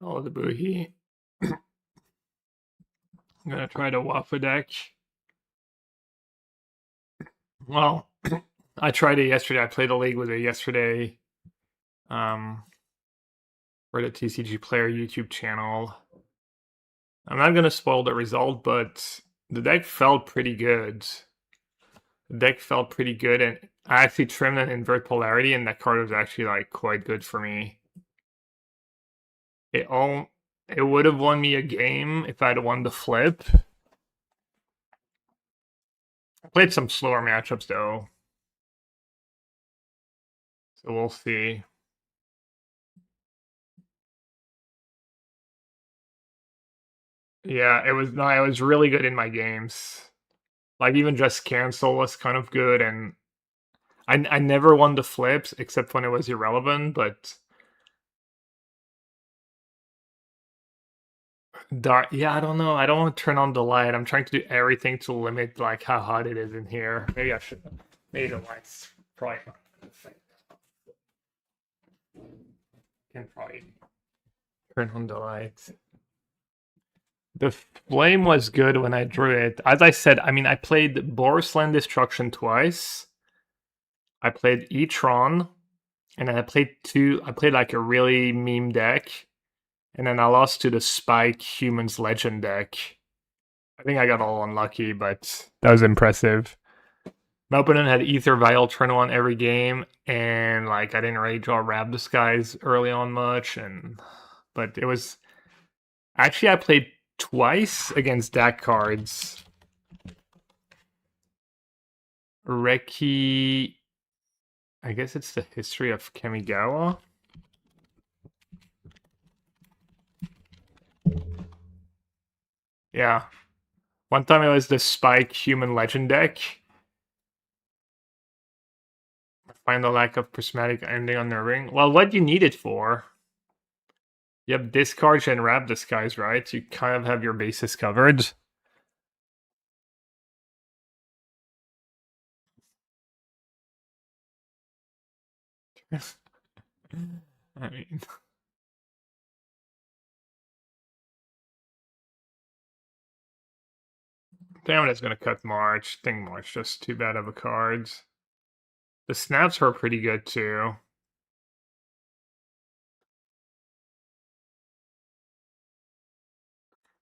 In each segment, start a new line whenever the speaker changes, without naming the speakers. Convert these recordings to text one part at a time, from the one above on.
Oh, the Boohie. I'm gonna try the Waffle deck. Well, I tried it yesterday. I played a league with it yesterday. Um, for the TCG Player YouTube channel. I'm not gonna spoil the result, but the deck felt pretty good. The deck felt pretty good, and I actually trimmed an invert polarity, and that card was actually like quite good for me. It would have won me a game if I'd won the flip. I played some slower matchups though, so we'll see. Yeah, it was no, it was really good in my games. Like even just cancel was kind of good, and I never won the flips except when it was irrelevant, but dark, yeah, I don't know. I don't want to turn on the light. I'm trying to do everything to limit like how hot it is in here. Maybe I should. Maybe the lights probably not gonna affect that. Can probably turn on the lights. The flame was good when I drew it. As I said, I mean, I played Boros Land Destruction twice. I played E-Tron, and then I played two. I played like a really meme deck, and then I lost to the Spike Humans Legend deck. I think I got all unlucky, but that was impressive. My opponent had Ether Vial turn one every game, and like I didn't really draw Rab Disguise early on much, but it was actually I played twice against that cards. Reki, I guess it's the history of Kamigawa. Yeah, one time it was the Spike Human Legend deck. I find the lack of prismatic ending unnerving. Well, what do you need it for? You have discards and Rab Disguise, right? You kind of have your bases covered. I mean, damn it, it's gonna cut March. I think March just too bad of a card. The snaps are pretty good too.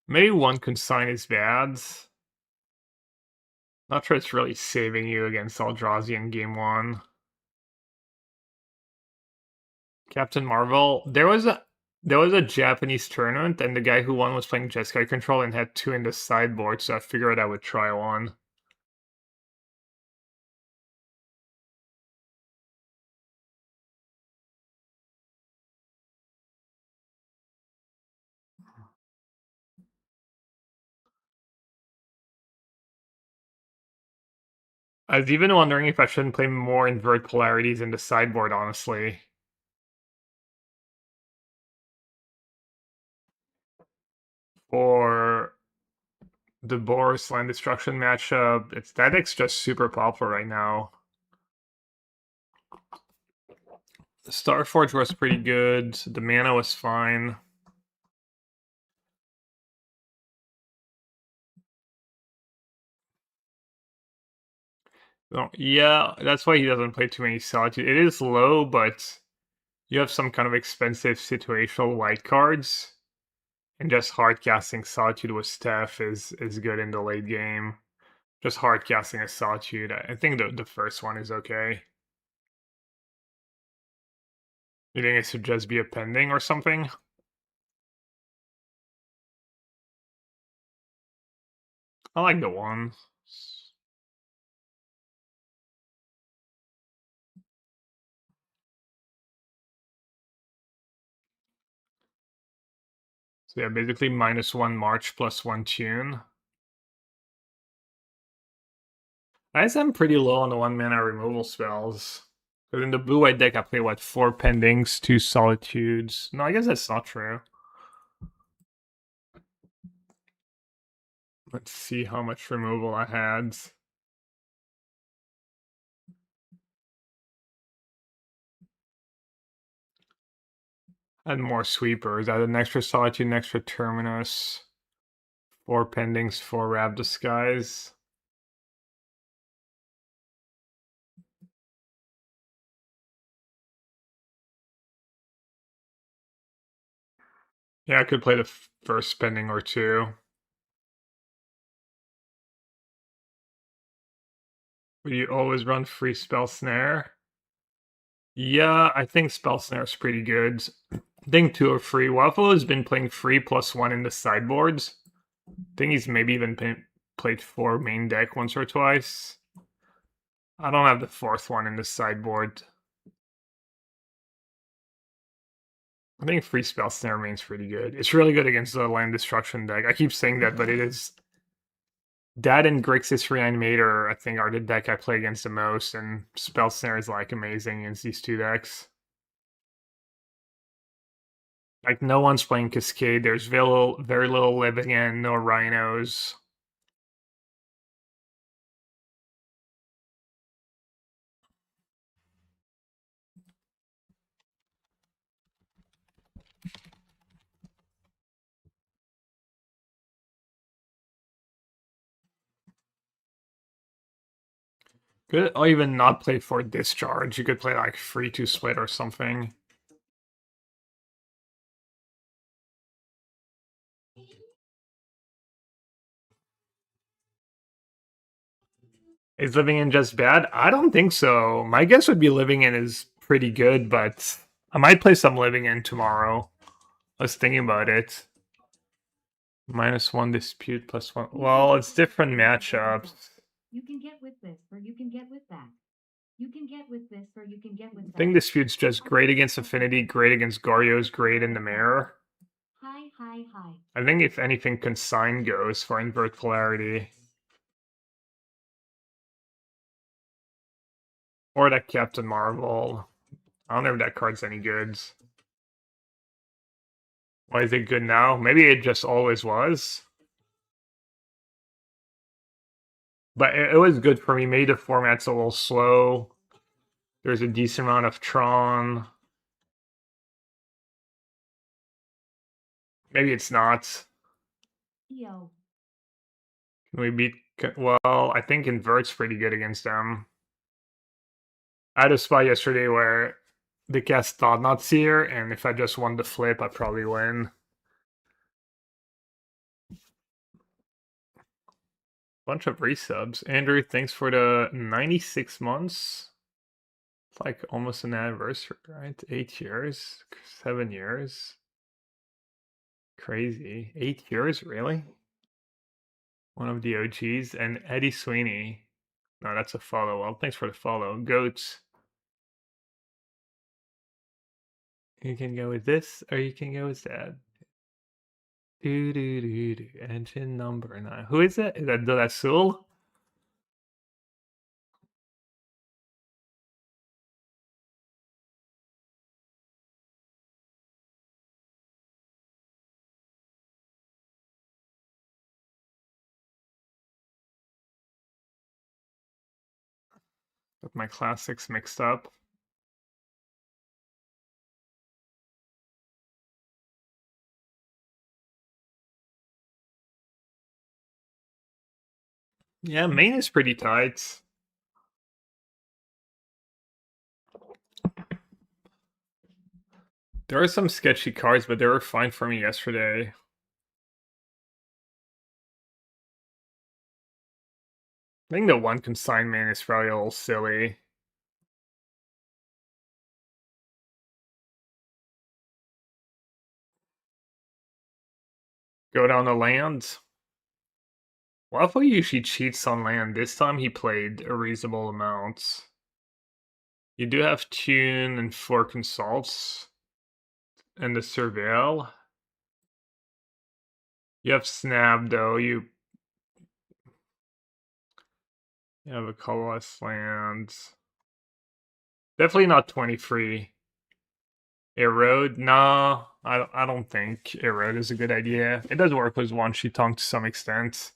Maybe one consign is bad. Not sure it's really saving you against Eldrazi in game one. Captain Marvel. There was a Japanese tournament, and the guy who won was playing Jeskai control and had two in the sideboard, so I figured I would try one. I was even wondering if I shouldn't play more invert polarities in the sideboard, honestly. For the Boros Land Destruction matchup, its that deck's just super popular right now. The Starforge was pretty good. The mana was fine. Oh, yeah, that's why he doesn't play too many Solitude. It is low, but you have some kind of expensive situational white cards, and just hard casting Solitude with Steph is good in the late game. Just hard casting a Solitude. I think the first one is okay. You think it should just be a pending or something? I like the one. So yeah, basically -1 March +1 Tune. I guess I'm pretty low on the 1 mana removal spells. Because in the blue-white deck, I play, what, 4 pendings, 2 solitudes. No, I guess that's not true. Let's see how much removal I had. Add more sweepers. Add an extra solitude, an extra terminus. 4 pendings, 4 Rab disguise. Yeah, I could play the first pending or two. Would you always run free spell snare? Yeah, I think spell snare is pretty good. I think 2 are free. Waffle has been playing free +1 in the sideboards. I think he's maybe even played 4 main deck once or twice. I don't have the 4th one in the sideboard. I think free spell snare remains pretty good. It's really good against the land destruction deck. I keep saying that, but it is. That and Grixis Reanimator, I think, are the deck I play against the most, and spell snare is like amazing against these two decks. Like no one's playing Cascade. There's very little living in, no rhinos. Could even not play for discharge. You could play like free to split or something. Is living in just bad? I don't think so. My guess would be living in is pretty good, but I might play some living in tomorrow. I was thinking about it. -1 dispute +1. Well, it's different matchups.
You can get with this, or you can get with that. You can get with this, or you can get with that.
I think dispute's just great against Affinity, great against Goryo's, great in the mirror.
Hi.
I think if anything, Consign goes for invert polarity. Or that Captain Marvel. I don't know if that card's any good. Why is it good now? Maybe it just always was. But it was good for me. Maybe the format's a little slow. There's a decent amount of Tron. Maybe it's not.
Yo.
Can we beat... Well, I think Invert's pretty good against them. I had a spot yesterday where the cast thought not seer, and if I just won the flip, I'd probably win. Bunch of resubs. Andrew, thanks for the 96 months. It's like almost an anniversary, right? 8 years, 7 years. Crazy. 8 years, really? One of the OGs. And Eddie Sweeney. No, that's a follow. Well, thanks for the follow. Goats. You can go with this, or you can go with that. Engine number 9. Who is that? Is that Delasul? With my classics mixed up. Yeah, main is pretty tight. There are some sketchy cards, but they were fine for me yesterday. I think the one consignment is probably a little silly. Go down to land. Waffle usually cheats on land. This time he played a reasonable amount. You do have Tune and 4 consults. And the Surveil. You have Snap, though. You have a colorless land. Definitely not 23. Erode? No, I don't think Erode is a good idea. It does work with one Shitong to some extent.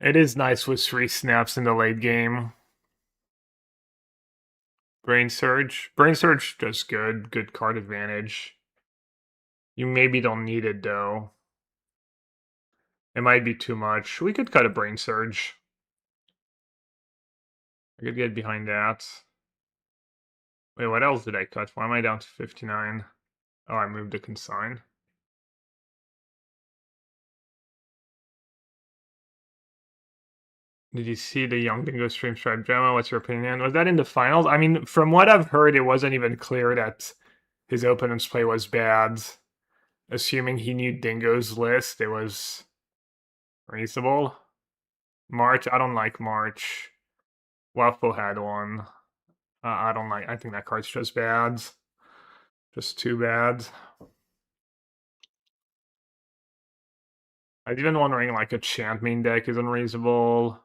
It is nice with 3 snaps in the late game. Brain Surge. Brain Surge does good. Good card advantage. You maybe don't need it though. It might be too much. We could cut a Brain Surge. I could get behind that. Wait, what else did I cut? Why am I down to 59? Oh, I moved the consign. Did you see the Young Dingo stream stripe drama? What's your opinion? Was that in the finals? I mean, from what I've heard, it wasn't even clear that his opponent's play was bad. Assuming he knew Dingo's list, it was reasonable. March, I don't like March. Waffle had one. I don't like. I think that card's just bad. Just too bad. I was even wondering like a chant main deck is unreasonable.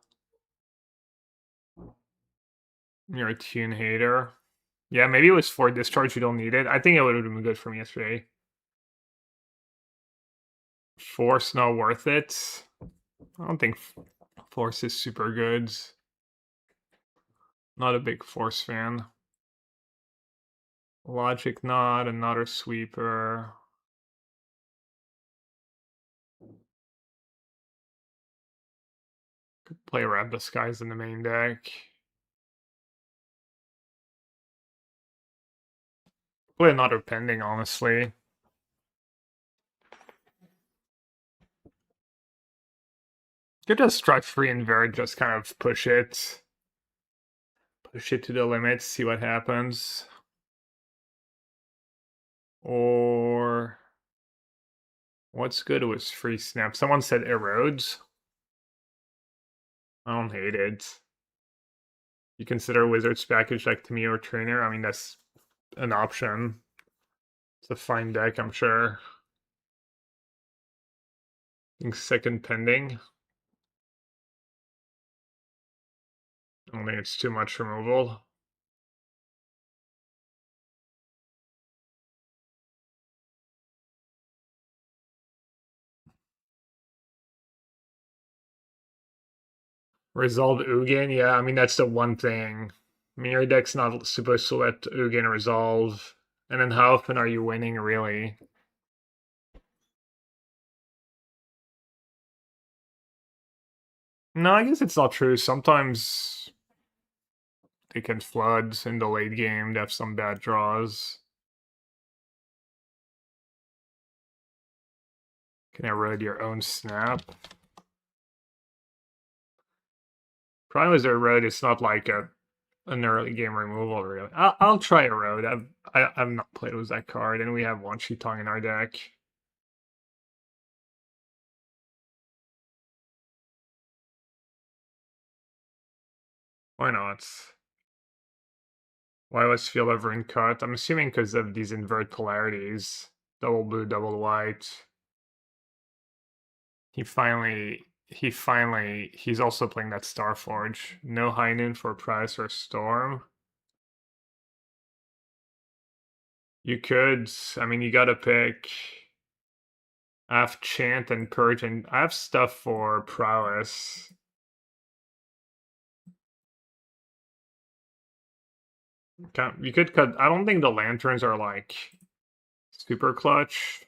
You're a tune hater. Yeah, maybe it was for discharge. You don't need it. I think it would have been good for me yesterday. Force not worth it. I don't think Force is super good. Not a big Force fan. Logic not, another sweeper. Could play Red Disguise in the main deck. Play another pending, honestly. Could just strike free and Verd, just kind of push it. Push it to the limit, see what happens. Or what's good was free snap. Someone said erodes. I don't hate it. You consider Wizards package like to me or Trainer? I mean, that's an option. It's a fine deck, I'm sure. I think second pending. I don't think it's too much removal. Resolve Ugin, yeah, I mean, that's the one thing. I mean, your deck's not supposed to let Ugin resolve. And then how often are you winning, really? No, I guess it's not true. Sometimes they can flood in the late game. They have some bad draws. Can erode your own snap. Problem is erode, it's not like an early game removal, really. I'll try erode. I've not played with that card, and we have one Shitong in our deck. Why not? Why was Field of Ruin cut? I'm assuming because of these invert polarities. Double blue, double white. He's also playing that Starforge. No High Noon for Price or Storm. You could, I mean, you gotta pick. I have Chant and Purge, and I have stuff for Prowess. You could cut, I don't think the Lanterns are like super clutch.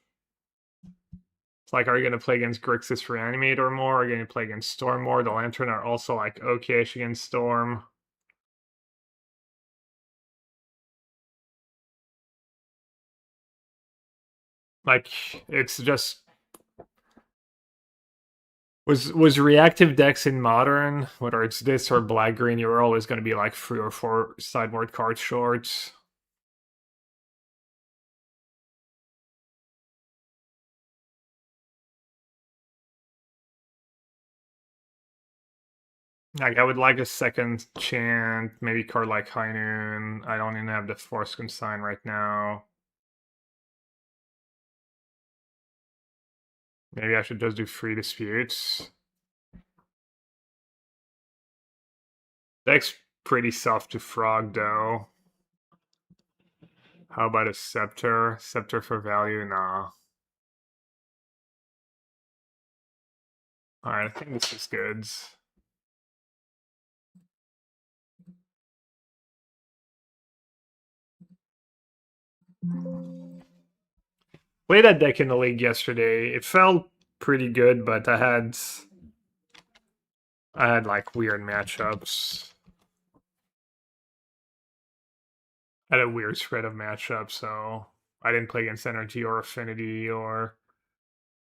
It's like, are you going to play against Grixis Reanimate or more? Are you going to play against Storm more? The Lantern are also like okay-ish against Storm. Like, it's just was reactive decks in Modern, whether it's this or Black Green, you're always going to be like 3 or 4 sideboard cards short. Like, I would like a second Chant, maybe card like High Noon. I don't even have the Force Consign right now. Maybe I should just do Free Disputes. Deck's pretty soft to Frog, though. How about a Scepter? Scepter for value? Nah. Alright, I think this is good. Played that deck in the league yesterday. It felt pretty good, but I had like weird matchups. I had a weird spread of matchups, so I didn't play against Energy or Affinity, or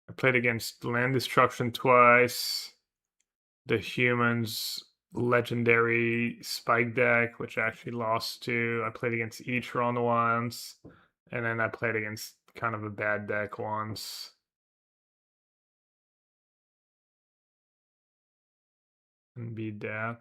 I played against Land Destruction twice, the Humans Legendary Spike deck, which I actually lost to. I played against E-Tron once, and then I played against kind of a bad deck once. And beat that.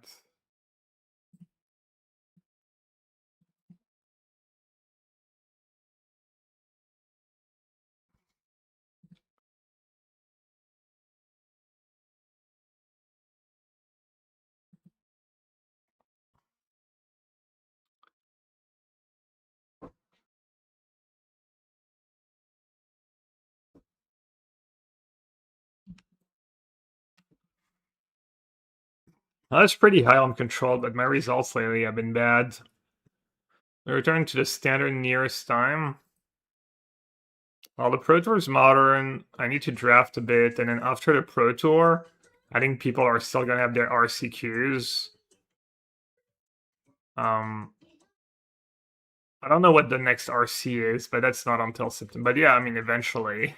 I was pretty high on control, but my results lately have been bad. I returned to the standard nearest time. Well, the Pro Tour is modern. I need to draft a bit, and then after the Pro Tour, I think people are still gonna have their RCQs. Um, I don't know what the next RC is, but that's not until September. But yeah, I mean, eventually.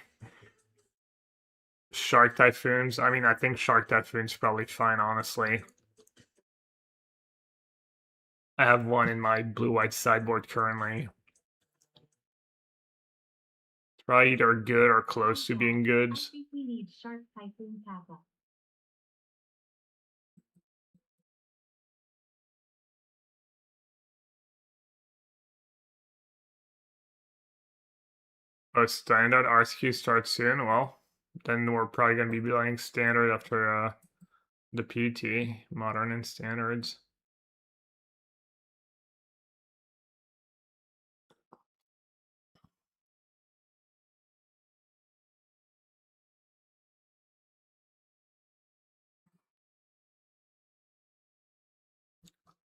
Shark Typhoons. I mean, I think Shark Typhoon's probably fine, honestly. I have one in my blue-white sideboard currently. It's probably either good or close to being good.
I think we need Shark Typhoon Kappa.
Oh, standard RSQ starts soon. Well, then we're probably going to be playing standard after the PT, modern and standards.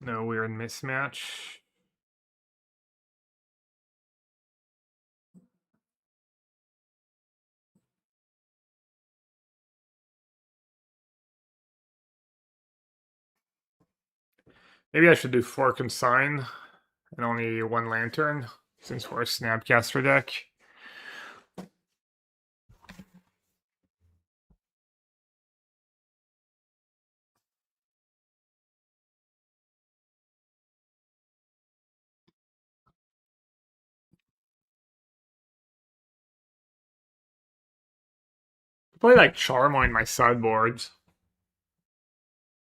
No weird mismatch. Maybe I should do 4 consign and only 1 lantern, since we're a Snapcaster deck. Play like Charmo in my sideboard.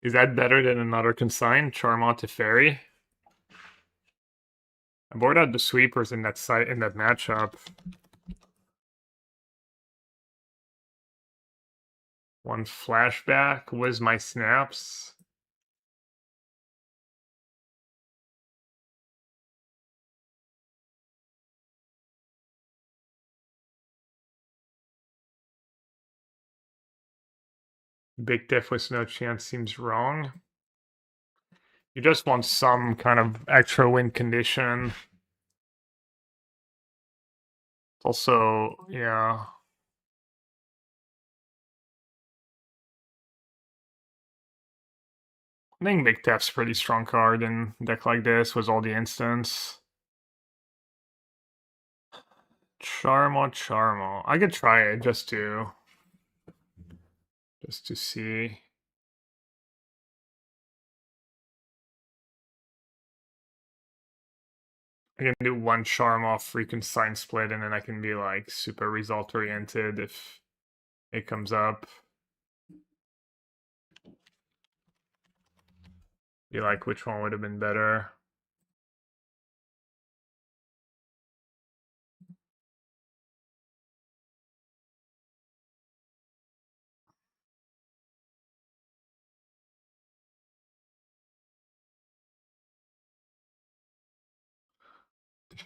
Is that better than another consign? Charmo to Fairy? I board out the sweepers in that matchup. One flashback was my snaps. Big diff with no chance seems wrong. You just want some kind of extra win condition. Also, yeah. I think Big Tap's a pretty strong card in a deck like this with all the instants. Charmo. I could try it just to see. I can do 1 charm off free consign split, and then I can be like super result oriented if it comes up. Be like, which one would have been better?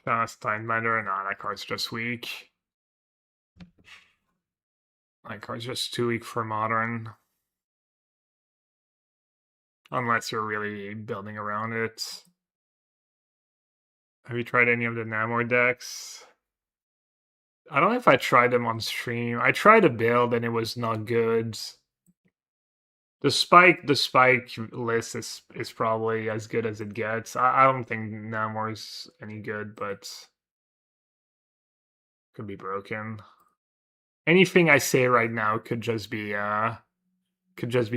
Fast Mindbender? Nah, that card's just weak. That card's just too weak for modern. Unless you're really building around it. Have you tried any of the Namor decks? I don't know if I tried them on stream. I tried a build and it was not good. The spike list is probably as good as it gets. I don't think Namor's any good, but could be broken. Anything I say right now could just be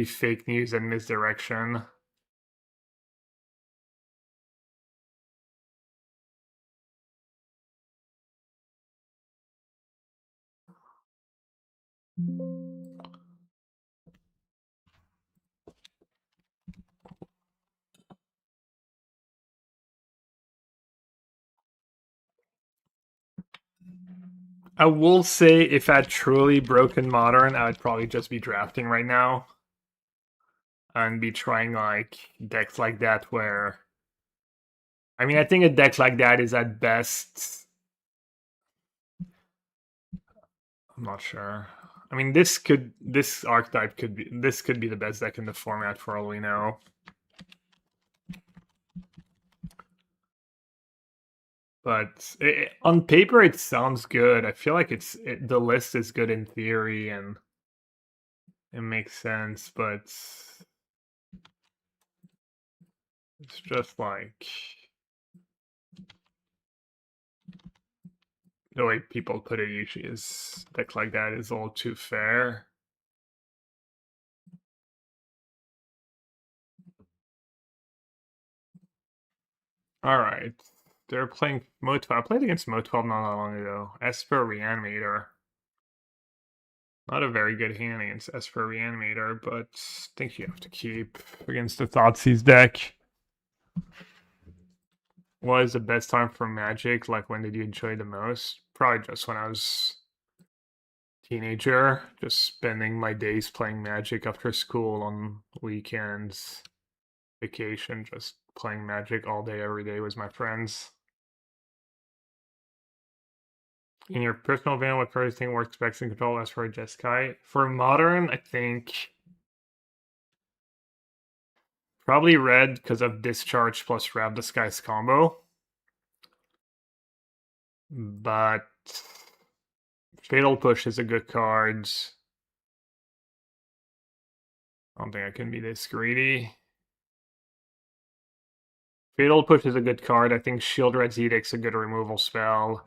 fake news and misdirection. I will say if I had truly broken Modern, I would probably just be drafting right now. And be trying like decks like that where I mean I think a deck like that is at best I'm not sure. I mean this archetype could be the best deck in the format for all we know. But on paper it sounds good. I feel like the list is good in theory and it makes sense, but it's just like the way people put it usually is deck like that is all too fair. All right. They're playing Mo 12. I played against Mo 12 not that long ago. Esper Reanimator. Not a very good hand against Esper Reanimator, but I think you have to keep against the Thoughtseize deck. What is the best time for Magic? Like, when did you enjoy the most? Probably just when I was teenager, just spending my days playing Magic after school on weekends, vacation, just playing Magic all day, every day with my friends. In your personal opinion, what card do you think works best in control as for Jeskai? For modern, I think probably red because of Discharge plus Rab the Skies combo. But Fatal Push is a good card. I don't think I can be this greedy. Fatal Push is a good card. I think Shield Red's Edict's a good removal spell.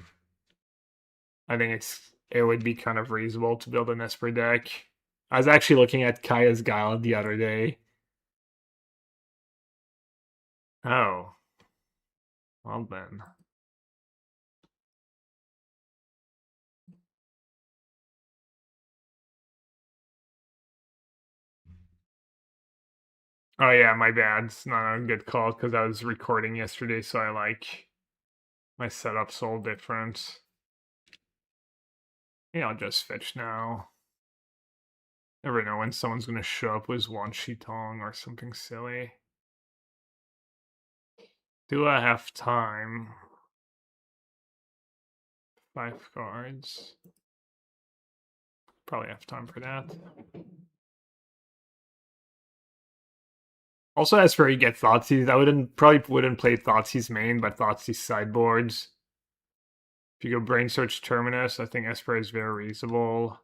I think it would be kind of reasonable to build an Esper deck. I was actually looking at Kaya's Guile the other day. Oh. Well then. Oh yeah, my bad. It's not a good call because I was recording yesterday, so I like my setup's all different. Yeah, I'll just fetch now. Never know when someone's gonna show up with Wan Tong or something silly. Do I have time? 5 cards. Probably have time for that. Also, as for you get Thoughtseize, I probably wouldn't play Thoughtseize main, but Thoughtseize sideboards. If you go Brain Search Terminus, I think Esper is very reasonable.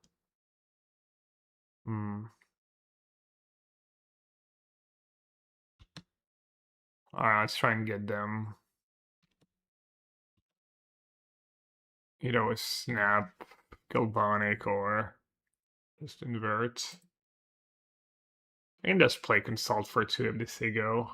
Alright, let's try and get them. Either with Snap, Galvanic, or just Invert. I can just play Consult for 2 if they go.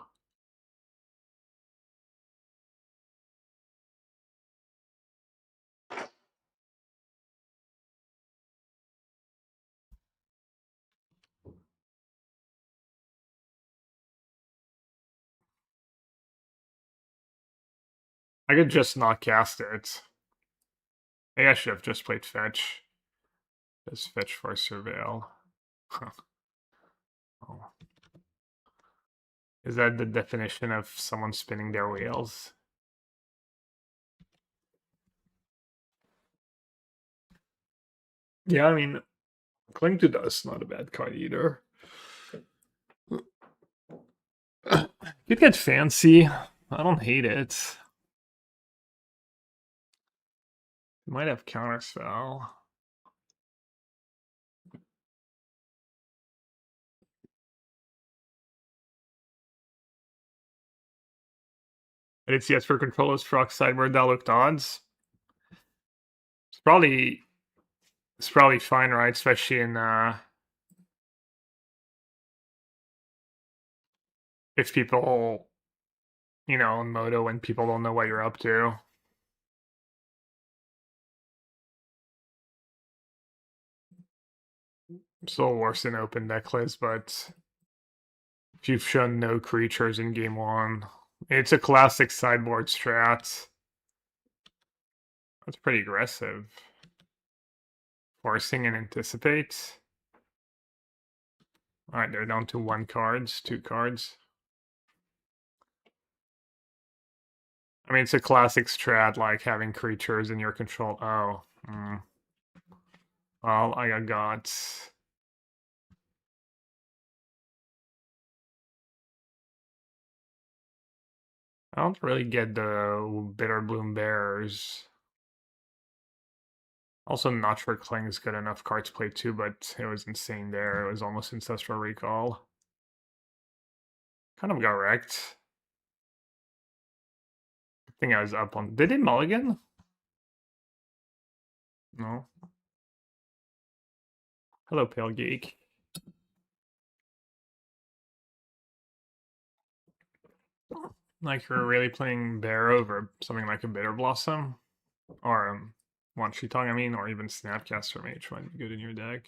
I could just not cast it. Maybe I should have just played Fetch. Just Fetch for Surveil. Oh. Is that the definition of someone spinning their wheels? Yeah, I mean, Cling to Dust not a bad card either. You'd get fancy. I don't hate it. Might have counterspell. I did CS for controllers for sideboard that looked odds. It's probably fine, right? Especially in if people, in Moto when people don't know what you're up to. Still worse than open necklace, but if you've shown no creatures in game one, it's a classic sideboard strat. That's pretty aggressive. Forcing and anticipate. Alright, they're down to 2 cards. I mean, it's a classic strat, like having creatures in your control. Oh. Well, I got... I don't really get the Bitter Bloom Bears. Also, not sure Kling is good enough cards played too, but it was insane there. It was almost Ancestral Recall. Kind of got wrecked. I think I was up on... Did they mulligan? No. Hello, Pale Geek. Like you're really playing Bear over something like a Bitter Blossom? Or One Sheet Tongue, I mean, or even Snapcaster Mage might be good in your deck.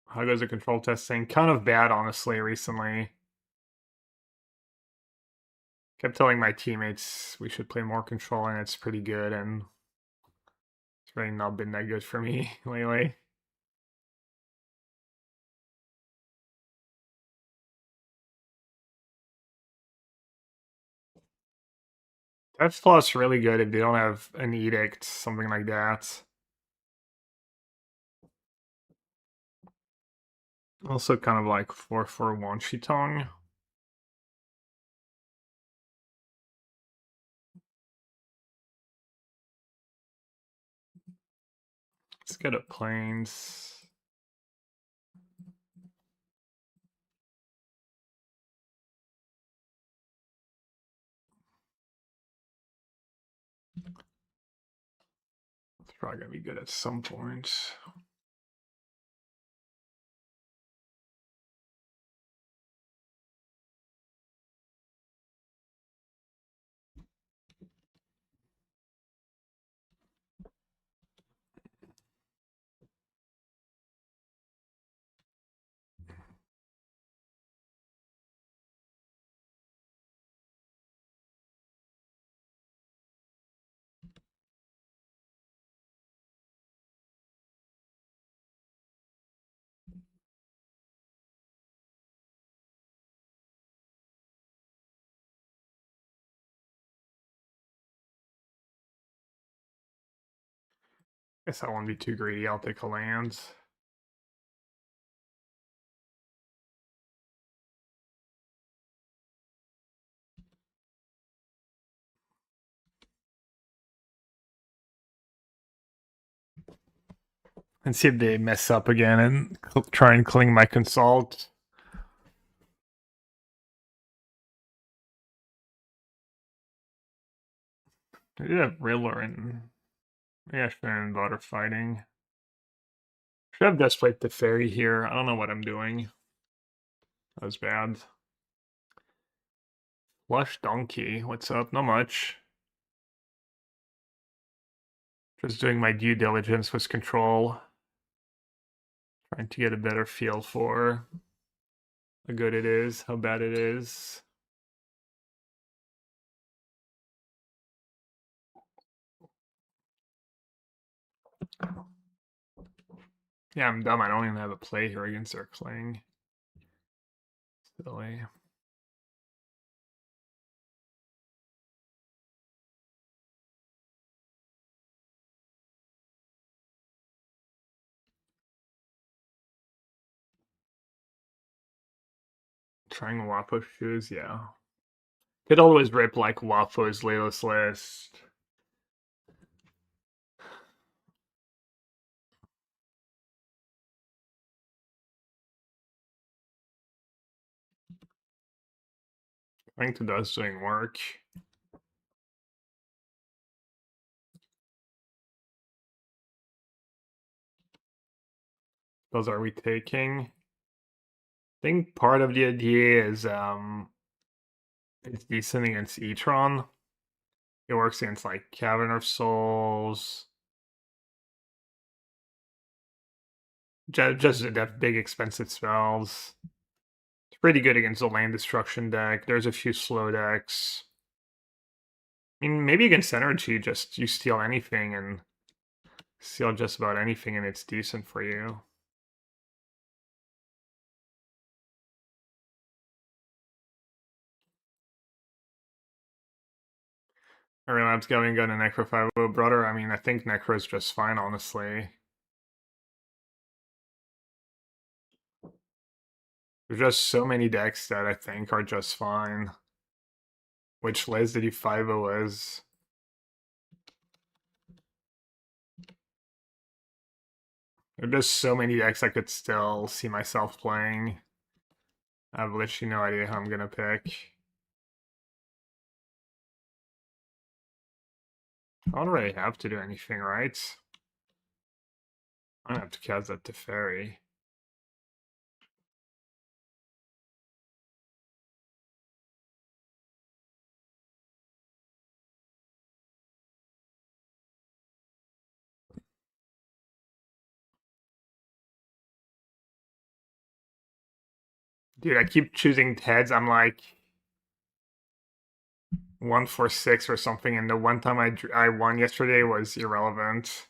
How goes the control testing? Kind of bad, honestly, recently. Kept telling my teammates we should play more control, and it's pretty good, and it's really not been that good for me lately. That's plus really good if they don't have an edict, something like that. Also kind of like 4/4 One Sheet Tongue. Let's get a Plains. It's probably gonna be good at some point. Guess I won't be too greedy. I'll take a land. And see if they mess up again and try and cling my consult. I did have Riddler and Ashman and Daughter fighting. Should have just played the fairy here. I don't know what I'm doing. That was bad. Lush Donkey, what's up? Not much. Just doing my due diligence with control. Trying to get a better feel for how good it is, how bad it is. Yeah, I'm dumb. I don't even have a play here against their Kling. Silly. Trying Wapo shoes, yeah. Could always rip like Wapo's latest list. think the does doing work. Those are we taking? I think part of the idea is it's decent against E-tron. It works against like Cavern of Souls. Just that big expensive spells. It's pretty good against the land destruction deck. There's a few slow decks. I mean, maybe against energy, just you steal anything and steal just about anything, and it's decent for you. Relapse going gun and Necro 5 brother. I mean, I think Necro is just fine, honestly. There's just so many decks that I think are just fine. Which Liz did you 5-0 is? There's just so many decks I could still see myself playing. I have literally no idea how I'm gonna pick. I don't really have to do anything, right? I don't have to cast that to Fairy. Dude, I keep choosing heads. I'm like 1 for 6 or something, and the one time I won yesterday was irrelevant.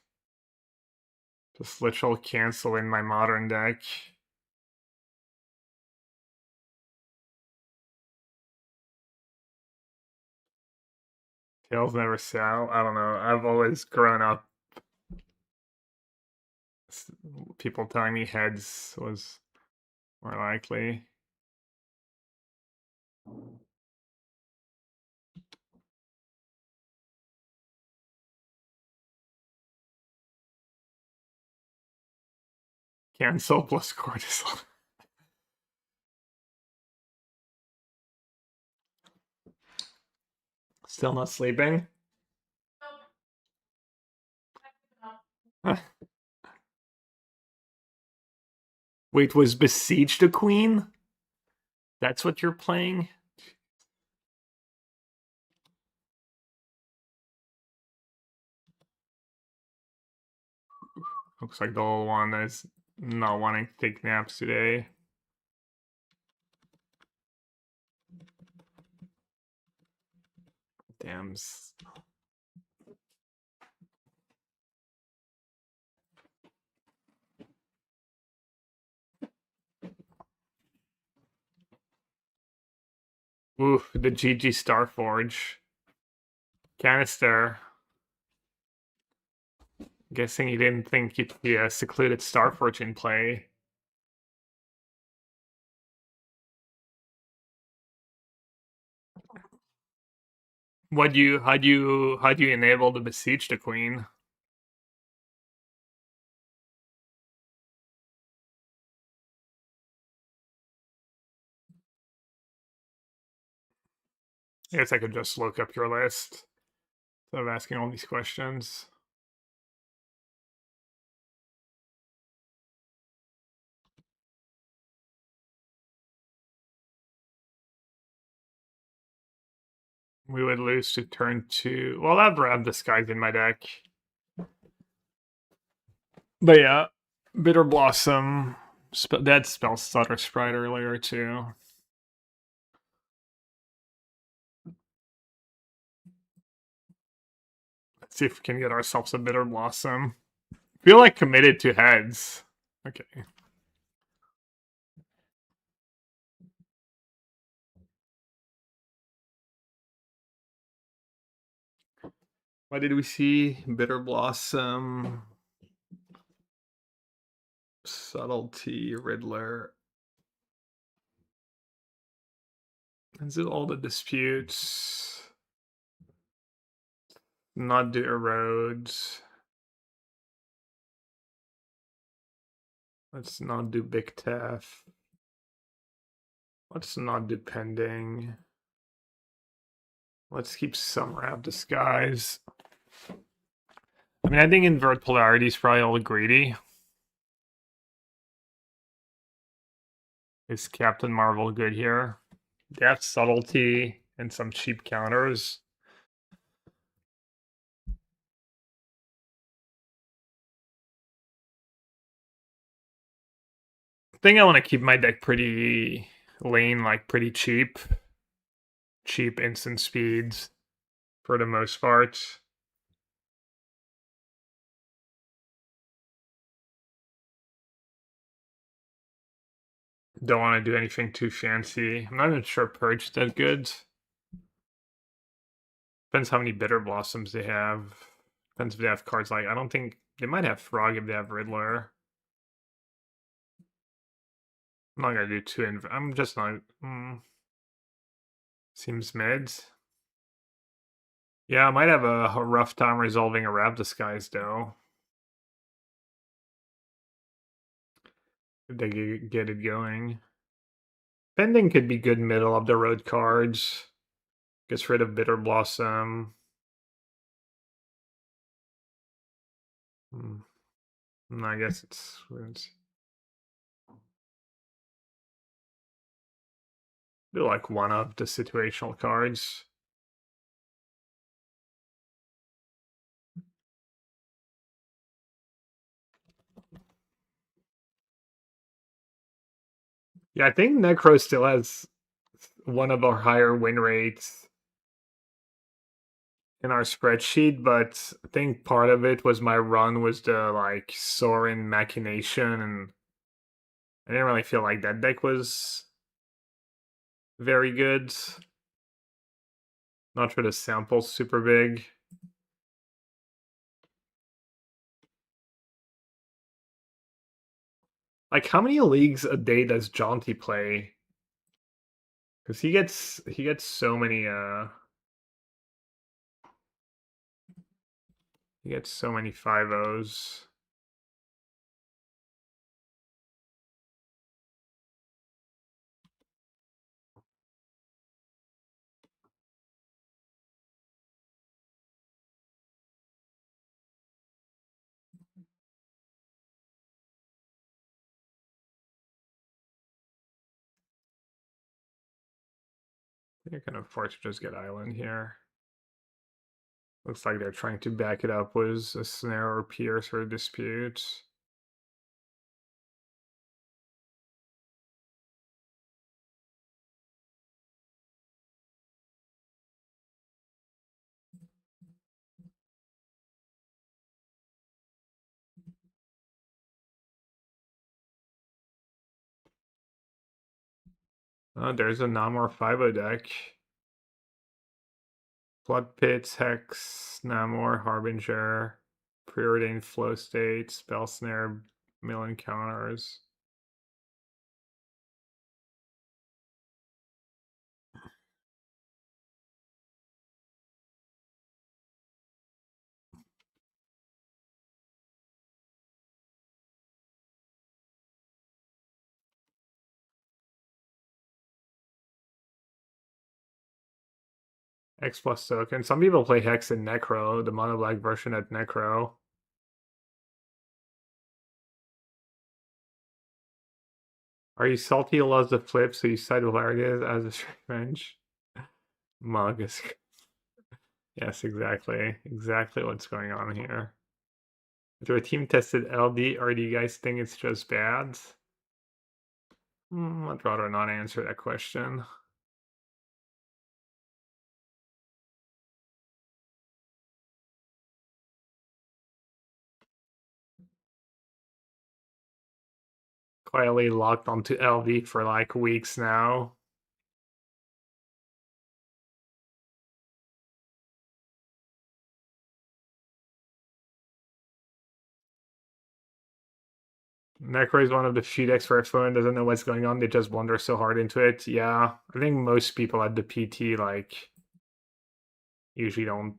Just literal cancel in my modern deck. Tails never sell. I don't know. I've always grown up people telling me heads was more likely. Cancel plus cortisol. Still not sleeping? Wait, was Besiege the Queen? That's what you're playing? Looks like the old one is not wanting to take naps today. Damn. Ooh, the GG Starforge. Canister. Guessing you didn't think you'd be a secluded Starforge in play. How'd you enable the Besiege the Queen? I guess I could just look up your list instead of asking all these questions. We would lose to turn 2. Well, I've read this guy's in my deck. But yeah, Bitter Blossom. That spell Stutter Sprite earlier too. Let's see if we can get ourselves a Bitter Blossom. Feel like committed to heads. Okay. What did we see? Bitter Blossom. Subtlety, Riddler. Is it all the disputes? Not do erodes. Let's not do big Tef. Let's not do pending. Let's keep some Wrap Disguise. I mean, I think Invert Polarity is probably all greedy. Is Captain Marvel good here? They have Subtlety and some cheap counters. I think I want to keep my deck pretty lean, like pretty cheap. Cheap instant speeds for the most part. Don't want to do anything too fancy. I'm not even sure Purge is that good. Depends how many Bitter Blossoms they have. Depends if they have cards like, I don't think, they might have Frog if they have Riddler. I'm not gonna do I'm just not, seems mid. Yeah, I might have a rough time resolving a Wrap Disguise though. If they get it going. Pending could be good middle of the road cards. Gets rid of Bitter Blossom. I guess it's do like one of the situational cards. Yeah, I think Necro still has one of our higher win rates in our spreadsheet, but I think part of it was my run was the like Sorin Machination, and I didn't really feel like that deck was very good. Not sure the sample's super big. Like, how many leagues a day does Jaunty play? Because he gets so many he gets so many 5-0s. You're gonna force to just get Island here. Looks like they're trying to back it up with a Snare or Pierce or Dispute. Oh, there's a Namor 5-0 deck. Flood Pits, Hex, Namor, Harbinger, Preordained Flow State, Spell Snare, Mill Encounters. X plus token. Some people play Hex and Necro, the mono black version at Necro. Are you salty you lost the flip, so you side with Largus as a revenge? Magus. Yes, exactly. Exactly what's going on here. Is there a team tested LD, or do you guys think it's just bad? I'd rather not answer that question. Quietly locked onto LV for like weeks now. Necro is one of the few decks where if someone doesn't know what's going on, they just wander so hard into it. Yeah, I think most people at the PT like usually don't,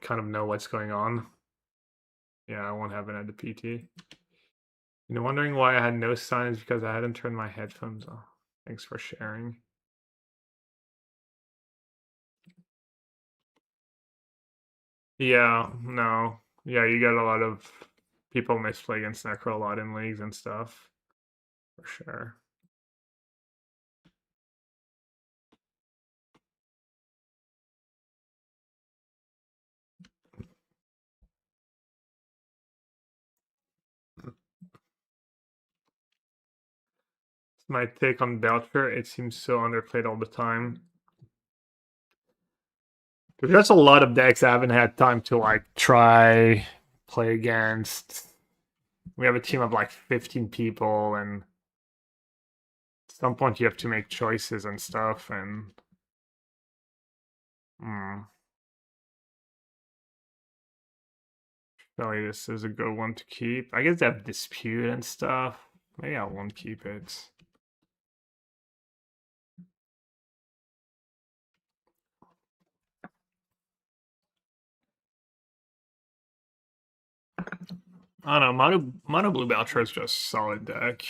kind of know what's going on. Yeah, I won't have it at the PT. Wondering why I had no signs because I hadn't turned my headphones off. Thanks for sharing. Yeah, no. Yeah, you get a lot of people misplay against Necro a lot in leagues and stuff. For sure. My take on Belcher, it seems so underplayed all the time. There's just a lot of decks I haven't had time to like try play against. We have a team of like 15 people, and at some point you have to make choices and stuff. And probably this is a good one to keep. I guess they have dispute and stuff. Maybe I won't keep it. I don't know. Mono Blue Belcher is just solid deck.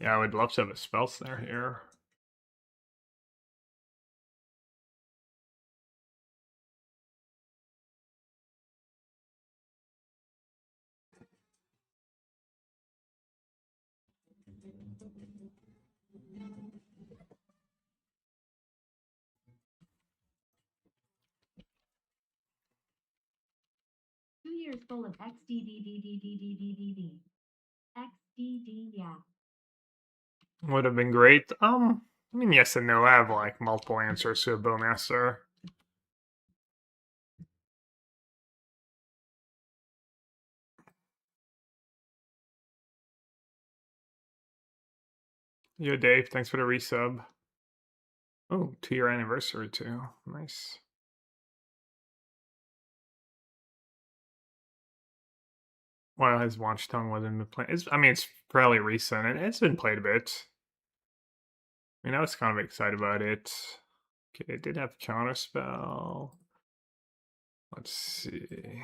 Yeah, I would love to have a spell snare here.
Years full of XDDDDDDDDD. XDD, yeah.
Would have been great. I mean, yes and no. I have like multiple answers to a Bowmaster. Yo, Dave, thanks for the resub. Oh, 2-year anniversary too. Nice. Well, his Watch Tongue wasn't been played. I mean, it's fairly recent, and it's been played a bit. I mean, I was kind of excited about it. Okay, it did have Counterspell. Let's see.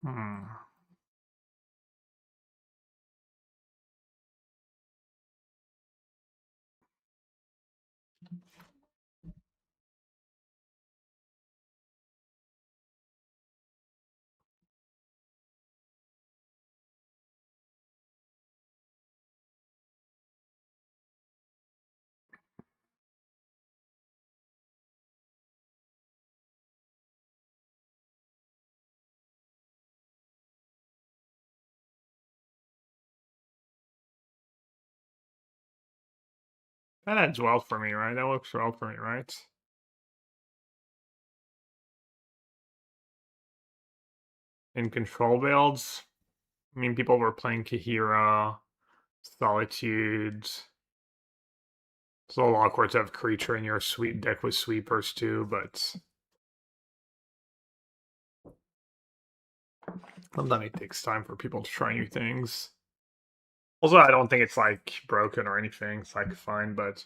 Hmm. That ends well for me, right? That works well for me, right? In control builds, I mean, people were playing Kahira, Solitude. It's a little awkward to have creature in your sweep deck with sweepers too, but sometimes it takes time for people to try new things. Also, I don't think it's like broken or anything. It's like fine, but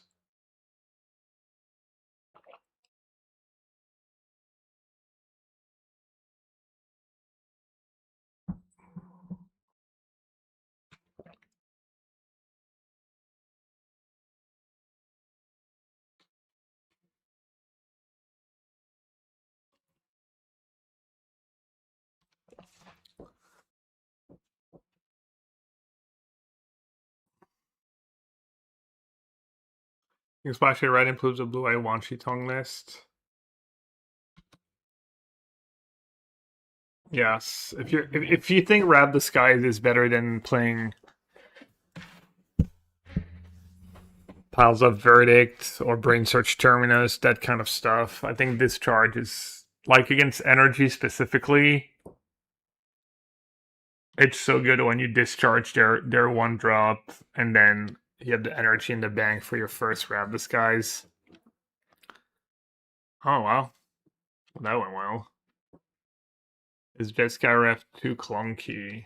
especially red improves a blue eye Wanshi Tongue list. Yes, if you think Rab the Skies is better than playing Piles of Verdict or Brain Search Terminus, that kind of stuff, I think this charge is like against energy specifically. It's so good when you discharge their 1-drop and then you have the energy in the bank for your first Rab the Skies. Oh wow, that went well. Is Jeskai ref too clunky?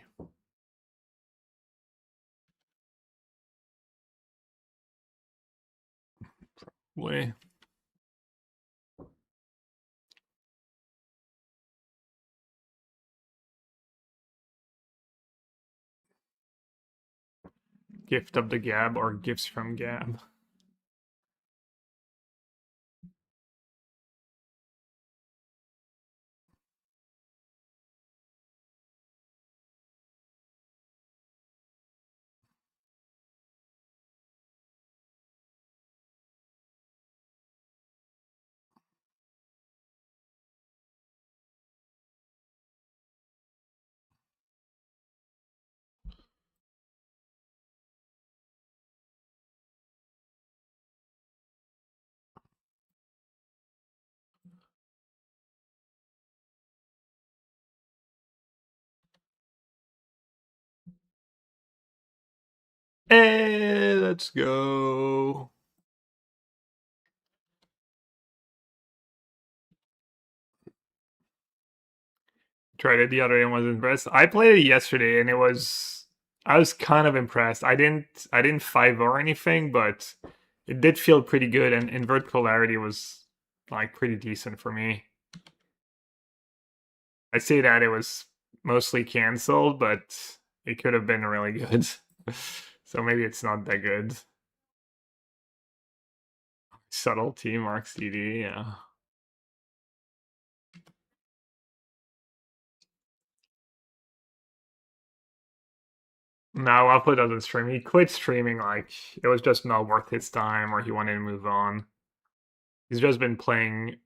Way. Gift of the Gab or Gifts from Gab. Hey, let's go. Tried it the other day and was impressed. I played it yesterday and I was kind of impressed. I didn't 5 or anything, but it did feel pretty good and invert polarity was like pretty decent for me. I say that it was mostly cancelled, but it could have been really good. So maybe it's not that good. Subtlety marks DD, yeah. No, Alpha doesn't stream. He quit streaming like it was just not worth his time or he wanted to move on. He's just been playing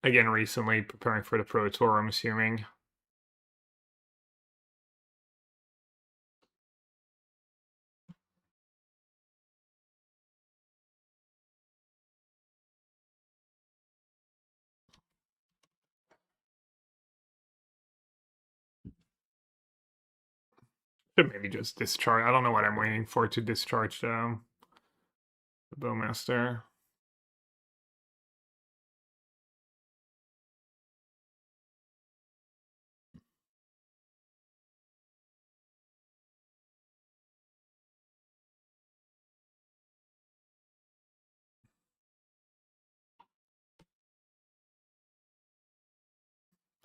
again recently, preparing for the Pro Tour, I'm assuming. Should maybe just discharge. I don't know what I'm waiting for to discharge the Bowmaster.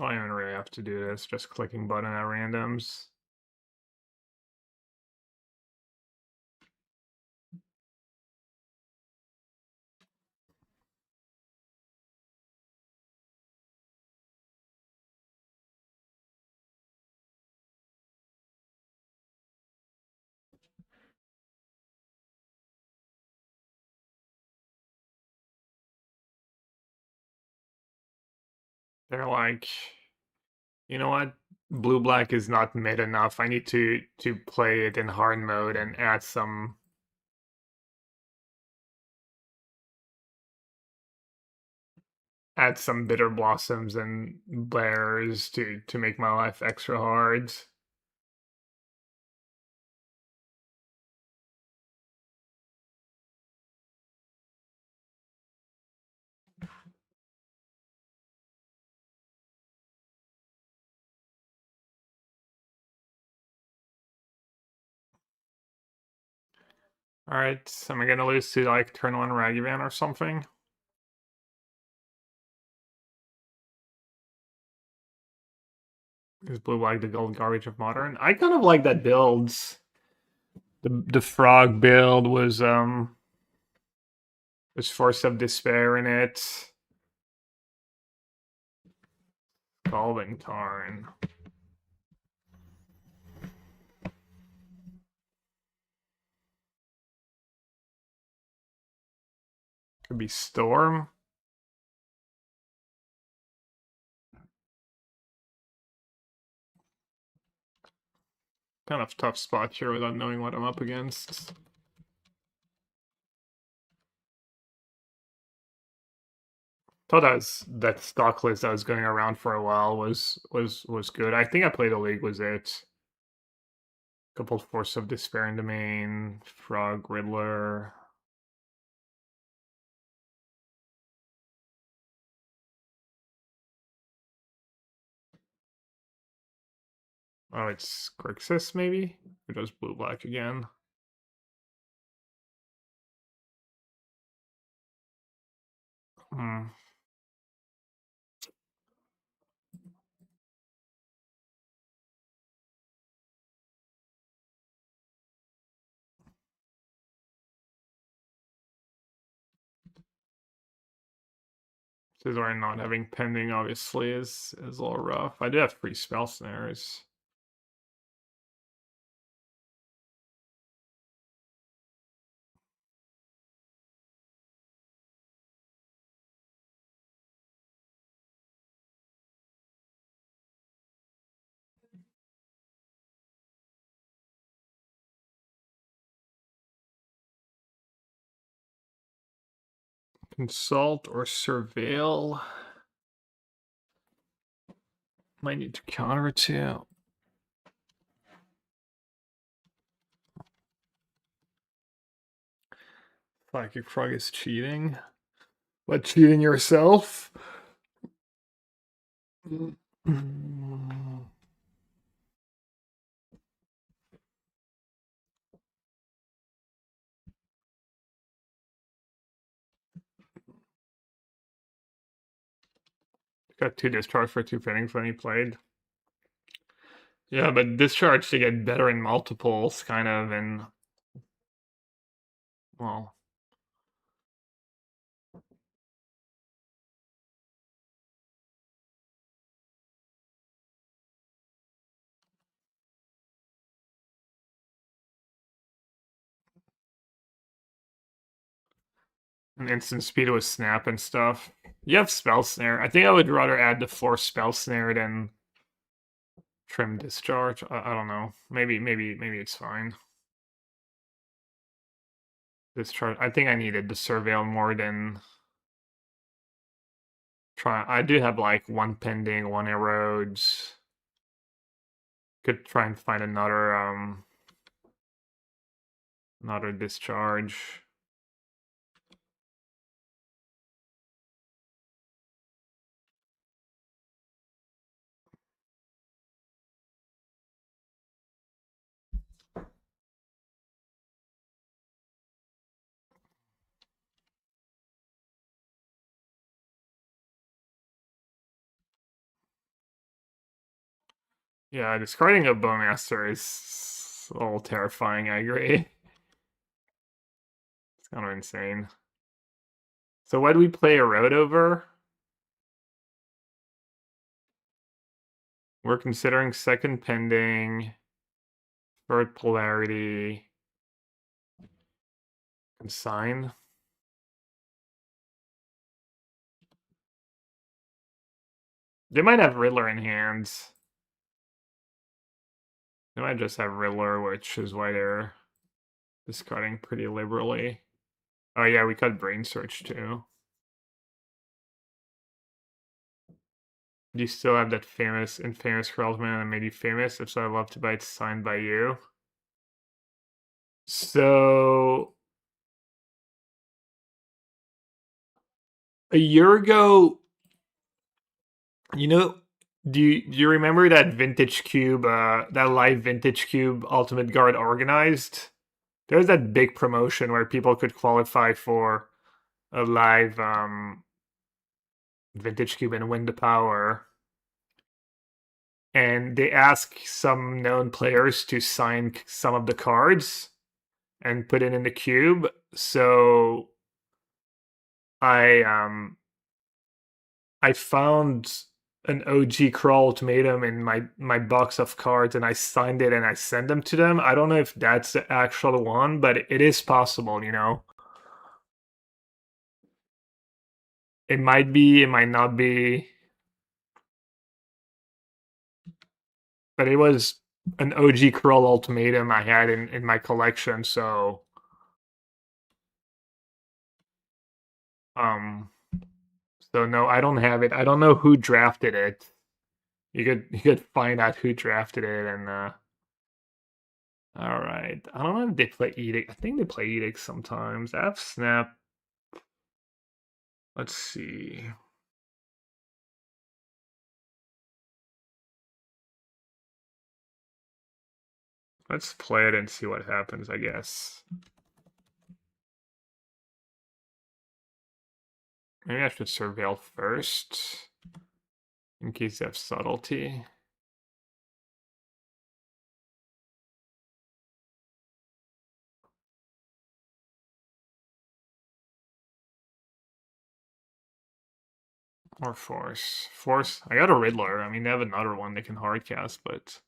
I don't even really have to do this, just clicking button at randoms. They're like, you know what? Blue black is not mid enough. I need to play it in hard mode and add some bitter blossoms and bears to make my life extra hard. All right, am I gonna lose to like turn one Ragavan or something? Is blue like the gold garbage of modern? I kind of like that build. The frog build was Force of Despair in it. Scalding Tarn. Could be Storm. Kind of tough spot here without knowing what I'm up against. Thought that stock list that was going around for a while was good. I think I played a league was it. Couple Force of Despair in the main, Frog, Riddler. Oh, it's Grixis maybe? Or just blue black again? Hmm. This is where not having pending obviously is a little rough. I do have 3 spell snares. Consult or surveil. Might need to counter it too. Psychic Frog is cheating. What, cheating yourself? Got 2 discharge for 2 fittings when he played. Yeah, but discharge to get better in multiples, kind of, and well, an instant speed with snap and stuff. You have spell snare. I think I would rather add the 4 spell snare than trim discharge. I don't know. Maybe it's fine. Discharge. I think I needed the surveil more than try. I do have like 1 pending, 1 erodes. Could try and find another discharge. Yeah, discarding a Bowmaster is a little terrifying, I agree. It's kind of insane. So what do we play a road over? We're considering second pending, third polarity, consign. They might have Riddler in hands. They might just have Riddler, which is why they're discarding pretty liberally. Oh yeah, we cut Brain Search too. Do you still have that infamous Krellsman that made you famous? If so, I'd love to buy it signed by you. So a year ago, you know, do you remember that Vintage Cube, that live Vintage Cube Ultimate Guard organized? There was that big promotion where people could qualify for a live Vintage Cube and win the power. And they ask some known players to sign some of the cards and put it in the cube. So I found an OG Crawl ultimatum in my box of cards and I signed it and I sent them to them. I don't know if that's the actual one, but it is possible, you know. It might be, it might not be. But it was an OG Crawl ultimatum I had in my collection, so um so no, I don't have it. I don't know who drafted it. You could find out who drafted it and all right. I don't know if they play Edict. I think they play Edict sometimes. I have Snap. Let's see. Let's play it and see what happens, I guess. Maybe I should surveil first in case they have subtlety. Or Force. Force. I got a Riddler. I mean, they have another one they can hardcast, but.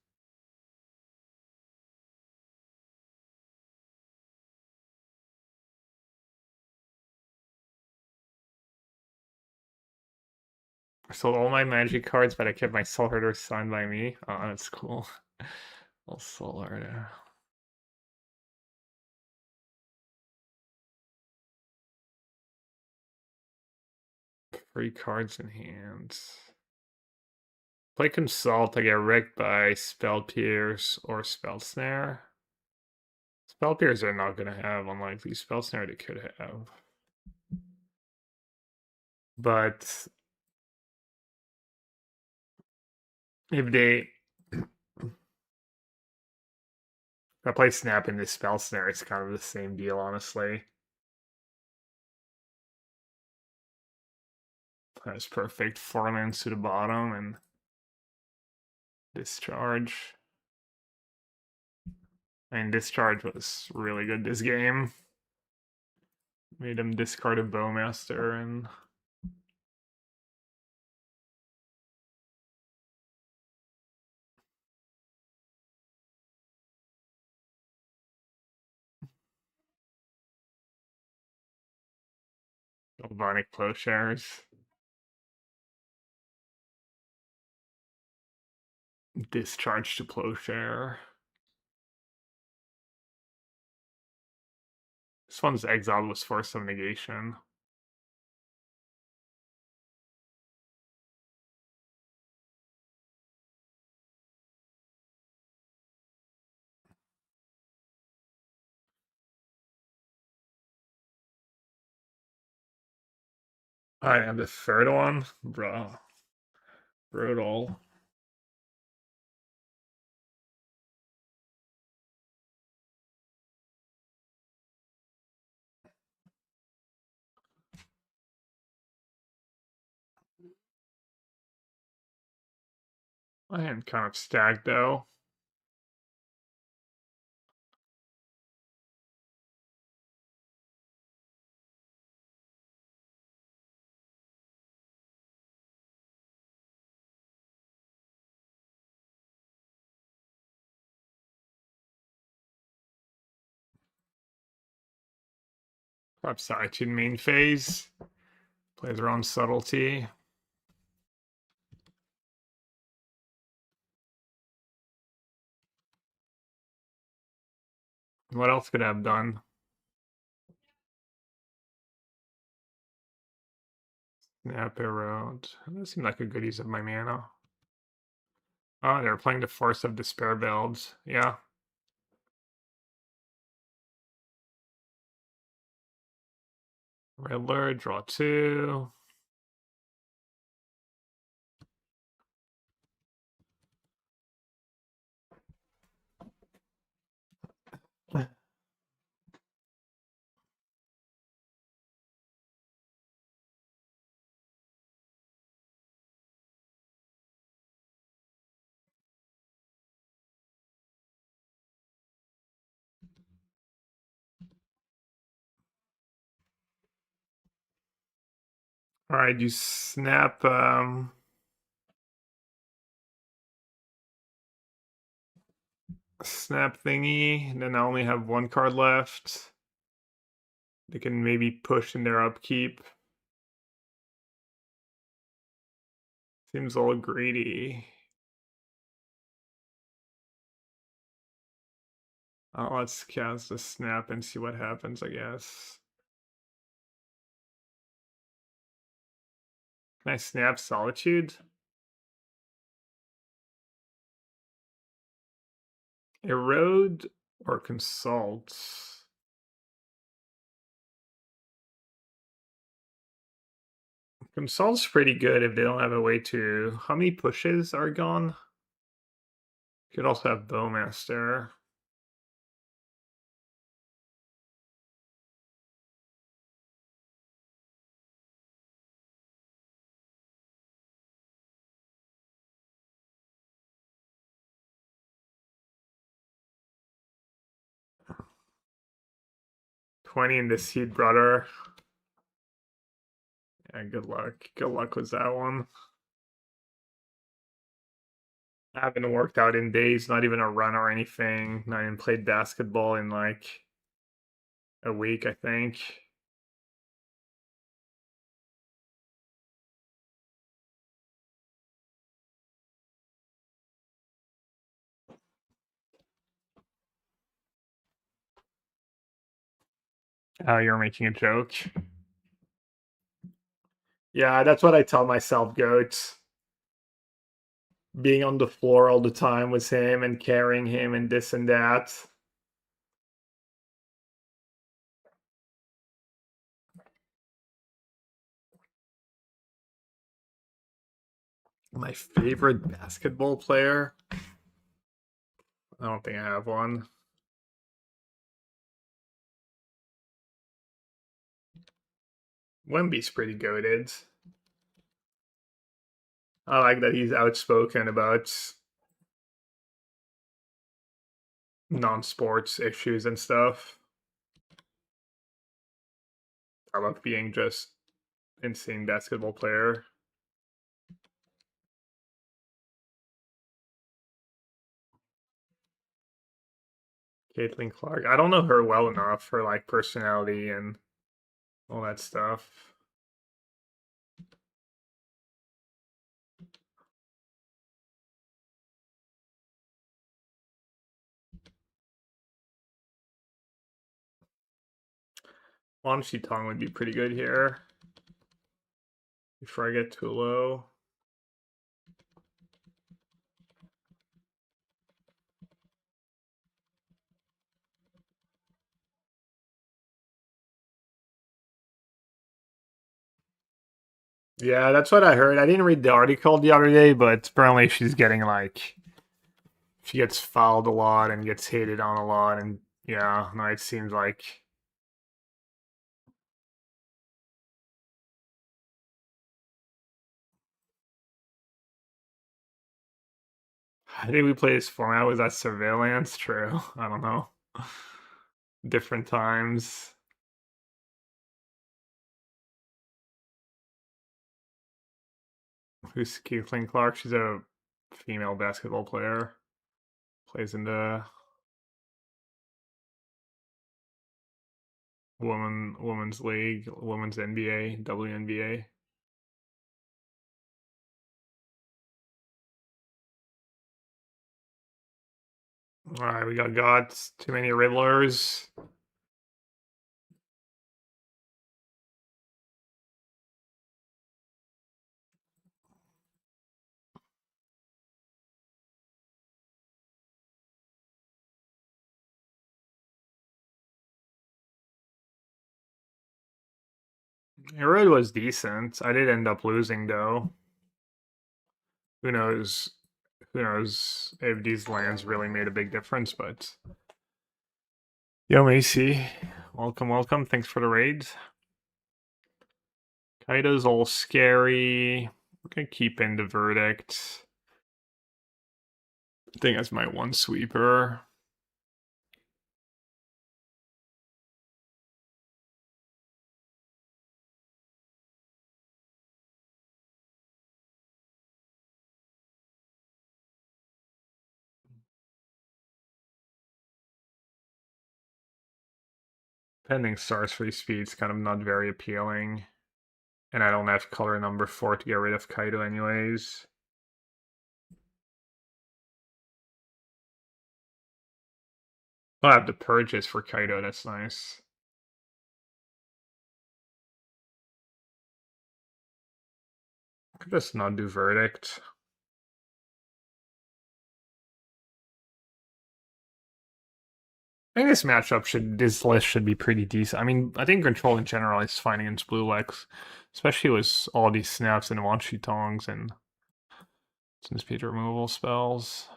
I sold all my magic cards, but I kept my Soul Herder signed by me. Oh, that's cool. Well, Soul Herder. Three cards in hand. Play Consult, I get wrecked by Spell Pierce or Spell Snare. Spell Pierce are not gonna have, unlikely. Spell Snare they could have. But if they if I play Snap in this Spell Snare, it's kind of the same deal, honestly. That's perfect. 4 lands to the bottom and discharge. And discharge was really good this game. Made him discard a Bowmaster and Galvanic Plowshares. Discharge to Plowshare. This one's exiled was Force of Negation. I have the third one, bro. Brutal. My hand kind of stacked though. Perhaps Solitude main phase. Plays around subtlety. What else could I have done? Snap Erode. That seemed like a good use of my mana. Oh, they're playing the Force of Despair build. Yeah. Riddler, draw 2. All right, you snap. Snap thingy. And then I only have one card left. They can maybe push in their upkeep. Seems all greedy. Oh, let's cast a snap and see what happens, I guess. Can I snap Solitude? Erode or Consult? Consult's pretty good if they don't have a way to... How many pushes are gone? Could also have Bowmaster. $20 in the Seed Brother. Yeah, good luck. Good luck with that one. I haven't worked out in days, not even a run or anything. Not even played basketball in like a week, I think. Oh, you're making a joke. Yeah, that's what I tell myself, Goats. Being on the floor all the time with him and carrying him and this and that. My favorite basketball player? I don't think I have one. Wemby's pretty goated. I like that he's outspoken about non-sports issues and stuff. I love being just insane basketball player. Caitlin Clark. I don't know her well enough. Her like personality and all that stuff. Wan Tong would be pretty good here. Before I get too low. Yeah, that's what I heard. I didn't read the article the other day, but apparently she's getting like she gets fouled a lot and gets hated on a lot, and yeah, no, it seems like I think we played this format. Was that surveillance? True. I don't know. Different times. Who's Caitlin Clark? She's a female basketball player. Plays in the women's league, women's NBA, WNBA. All right, we got gods. Too many Riddlers. Herod was decent. I did end up losing though. Who knows? Who knows if these lands really made a big difference? But yo, Macy, welcome, welcome. Thanks for the raid. Kaido's all scary. We're gonna keep in the verdict. I think that's my one sweeper. Pending stars free speed's kind of not very appealing. And I don't have color number 4 to get rid of Kaido anyways. I'll have the purchase for Kaido, that's nice. Could just not do verdict. I think this list should be pretty decent. I mean, I think control in general is fine against blue legs, especially with all these snaps and Wanshi Tongs and some speed removal spells.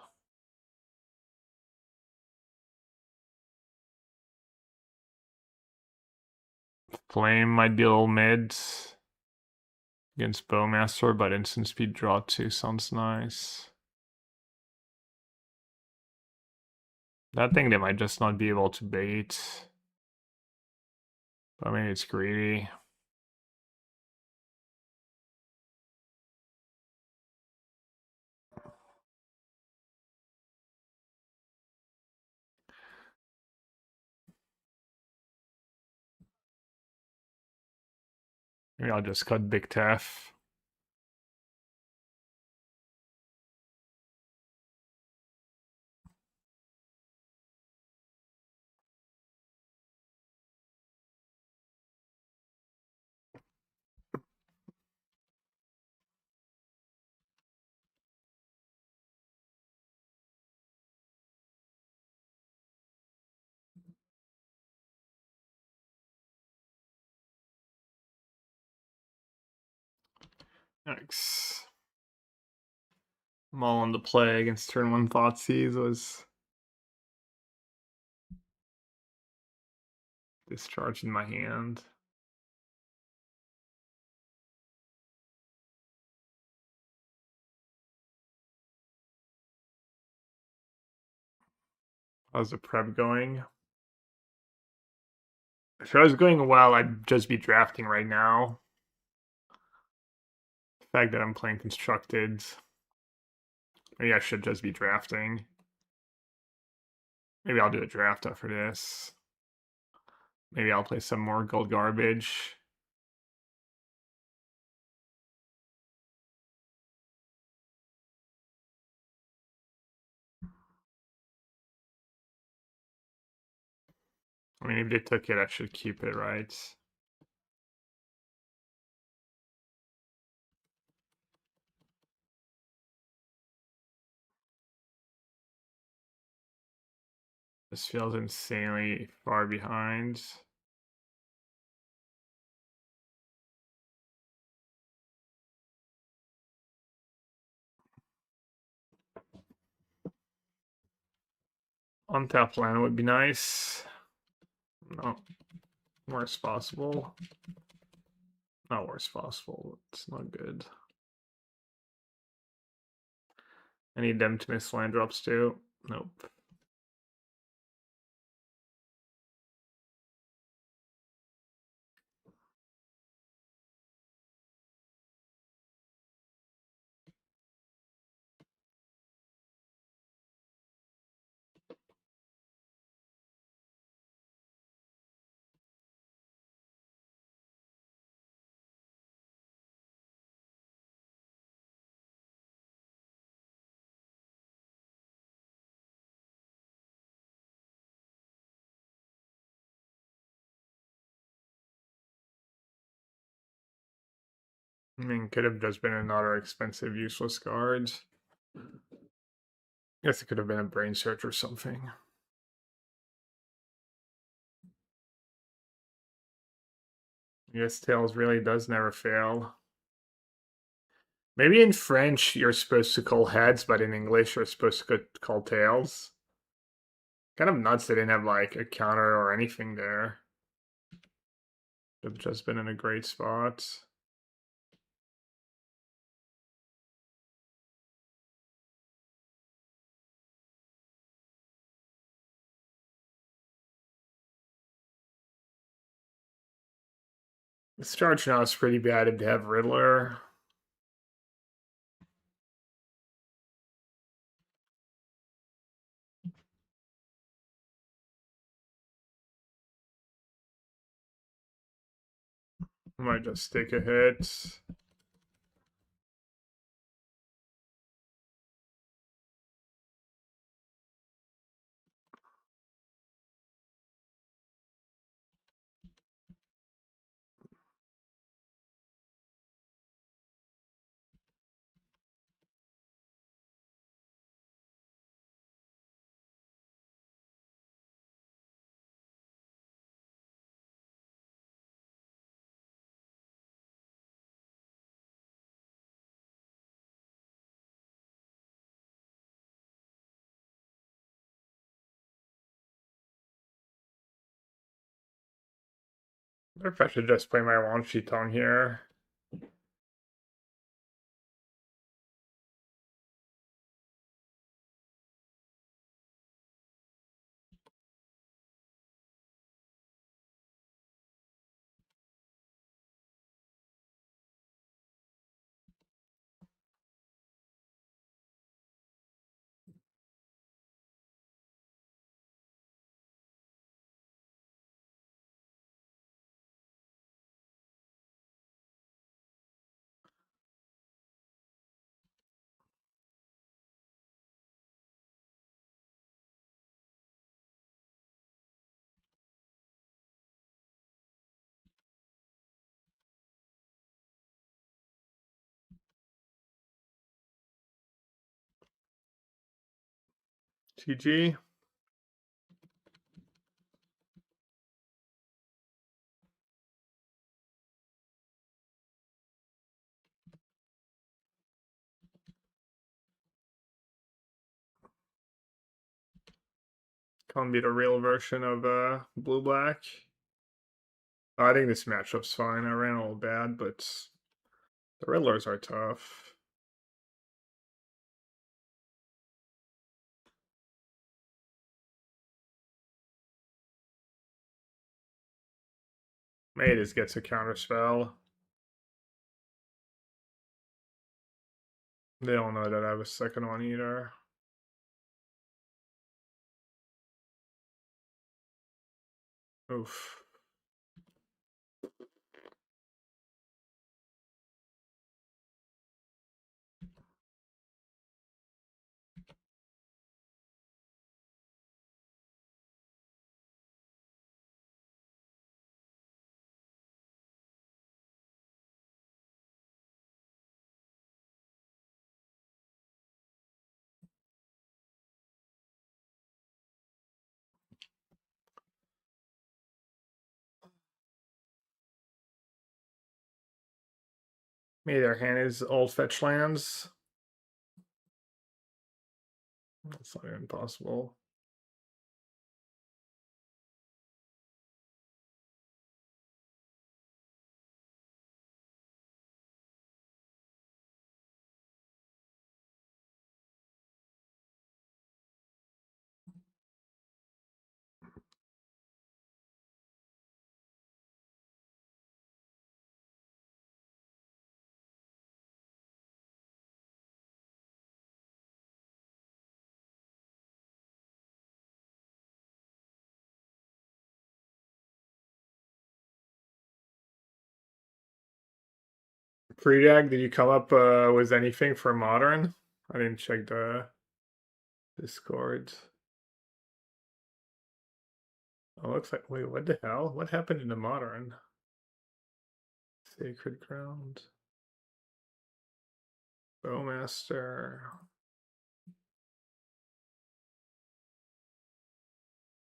Flame might be a little mid against Bowmaster, but instant speed draw 2 sounds nice. That thing they might just not be able to bait. But maybe it's greedy. Maybe I'll just cut Big Tef. Yikes. Mullen to play against turn 1 Thoughtseize was discharged in my hand. How's the prep going? If I was going well, I'd just be drafting right now. The fact that I'm playing constructed, maybe I should just be drafting. Maybe I'll do a draft after this. Maybe I'll play some more gold garbage. I mean, if they took it, I should keep it, right? This feels insanely far behind. Untap land would be nice. No, worst possible. Not worst possible. It's not good. I need them to miss land drops too. Nope. I mean, could have just been another expensive, useless card. Guess it could have been a brain search or something. Yes, tails really does never fail. Maybe in French you're supposed to call heads, but in English you're supposed to call tails. Kind of nuts they didn't have like a counter or anything there. Could have just been in a great spot. This charge now is pretty bad if they have Riddler. I might just take a hit. I wonder if I should just play my launch sheet on here. GG. Can't be the real version of blue black. I think this matchup's fine. I ran a little bad, but the Riddlers are tough. Maybe this gets a counter spell. They don't know that I have a second one either. Oof. Maybe their hand is old fetch lands. That's not even possible. Pre-dag, did you come up with anything for modern? I didn't check the Discord. Oh, looks like, wait, what the hell? What happened in the modern? Sacred Ground. Bowmaster.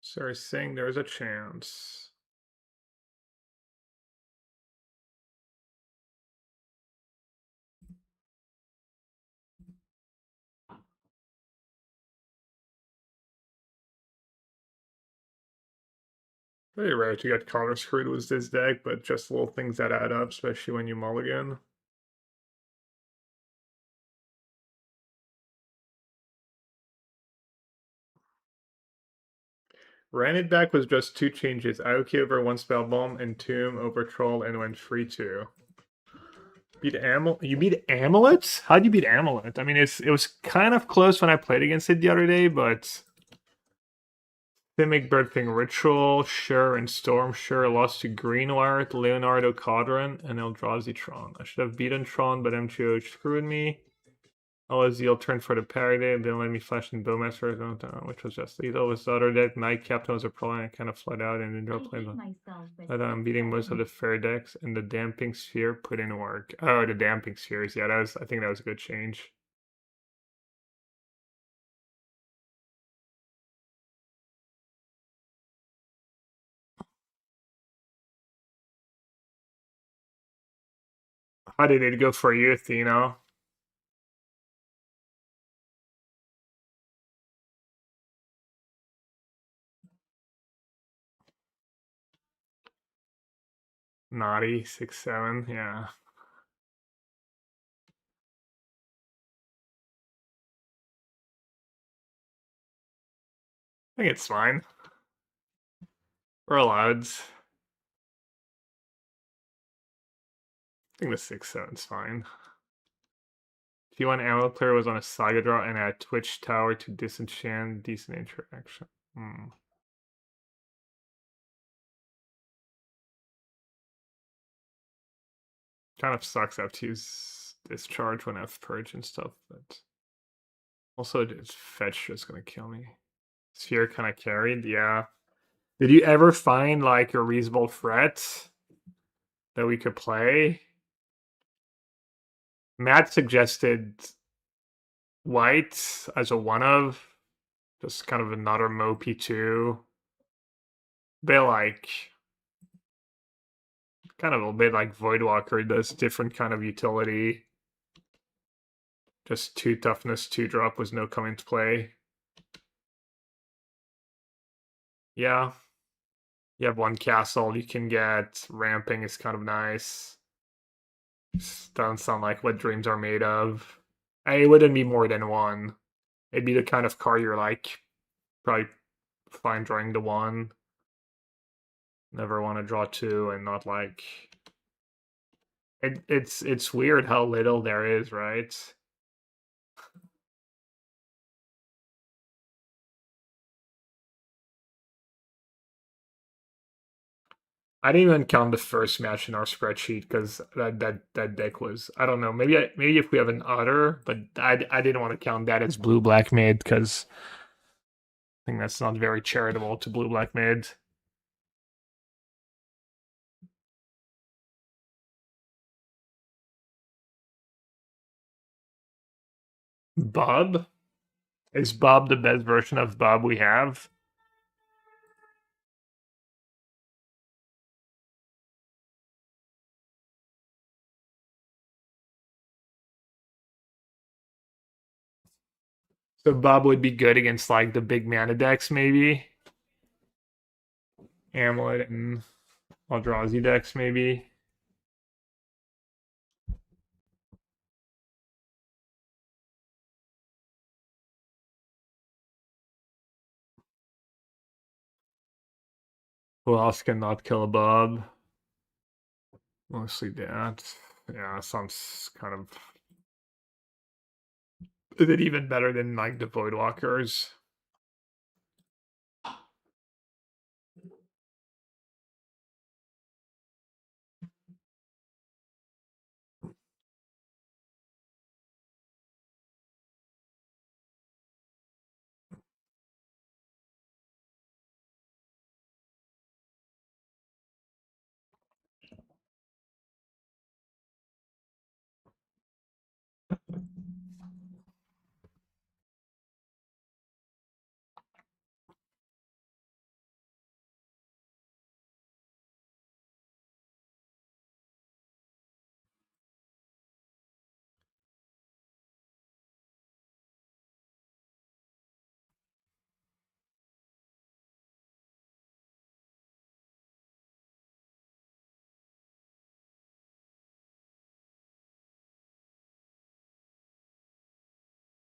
Sorry, saying there's a chance. Very rare to get color screwed with this deck, but just little things that add up, especially when you mulligan. Ran it back was just 2 changes. Aoki over 1 spell bomb and Tomb over Troll and went 3-2. Beat You beat Amulet? How'd you beat Amulet? I mean, it was kind of close when I played against it the other day, but Simic Birthing Ritual, sure, and Storm, sure, lost to Greenwire, Leonardo Codron, and Eldrazi Tron. I should have beaten Tron, but MGO screwed me. Alaziel turned for the parry day, didn't let me flash in Bowmaster, which was just lethal. With the other deck, Night Captain was a problem, I kind of flat out and draw play. But I'm beating most of the fair decks, and the Damping Sphere put in work. Oh, the Damping Spheres, yeah, I think that was a good change. How did it go for you, Athena? Naughty, 6-7, yeah. I think it's fine. We're allowed. I think the 6-7's fine. T1 Amulet player was on a Saga draw and had Twitch Tower to disenchant, decent interaction. Kind of sucks I have to use Discharge when I have Purge and stuff, but also it's Fetch just gonna kill me. Sphere kind of carried, yeah. Did you ever find like a reasonable threat that we could play? Matt suggested white as a one of. Just kind of another mopey too. Bit like kind of a bit like Voidwalker does different kind of utility. Just 2 toughness, 2 drop was no come into play. Yeah. You have 1 castle you can get. Ramping is kind of nice. Doesn't sound like what dreams are made of. It wouldn't be more than 1. It'd be the kind of card you're like probably fine drawing the 1. Never want to draw 2 and not like it's weird how little there is, right? I didn't even count the first match in our spreadsheet because that deck was, I don't know, maybe if we have an otter, but I didn't want to count that as blue black mid because I think that's not very charitable to blue black mid. Bob? Is Bob the best version of Bob we have? So Bob would be good against like the big mana decks, maybe. Amulet and Eldrazi decks, maybe. Who else can not kill a Bob? Mostly that. Yeah, sounds kind of. Is it even better than like the Voidwalkers?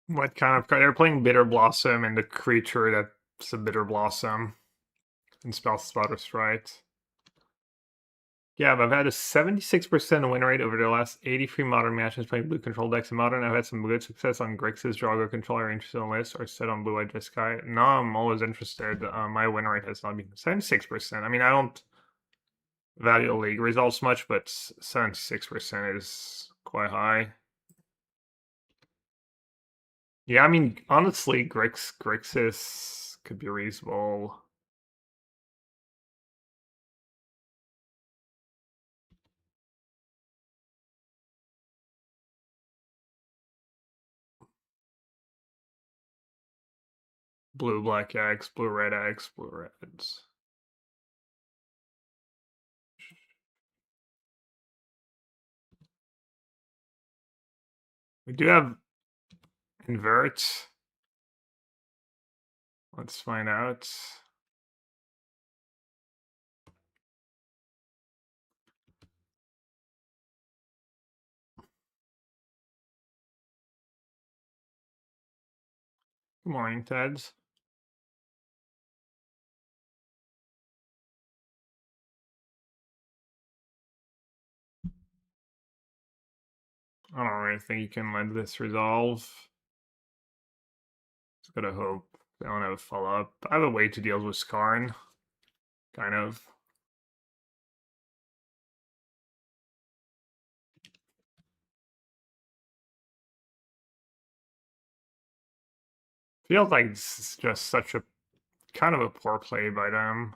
What kind of card? They're playing Bitter Blossom and the creature that's a Bitter Blossom and Spell Spotters, right? Yeah, but I've had a 76% win rate over the last 83 modern matches playing blue control decks in modern. I've had some good success on Grixis, Drago controller, interested in the list, or set on blue eyed Jeskai. No, I'm always interested. My win rate has not been 76%. I mean, I don't value league results much, but 76% is quite high. Yeah, I mean, honestly, Grixis could be reasonable. Blue, black X, blue, red X, blue, reds. We do have invert. Let's find out. Good morning, Teds. I don't really think you can let this resolve. Just gotta hope they don't have a follow up. I have a way to deal with Skarn. Kind of. Feels like this is just such a kind of a poor play by them.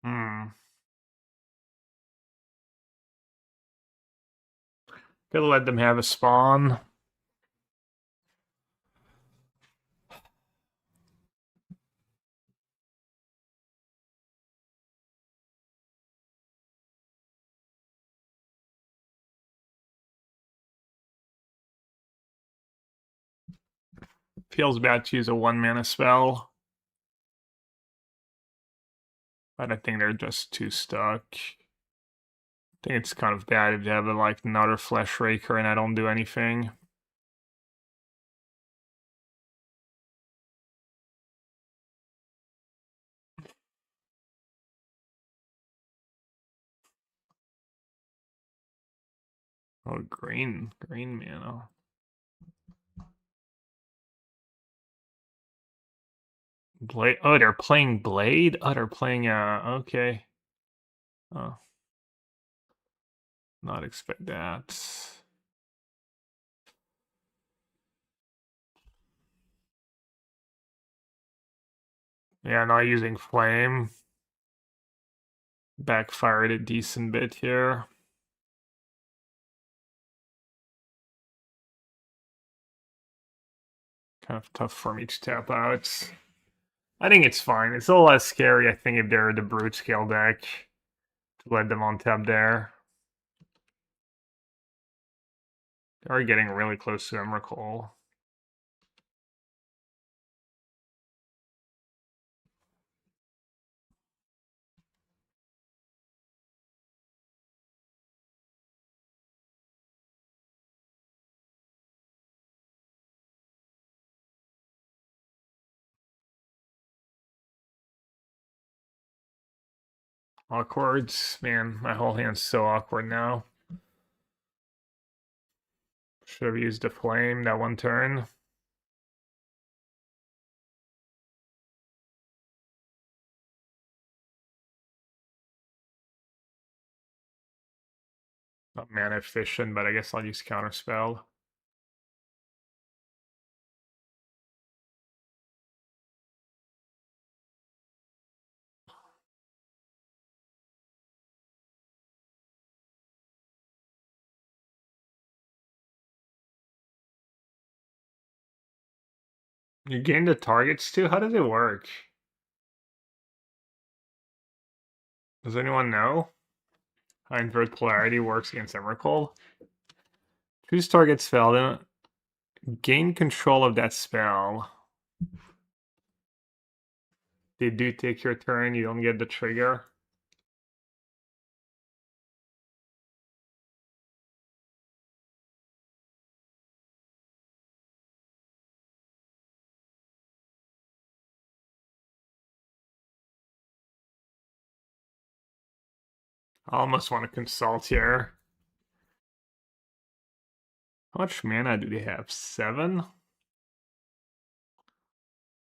Hmm. Could let them have a spawn. Feels bad to use a 1-mana spell. But I think they're just too stuck. I think it's kind of bad if you have like another Flesh Raker and I don't do anything. Oh, green mana. Blade. Oh, they're playing Blade. Oh, they're playing. Okay. Oh, not expect that. Yeah, not using Flame. Backfired a decent bit here. Kind of tough for me to tap out. I think it's fine. It's a little less scary, I think, if they're the brute scale deck to let them on tap there. They are getting really close to Emrakul. Awkward. Man, my whole hand's so awkward now. Should have used a flame that one turn. Not mana efficient, but I guess I'll use Counterspell. You gain the targets too? How does it work? Does anyone know how invert polarity works against Emrakul? Choose target spell, then gain control of that spell. They do take your turn, you don't get the trigger. I almost want to consult here. How much mana do they have? 7?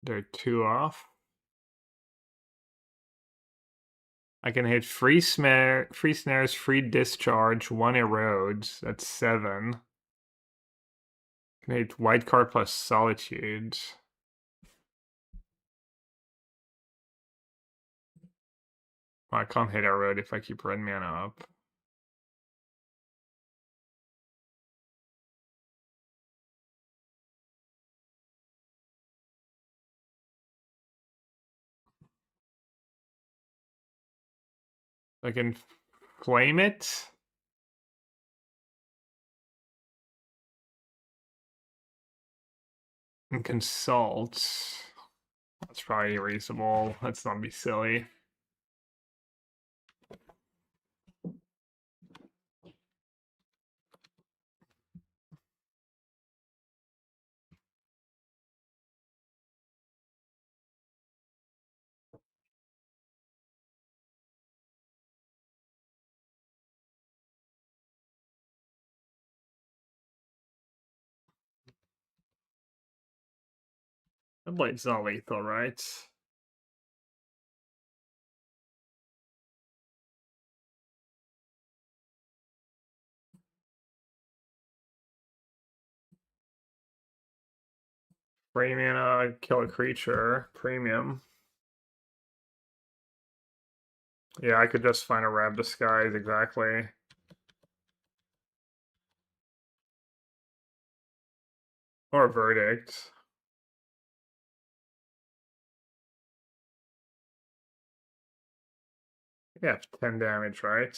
They're 2 off. I can hit free snares, free discharge, 1 erodes. That's 7. I can hit white card plus solitude. I can't hit erode if I keep red mana up. I can flame it. And consult. That's probably reasonable. Let's not be silly. The blade's not lethal, right? Free mana, kill a creature, premium. Yeah, I could just find a Rab Disguise, exactly. Or verdict. Yeah, 10 damage, right?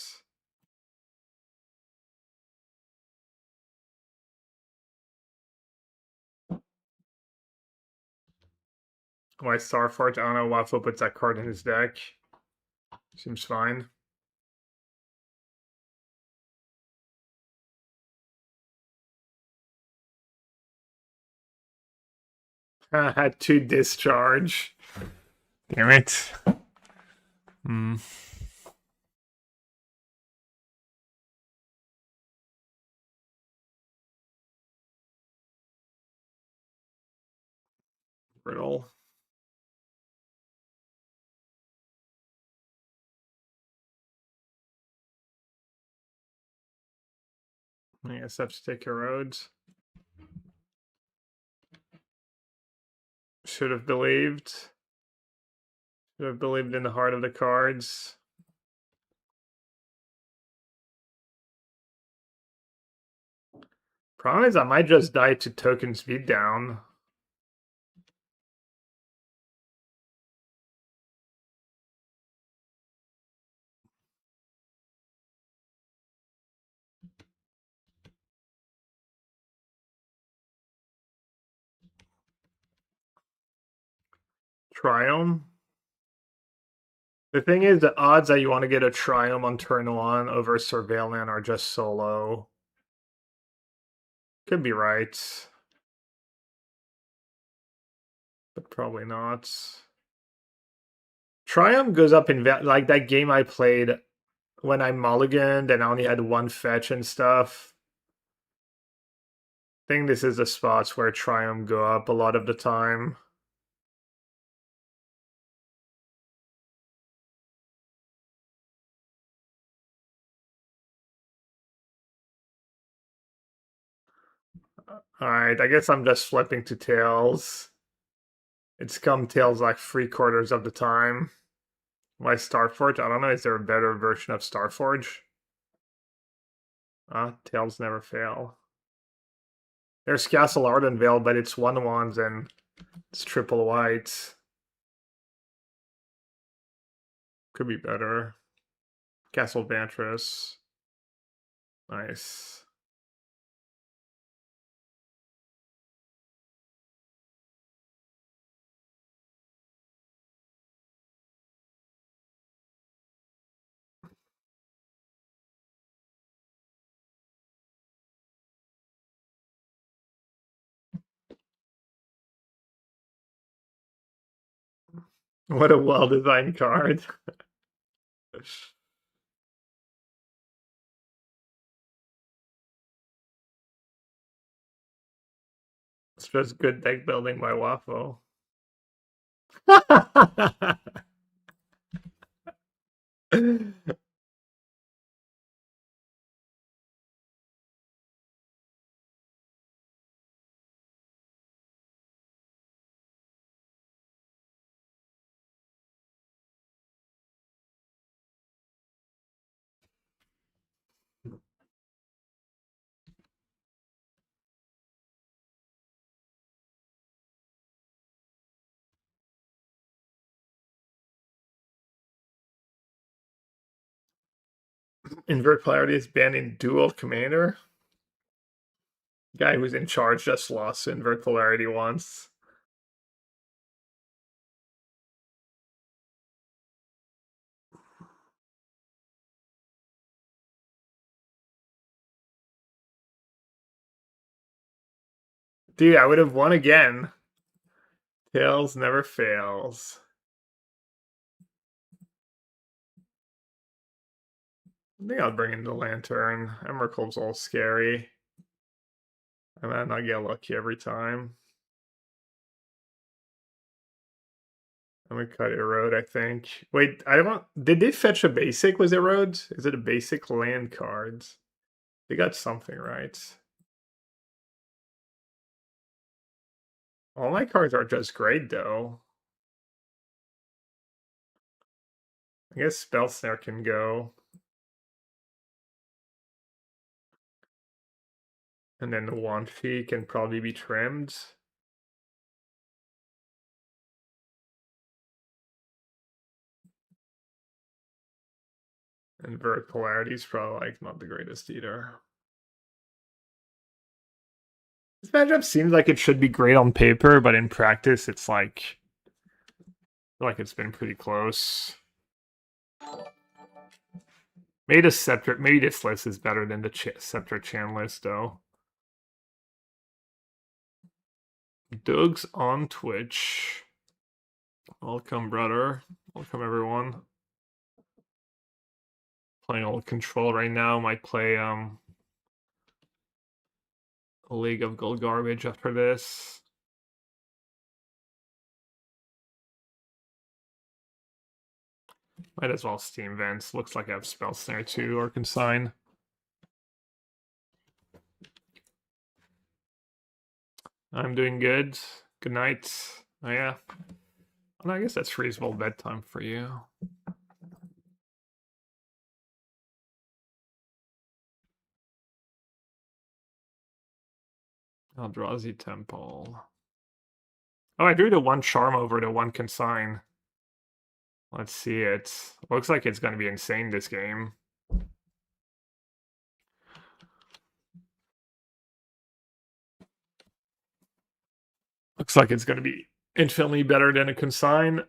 Why Starforge? I don't know. Waffle puts that card in his deck. Seems fine. Had 2 discharge. Damn it. Hmm. Brittle. I guess I have to take a road. Should have believed. Should have believed in the heart of the cards. Problem is, I might just die to token speed down. Triumph. The thing is, the odds that you want to get a Triumph on turn 1 over Surveillant are just so low. Could be right. But probably not. Triumph goes up in like that game I played when I mulliganed and I only had 1 fetch and stuff. I think this is the spots where Triumph go up a lot of the time. Alright, I guess I'm just flipping to tails. It's come tails like 3/4 of the time. Why Starforge? I don't know. Is there a better version of Starforge? Tails never fail. There's Castle Ardenvale, but it's 1/1s and it's triple white. Could be better. Castle Vantress. Nice. What a well-designed card. It's just good deck building by Waffle. Invert Polarity is banned in Dual Commander. Guy who's in charge just lost to Invert Polarity once. Dude, I would have won again. Tails never fails. I think I'll bring in the Lantern. Emerald's all scary. I might not get lucky every time. I'm gonna cut Erode, I think. Wait, I don't. Did they fetch a basic? Was Erode? Is it a basic land cards? They got something right. All my cards are just great, though. I guess Spell Snare can go. And then the 1 fee can probably be trimmed. Invert polarity is probably like not the greatest either. This matchup seems like it should be great on paper, but in practice, it's like I feel like it's been pretty close. Maybe this list is better than the Scepter Chan list, though. Doug's on Twitch. Welcome, brother. Welcome, everyone. Playing all control right now. Might play a League of Gold Garbage after this. Might as well Steam Vents. Looks like I have Spell Snare too, or Consign. I'm doing good. Good night. Oh yeah. Well, I guess that's reasonable bedtime for you. Eldrazi Temple. Oh, I drew the 1 Charm over the 1 Consign. Let's see it. Looks like it's going to be insane this game. Looks like it's going to be infinitely better than a Consign.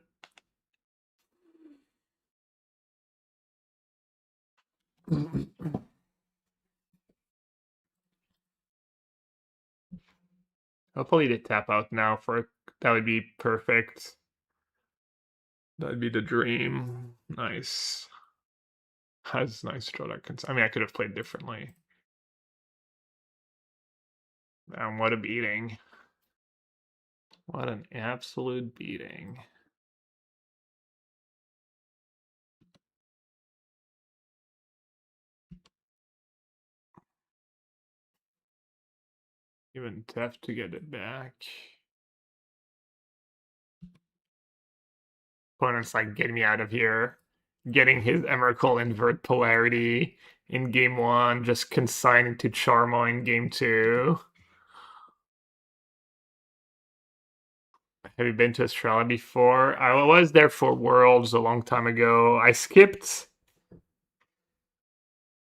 I'll probably need to tap out now for that would be perfect. That'd be the dream. Nice. Has nice draw that I mean, I could have played differently. And what a beating. What an absolute beating. Even tough to get it back. Opponent's like, get me out of here. Getting his Emrakul invert polarity in game 1, just consigning to Charmo in game 2. Have you been to Australia before? I was there for Worlds a long time ago. I skipped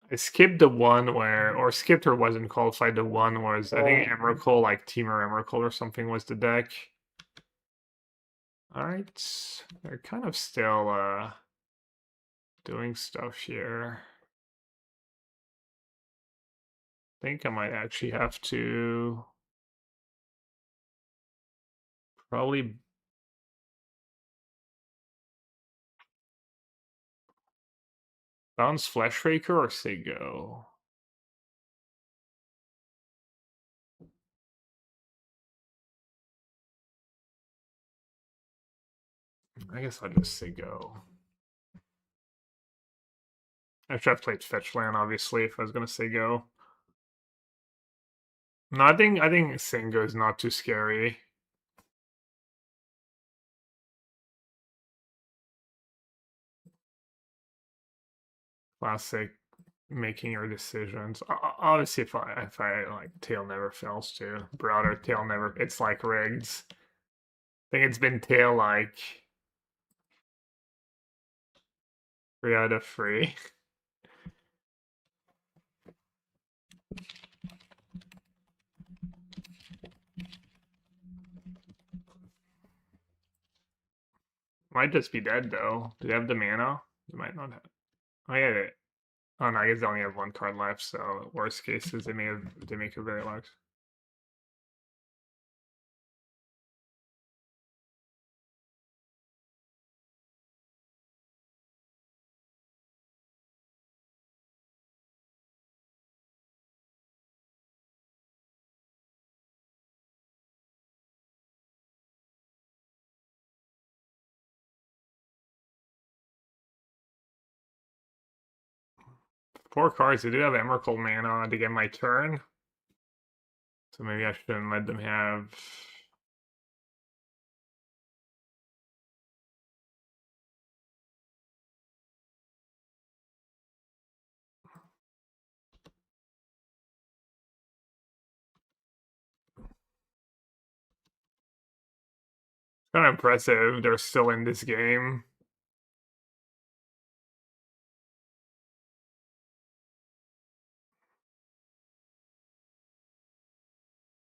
the one where, or skipped or wasn't qualified. The one was, I think Emrakul, like Teamer Emrakul or something was the deck. Alright, they're kind of still doing stuff here. I think I might actually have to probably bounce Fleshraker or say go. I guess I'll just say go. After I've played Fetch Land, obviously, if I was gonna say go. No, I think saying go is not too scary. Classic making your decisions. Obviously, if I like tail never fails to broader tail never. It's like rigged. I think it's been tail like 3 out of 3. Might just be dead though. Do they have the mana? They might not have. Oh yeah. Oh no, I guess they only have 1 card left. So worst case is they make it very large. Four cards. They do have Emrakul mana to get my turn. So maybe I shouldn't let them have. Kind of impressive they're still in this game.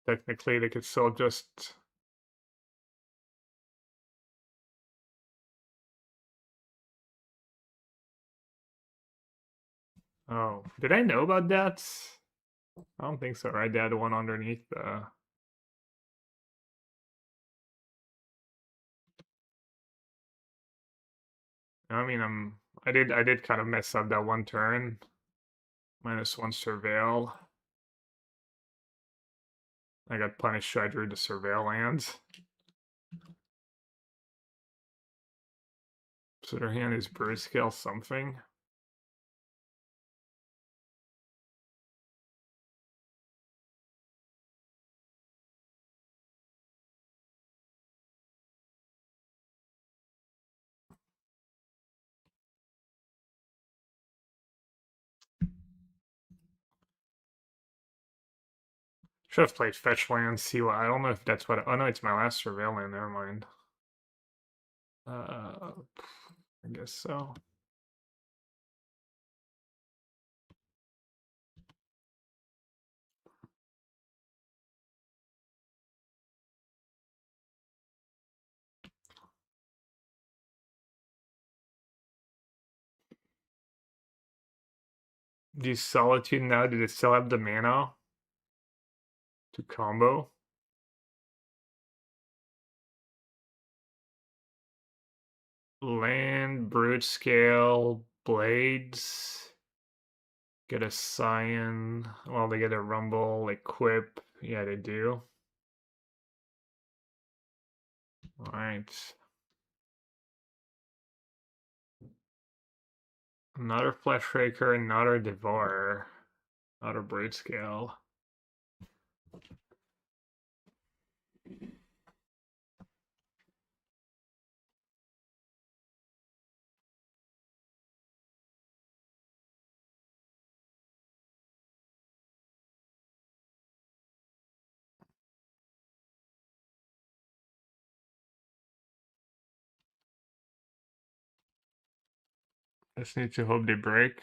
Technically, they could still just... Oh, did I know about that? I don't think so, right? They had one underneath the... I mean, I did kind of mess up that one turn. -1 surveil. I got punished, so I drew the surveil lands. So their hand is bird scale something. Should have played fetch land, see what... I don't know if that's what... Oh no, it's my last surveil land, never mind. I guess so. Do you Solitude now? Did it still have the mana to combo? Land, Brute Scale, Blades. Get a Scion. Well, they get a Rumble, Equip. Yeah, they do. Alright. Another Fleshraker, another Devourer. Another Brute Scale. Just need to hope they break.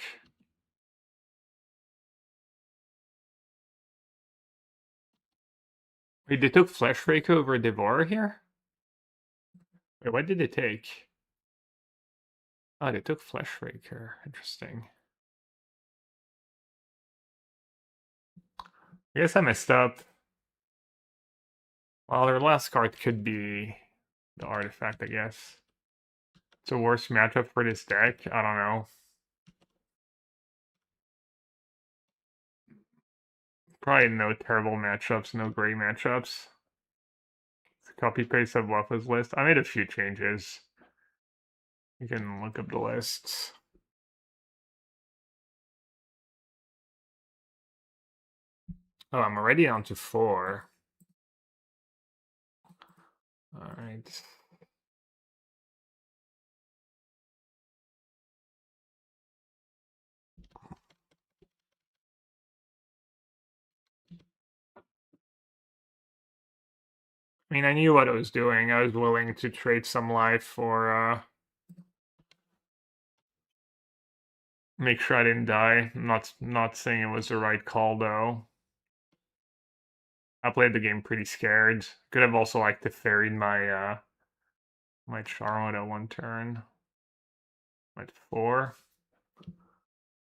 Wait, they took Fleshraker over Devourer here? Wait, what did they take? Oh, they took Fleshraker. Interesting. I guess I messed up. Well, their last card could be the artifact, I guess. It's a worse matchup for this deck. I don't know. Probably no terrible matchups, no great matchups. Copy paste of Waffle's list. I made a few changes. You can look up the lists. Oh, I'm already on to 4. Alright. I mean, I knew what I was doing. I was willing to trade some life for, make sure I didn't die. I'm not saying it was the right call, though. I played the game pretty scared. Could have also liked to ferried my, my Charlotte at one turn. At 4.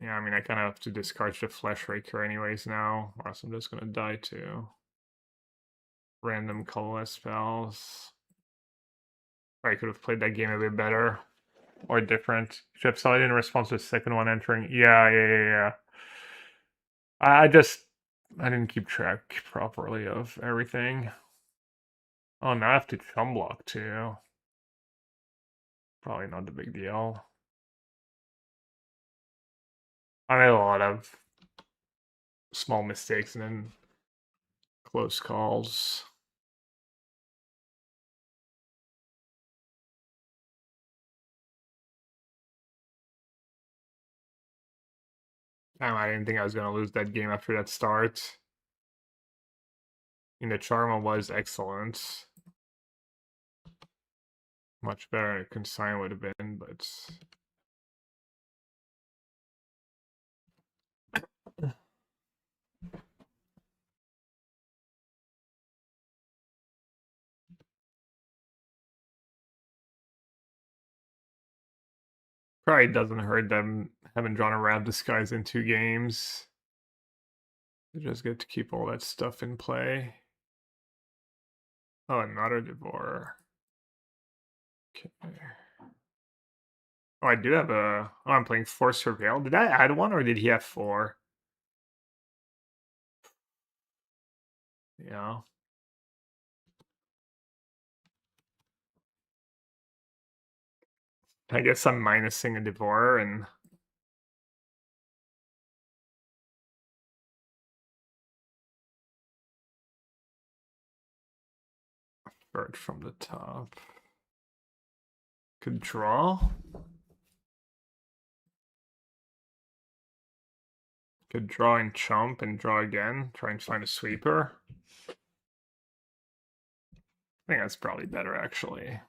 Yeah, I mean, I kind of have to discard the Fleshraker anyways now, or else I'm just gonna die to random colorless spells. I could have played that game a bit better or different. Should have saw it in response to the second one entering. Yeah. I didn't keep track properly of everything. Oh, now I have to chum block too. Probably not the big deal. I made a lot of small mistakes and then close calls. I didn't think I was going to lose that game after that start. I mean, the Charma was excellent. Much better a consign would have been, but probably doesn't hurt them having drawn around disguise in 2 games. They just get to keep all that stuff in play. Oh, another Devourer. Okay. Oh, I do have a. Oh, I'm playing 4 Surveil. Did I add one or did he have 4? Yeah. I guess I'm minusing a Devourer and. Bird from the top. Could draw. Could draw and chump and draw again. Try and find a sweeper. I think that's probably better actually.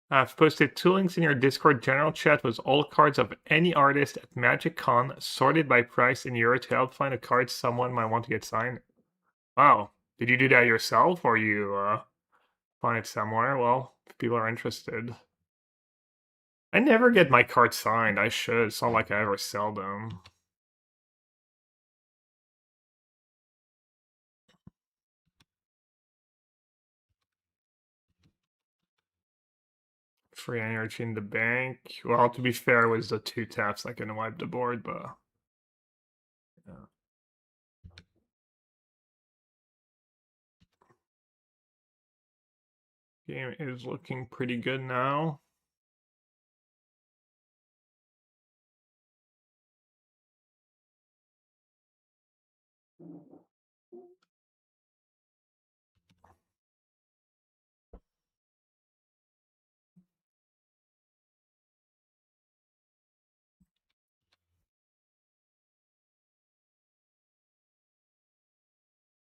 I've posted 2 links in your Discord general chat with all cards of any artist at Magic Con sorted by price in euro to help find a card someone might want to get signed. Wow. Did you do that yourself or you find it somewhere? Well, if people are interested. I never get my cards signed. I should. It's not like I ever sell them. Free energy in the bank. Well, to be fair, it was the 2 taps I can wipe the board, but yeah. Game is looking pretty good now.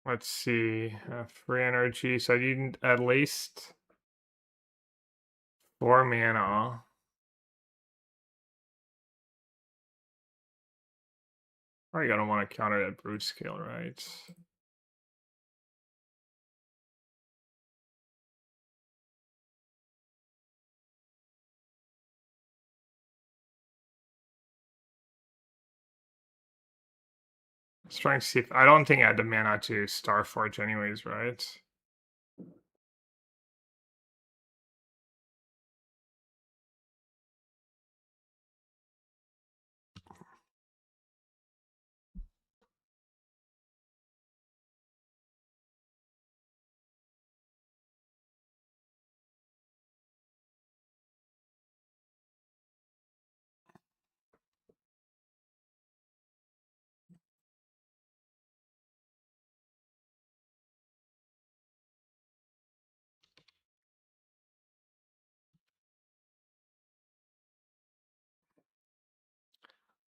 Let's see. Free energy. So I need at least 4 mana. Probably gonna want to counter that brute scale, right? Let's try and see if I don't think I had the mana to Starforge anyways, right?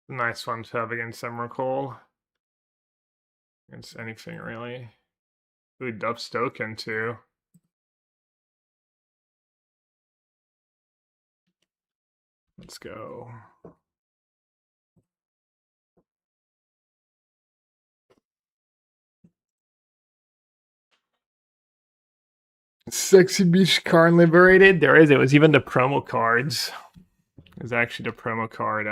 Nice one to have against Emrakul. Against anything really. Ooh, Dub's token too. Let's go. Sexy Beach card liberated. There is. It was even the promo cards. It was actually the promo card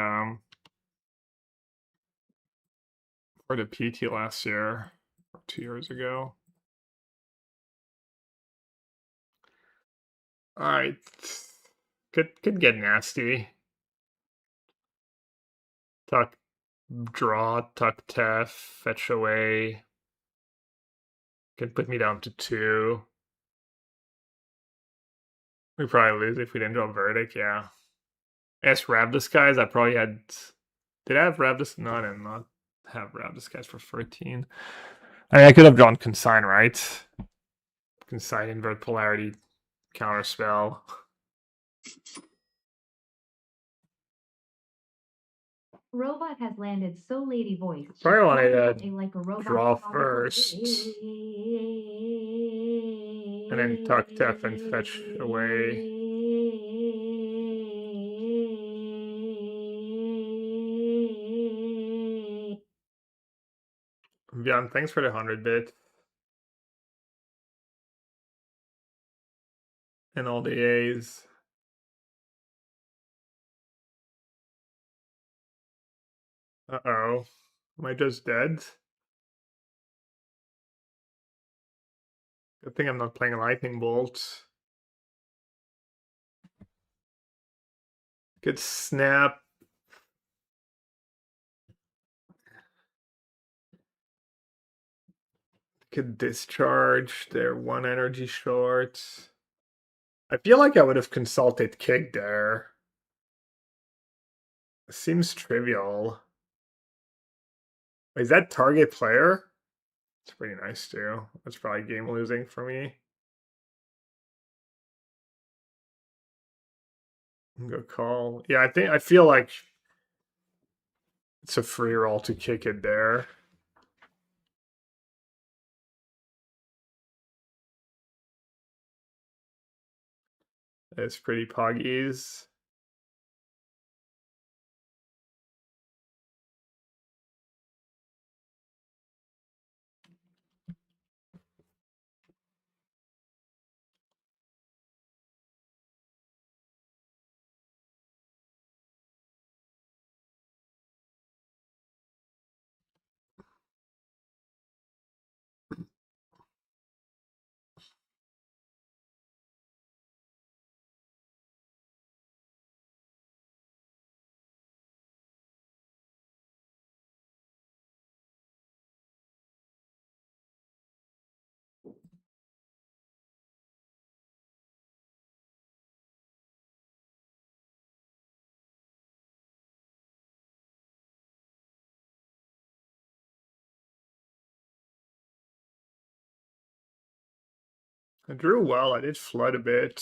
for the PT last year, or 2 years ago. All right, could get nasty. Tuck, draw, tuck, tef, fetch away. Can put me down to 2. We probably lose if we didn't draw verdict, yeah. Yes, Rab Disguise, I probably had. Did I have Rab Disguise? No, I did not have Rab Disguise for 13. I mean, I could have drawn Consign, right? Consign, invert polarity, counter spell.
Robot has landed so lady voice.
Probably wanted
Probably
to
like a robot
draw
song.
first. And then tuck, tef, and fetch away. Bjorn, thanks for the 100 bit. And all the A's. Uh-oh. Am I just dead? Good thing I'm not playing Lightning Bolt. Good snap. Could discharge. They're 1 energy short. I feel like I would have consulted Kick there. Seems trivial. Is that target player? It's pretty nice too. That's probably game losing for me. Go call. Yeah, I feel like it's a free roll to kick it there. It's pretty poggies. I drew well. I did flood a bit.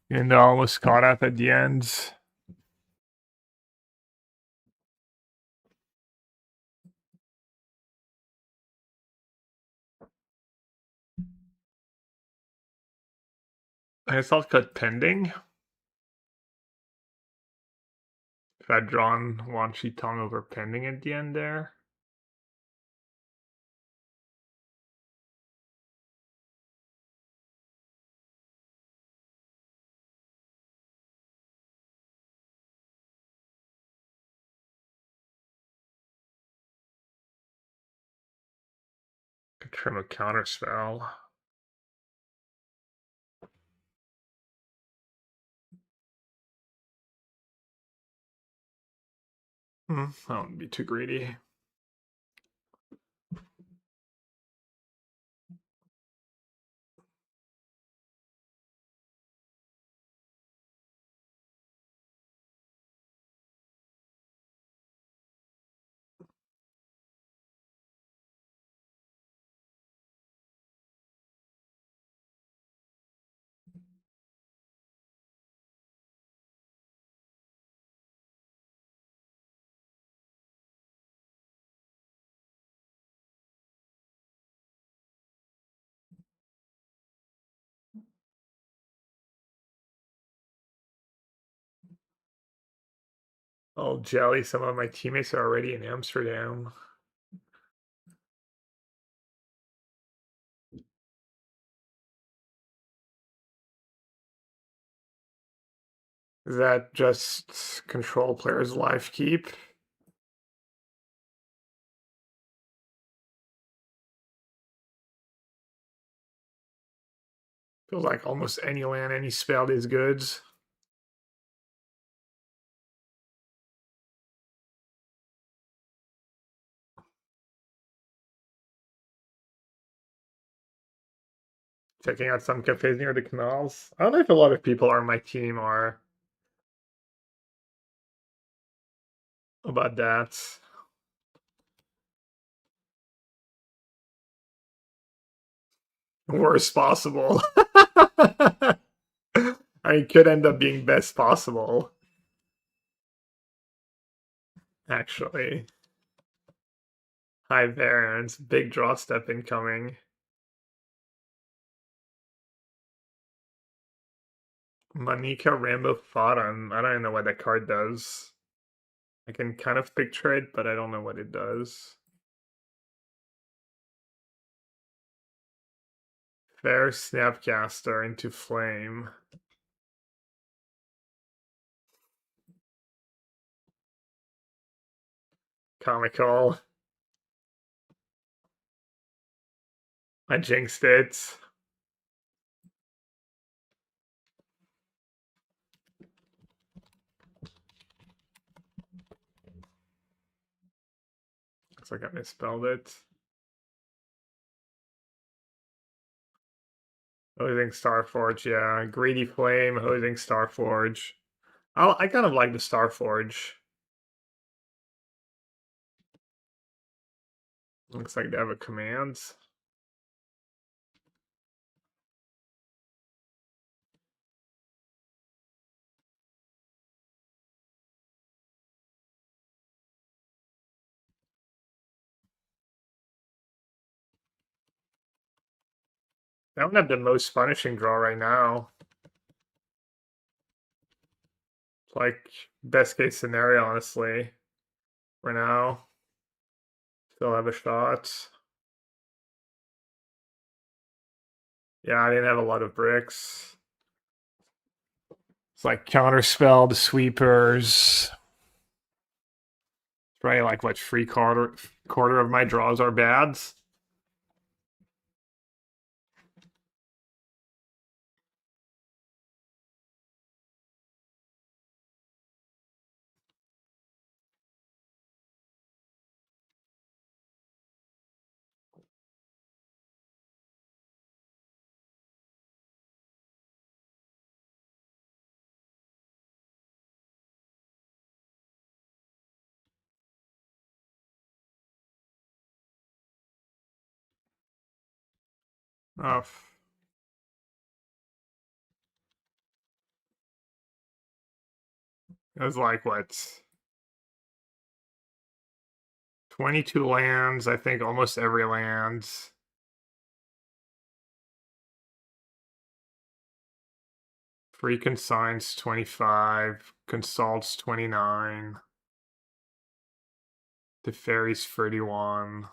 And almost caught up at the end. I thought cut pending. If I'd drawn Wan Shi Tong over pending at the end there. Could trim a counter spell. I wouldn't be too greedy. Oh, jelly. Some of my teammates are already in Amsterdam. Is that just control player's life keep? Feels like almost any land, any spell is good. Checking out some cafes near the canals. I don't know if a lot of people on my team are about that. Worst possible. I could end up being best possible. Actually. High variance. Big draw step incoming. Manika Rambo Fodden. I don't even know what that card does. I can kind of picture it, but I don't know what it does. Fair Snapcaster into Flame. Comical. I jinxed it. Looks like I misspelled it. Hosing Starforge, yeah. Greedy Flame, Hosing Starforge. I kind of like the Starforge. Looks like they have a command. They don't have the most punishing draw right now. It's like best case scenario, honestly. For now. Still have a shot. Yeah, I didn't have a lot of bricks. It's like counterspell, the sweepers. It's probably like what quarter of my draws are bads. Oh, it was like what? 22 lands, I think almost every land. Free consigns 25, consults 29. The fairies 31.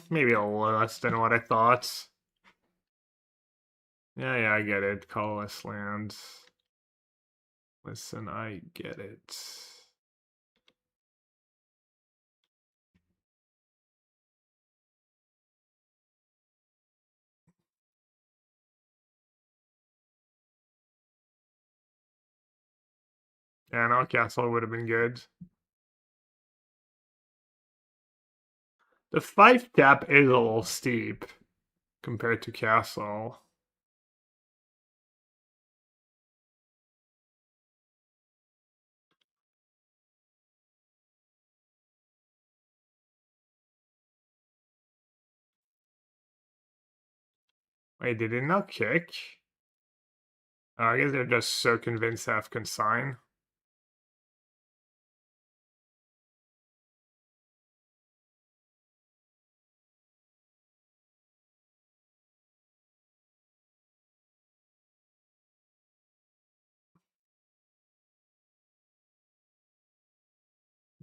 Maybe a little less than what I thought. Yeah, I get it. Colorless lands. Listen, I get it. Yeah, no, castle would have been good. The 5 tap is a little steep compared to castle. Wait, did it not kick? I guess they're just so convinced to have consign.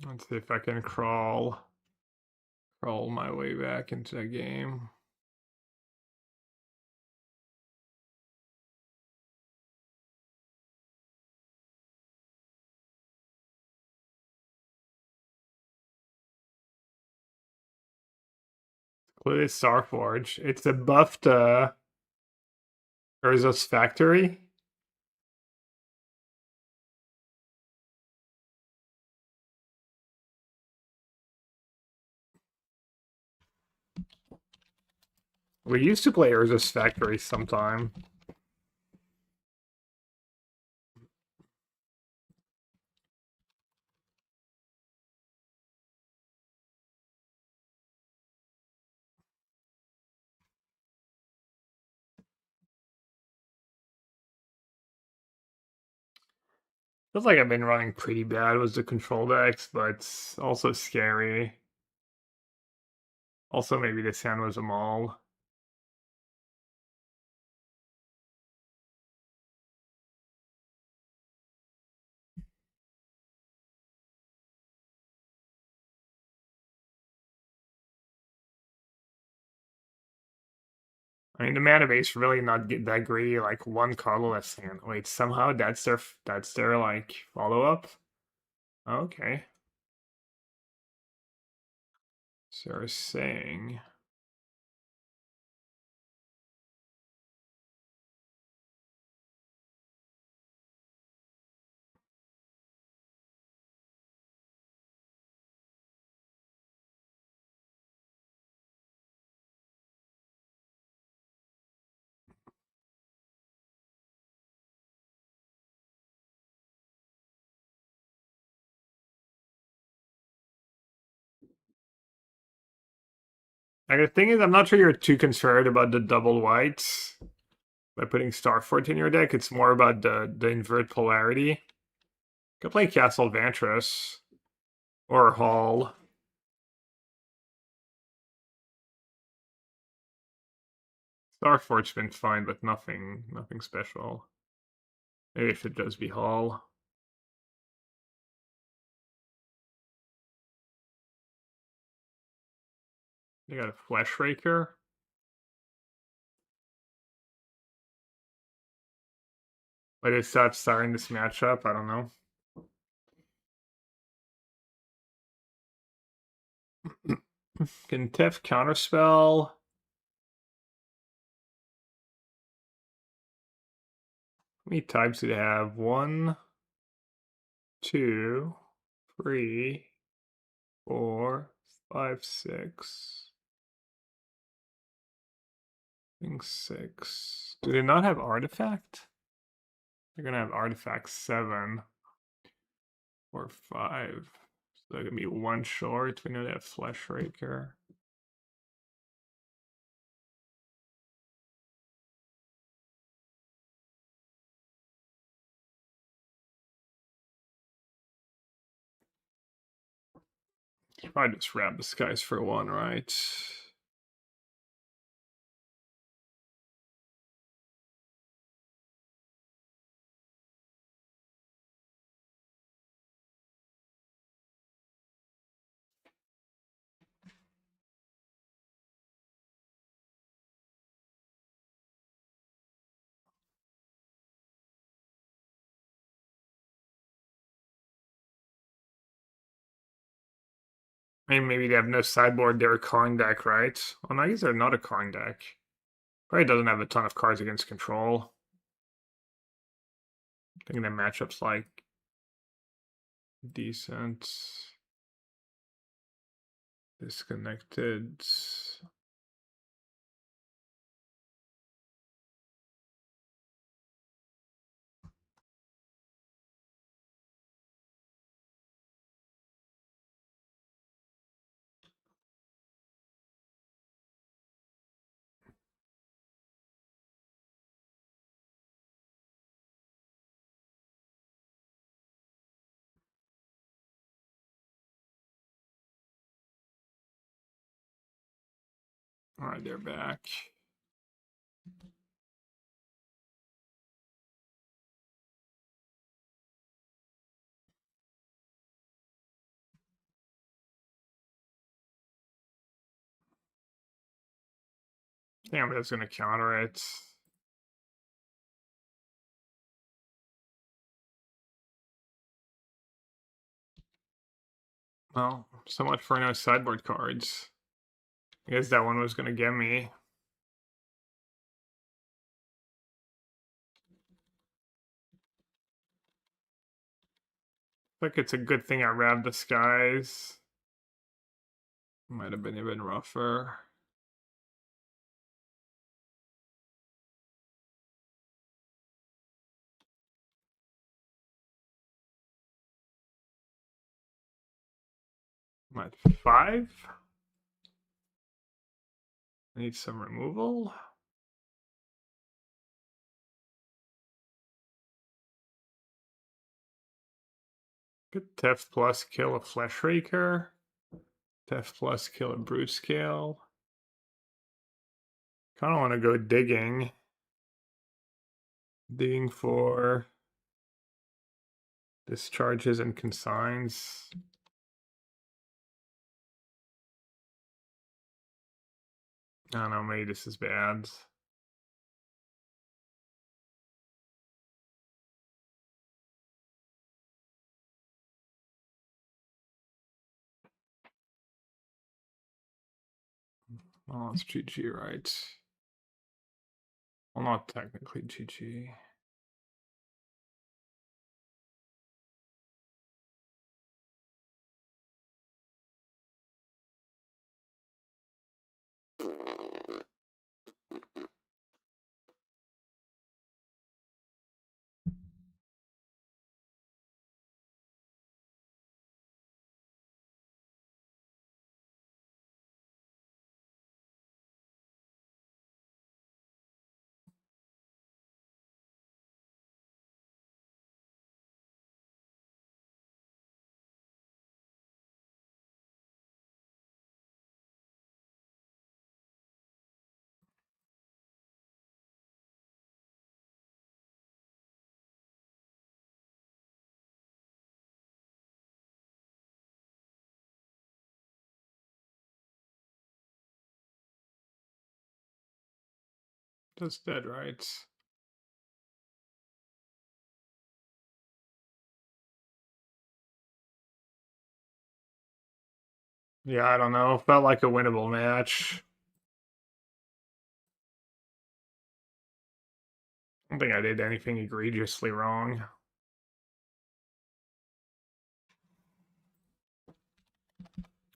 Let's see if I can crawl my way back into the game. Clearly Starforge. It's a buff to Urza's Factory. We used to play Urza's Factory sometime. Feels like I've been running pretty bad with the control decks, but it's also scary. Also, maybe this hand was a maul. I mean, the mana base really not get that greedy. Like one colorless hand. Wait, somehow that's their like follow up. Okay, so you're saying. Like the thing is, I'm not sure you're too concerned about the double whites by putting Starfort in your deck. It's more about the invert polarity. Could play Castle Vantress or Hall. Starfort's been fine, but nothing special. Maybe it should just be Hall. You got a Flesh Raker. But it's not starting this matchup. I don't know. Can Tef counterspell? How many types do they have? 1, 2, 3, 4, 5, 6. I think 6. Do they not have artifact? They're gonna have artifact 7 or 5. So they're gonna be 1 short. We know they have Flesh Raker. Should probably just wrap the skies for 1, right? I mean, maybe they have no sideboard, they're a Karn deck, right? Oh, no, I guess they're not a Karn deck. Probably doesn't have a ton of cards against control. I think their matchup's like decent. Disconnected. Alright, they're back. Damn, that's gonna counter it. Well, so much for no sideboard cards. I guess that one was gonna get me. Like it's a good thing I grabbed the skies. Might have been even rougher. I'm at 5. Need some removal. Good Theft plus kill a Flesh Raker. Theft plus kill a Brute Scale. Kind of want to go digging. Digging for discharges and consigns. I don't know, maybe this is bad. Oh, it's GG, right? Well, not technically GG. That's dead, right? Yeah, I don't know. Felt like a winnable match. I don't think I did anything egregiously wrong.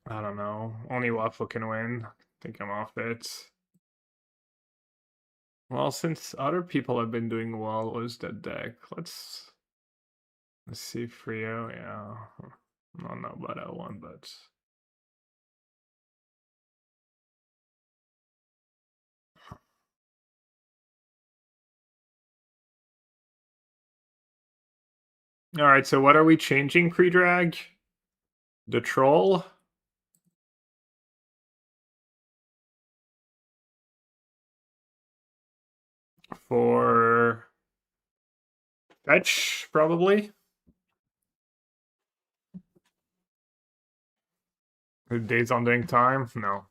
I don't know. Only Waffle can win. I think I'm off it. Well, since other people have been doing well, what is that deck? Let's see Frio. Yeah. I don't know about that one, but all right. So what are we changing pre-drag? The troll. For fetch, probably. Days on doing time? No.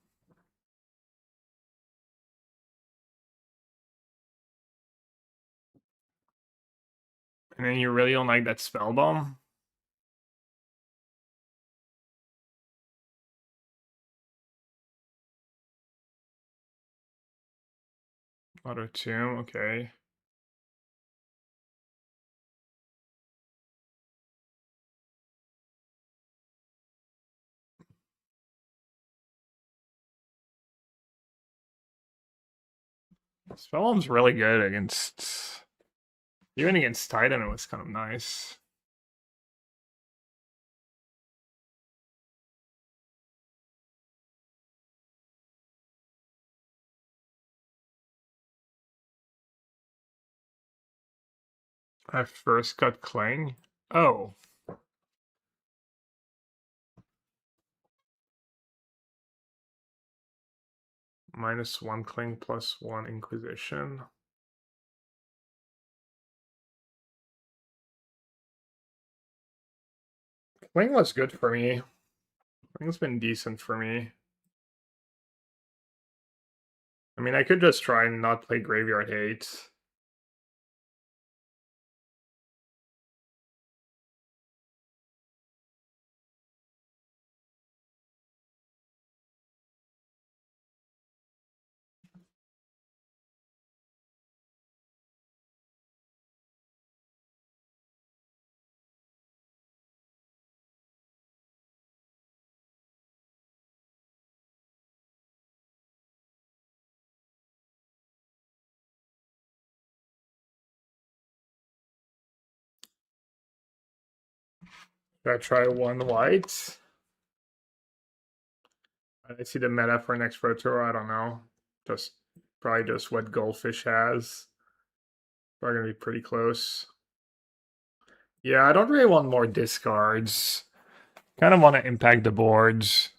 And then you really don't like that spell bomb? Auto tomb, okay. Spell bomb's really good against, even against Titan. It was kind of nice. I first got Clang. Oh. -1 Cling +1 Inquisition. Cling was good for me. Cling's been decent for me. I mean, I could just try and not play Graveyard Hate. Should I try 1 white? I see the meta for next Pro Tour. I don't know. Probably just what Goldfish has. Probably gonna be pretty close. Yeah, I don't really want more discards. Kind of want to impact the boards.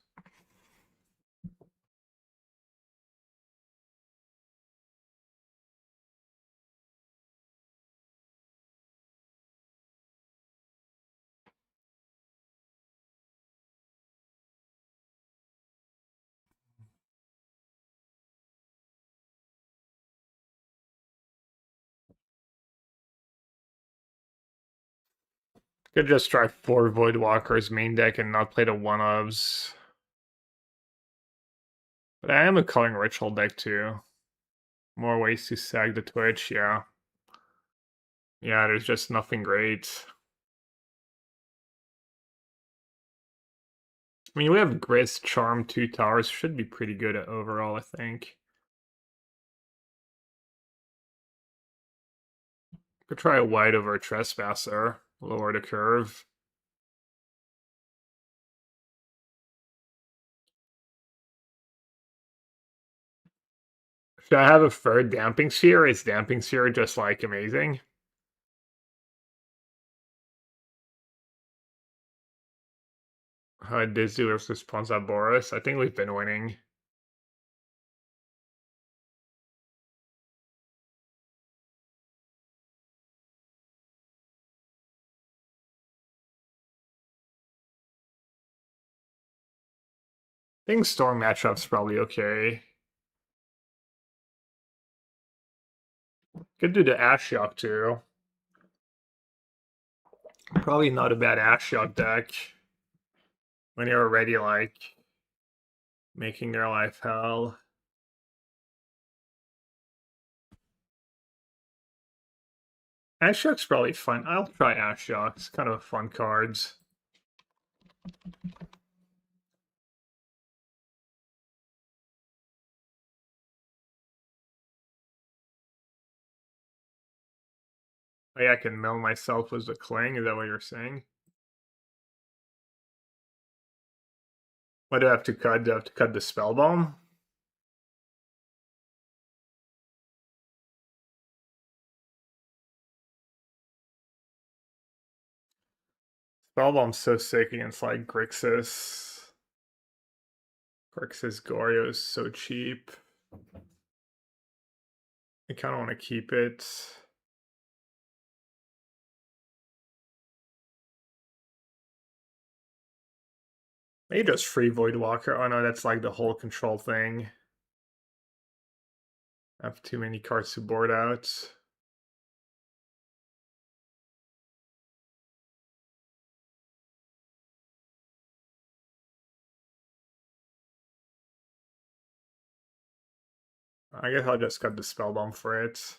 Could just try 4 Voidwalkers main deck and not play the one-ofs. But I am a Culling Ritual deck too. More ways to sag the Twitch, yeah. Yeah, there's just nothing great. I mean, we have Grist, Charm, 2 Towers. Should be pretty good overall, I think. Could try a White over a Trespasser. Lower the curve. Should I have a third Damping Sphere? Is Damping Sphere just, like, amazing? Dizu versus Ponza Boris. I think we've been winning. I think Storm matchup's probably okay. Could do the Ashiok too. Probably not a bad Ashiok deck. When you're already, like, making their life hell. Ashiok's probably fun. I'll try Ashiok. It's kind of fun cards. I can mill myself as a Cling. Is that what you're saying? What do I have to cut? Do I have to cut the Spellbomb? Spellbomb's so sick against, like, Grixis. Grixis Goryo is so cheap. I kind of want to keep it. Maybe just free Voidwalker. Oh no, that's like the whole control thing. I have too many cards to board out. I guess I'll just cut the Spellbomb for it.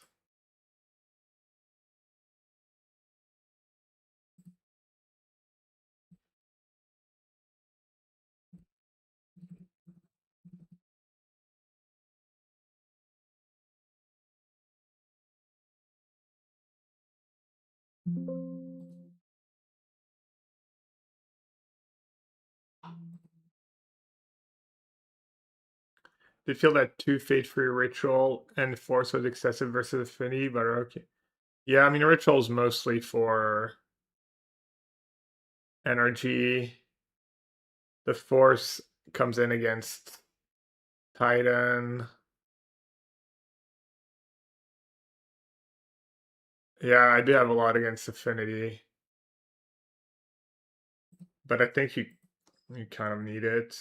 Did feel that 2 Fate-free Ritual and Force was excessive versus Affinity, but okay. Yeah, I mean, Ritual is mostly for energy. The Force comes in against Titan. Yeah, I do have a lot against Affinity. But I think you kind of need it.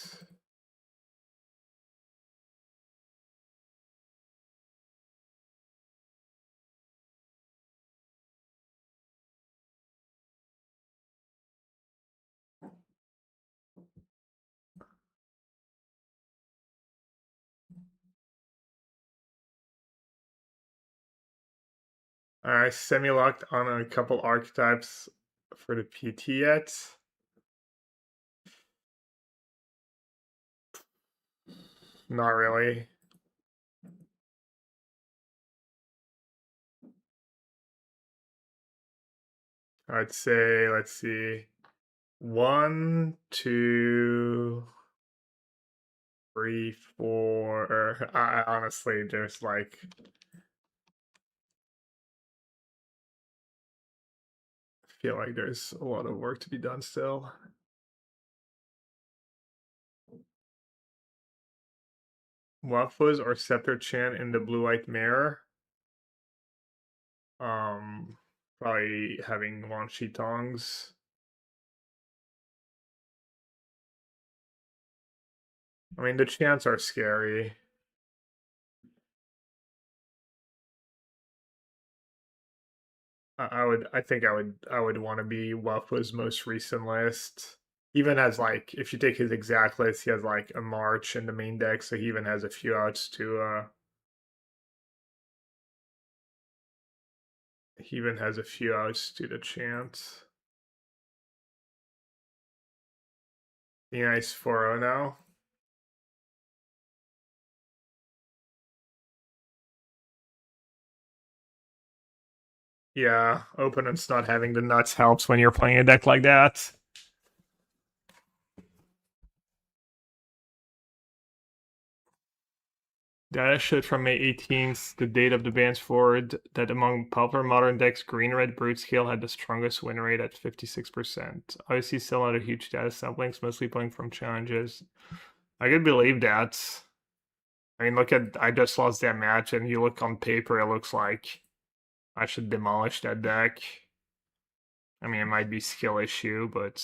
I semi-locked on a couple archetypes for the PT yet. Not really. I'd say, let's see, 1, 2, 3, 4. I honestly just like feel like there's a lot of work to be done still. Waffles or Scepter Chan in the blue white mirror. Probably having launchy tongs. I mean, the chants are scary. I think I would want to be Waffles' most recent list. Even as like, if you take his exact list, he has like a March in the main deck, so he even has a few outs to he even has a few outs to the chant. Be nice 4-0 now. Yeah, opponents not having the nuts helps when you're playing a deck like that. Data showed from May 18th, the date of the ban's forward, that among popular modern decks, green-red brute scale had the strongest win rate at 56%. Obviously, still not a huge data samplings, mostly playing from challenges. I could believe that. I mean, look at, I just lost that match, and you look on paper, it looks like I should demolish that deck. I mean, it might be skill issue, but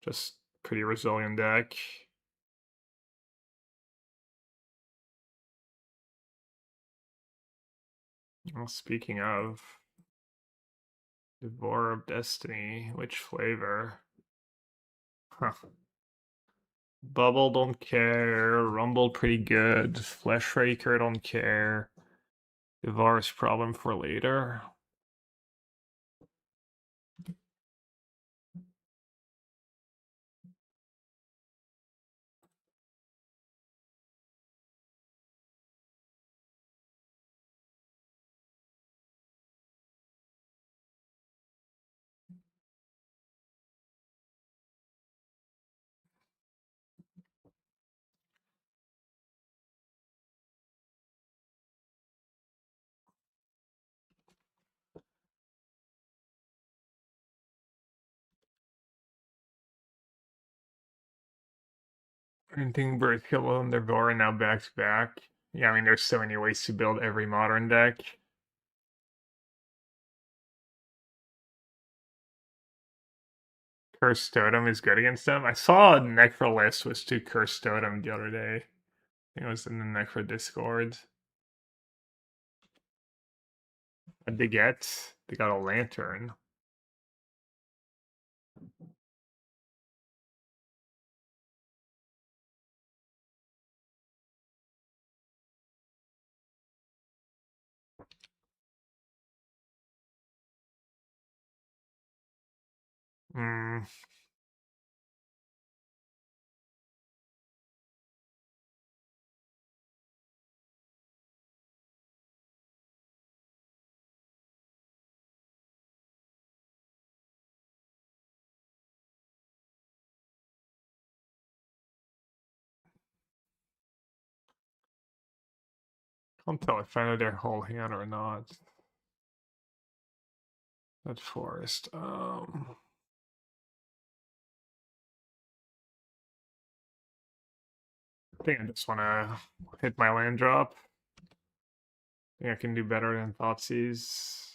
just pretty resilient deck. Well, speaking of, Devourer of Destiny, which flavor? Huh. Bubble don't care, Rumble pretty good, Fleshraker don't care, Devour's problem for later. Anything Bird Killer and Devourer now back to back. Yeah, I mean, there's so many ways to build every modern deck. Cursed Totem is good against them. I saw a Necro list was to Cursed Totem the other day. I think it was in the Necro Discord. What'd they get? They got a Lantern. Hmm. Can't tell if I know their whole hand or not. That forest. I think I just wanna hit my land drop. I think I can do better than Thoughtseize.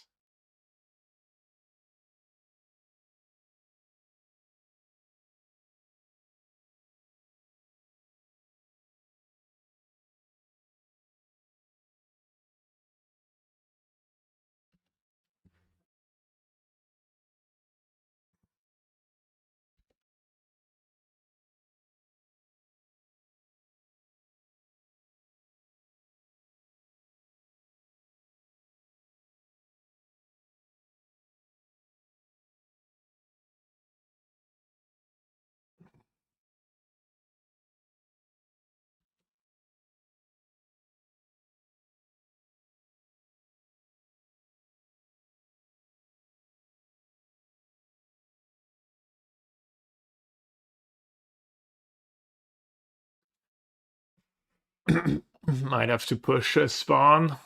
Might have to push a spawn.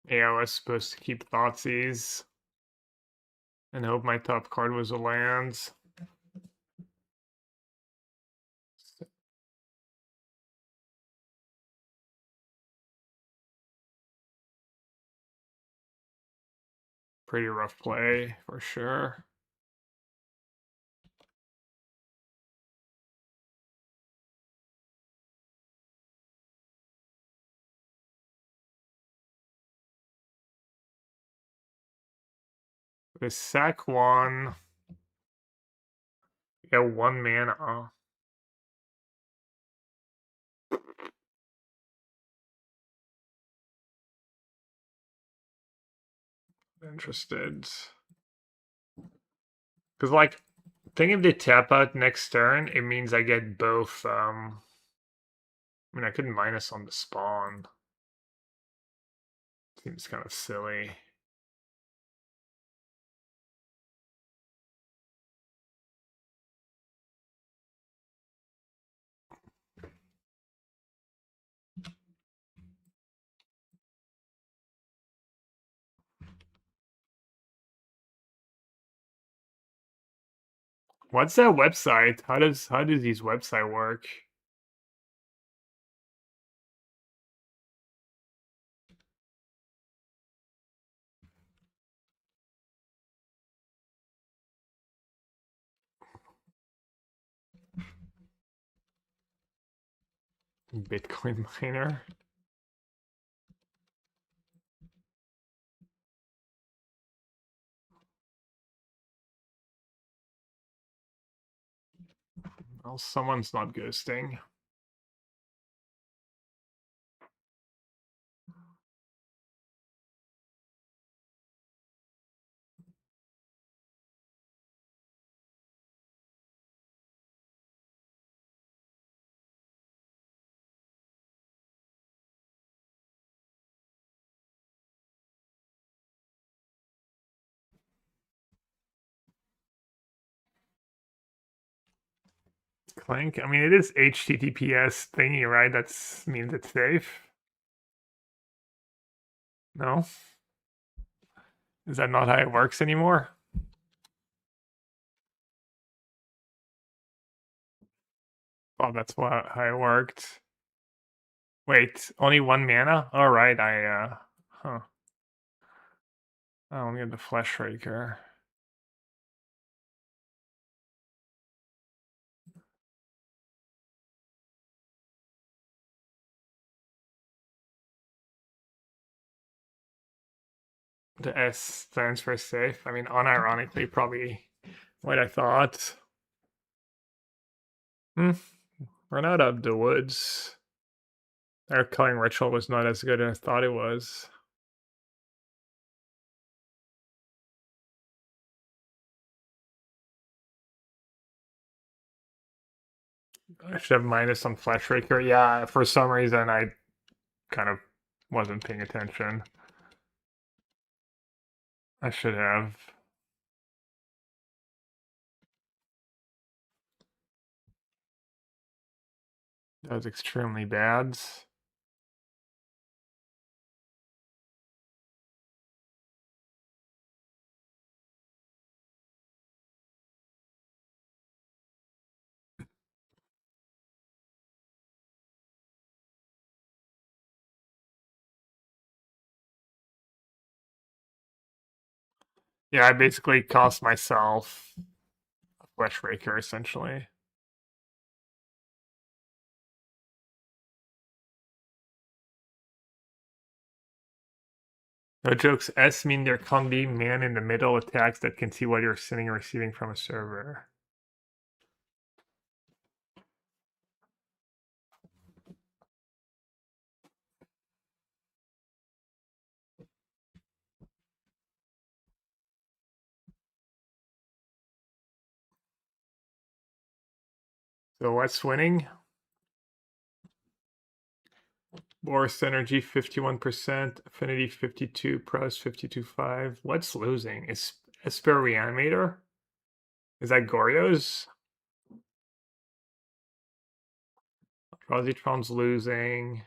Yeah, I was supposed to keep Thoughtseize and hope my top card was a land. Pretty rough play for sure. The sack one. Yeah, 1 mana. Interested. Because, like, I think if they tap out next turn, it means I get both. I mean, I could minus on the spawn. Seems kind of silly. What's that website? How does these website work? Bitcoin miner. Well, someone's not ghosting. Clank. I mean, it is HTTPS thingy, right? That's means it's safe. No? Is that not how it works anymore? Oh, that's how it worked. Wait, only 1 mana? Alright, huh. I only get the Flesh Raker. The S stands for safe. I mean, unironically, probably what I thought. We're not up the woods. Their Culling Ritual was not as good as I thought it was. I should have minus on Flesh Raker. Yeah, for some reason I kind of wasn't paying attention. I should have. That was extremely bad. Yeah, I basically cost myself a Flesh Raker, essentially. No jokes, S mean there can't be man in the middle attacks that can see what you're sending or receiving from a server. So what's winning? Boris Energy 51%, Affinity 52, Pros 52.5. What's losing? Is Esper Reanimator? Is that Goryo's? Positron's losing.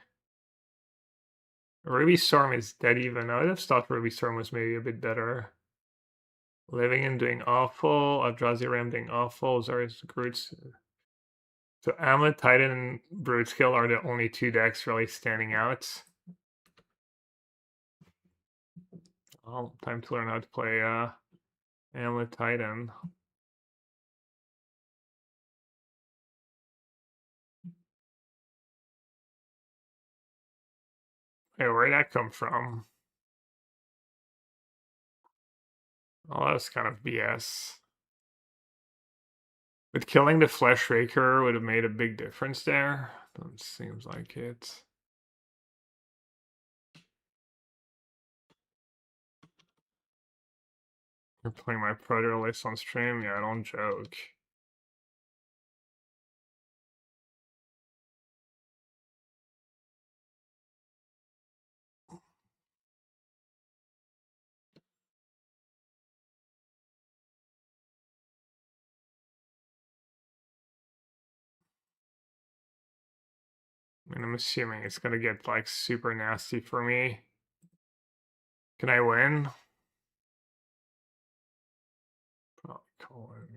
Ruby Storm is dead even. I would have thought Ruby Storm was maybe a bit better. Living and doing awful. Eldrazi Ram doing awful. Zari's Groots. So Amulet Titan and Brute Skill are the only two decks really standing out. Oh, time to learn how to play Amulet Titan. Hey, where'd that come from? Oh, that's kind of BS. But killing the Flesh Raker would have made a big difference there. Doesn't seems like it. You're playing my Predator list on stream? Yeah, don't joke. I mean, I'm assuming it's gonna get like super nasty for me. Can I win? Probably call it.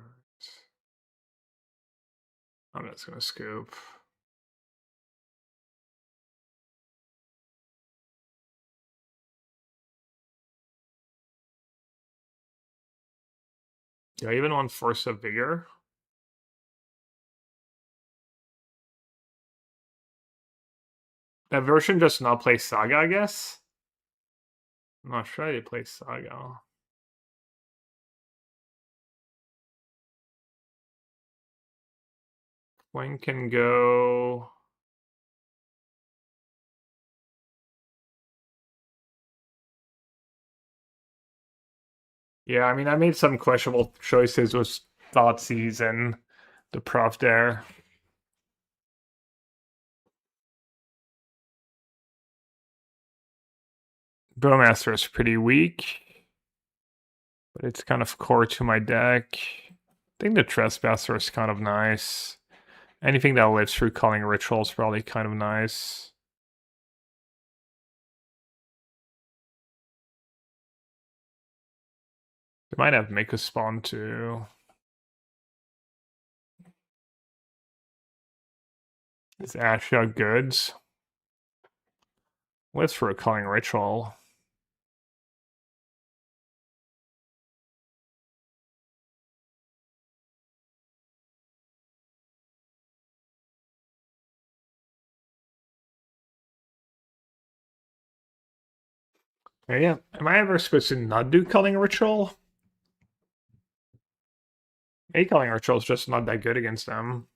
I'm just gonna scoop. Do I even want Force of Vigor? That version just not play Saga, I guess? I'm not sure they play Saga. Flame can go. Yeah, I mean, I made some questionable choices with Thoughtseize and the Prof there. Bowmaster is pretty weak, but it's kind of core to my deck. I think the Trespasser is kind of nice. Anything that lives through Calling Ritual is probably kind of nice. They might have Make a Spawn too. Is Asha goods? Lives for a Calling Ritual. Yeah, am I ever supposed to not do Calling Ritual? A Calling Ritual is just not that good against them.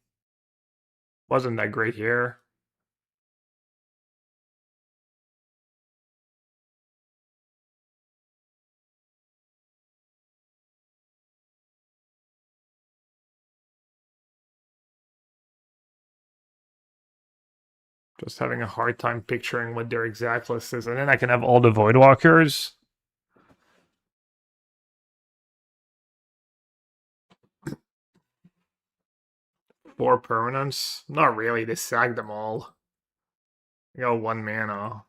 Wasn't that great here. Just having a hard time picturing what their exact list is. And then I can have all the Voidwalkers. Four permanents? Not really, they sagged them all. I got one mana.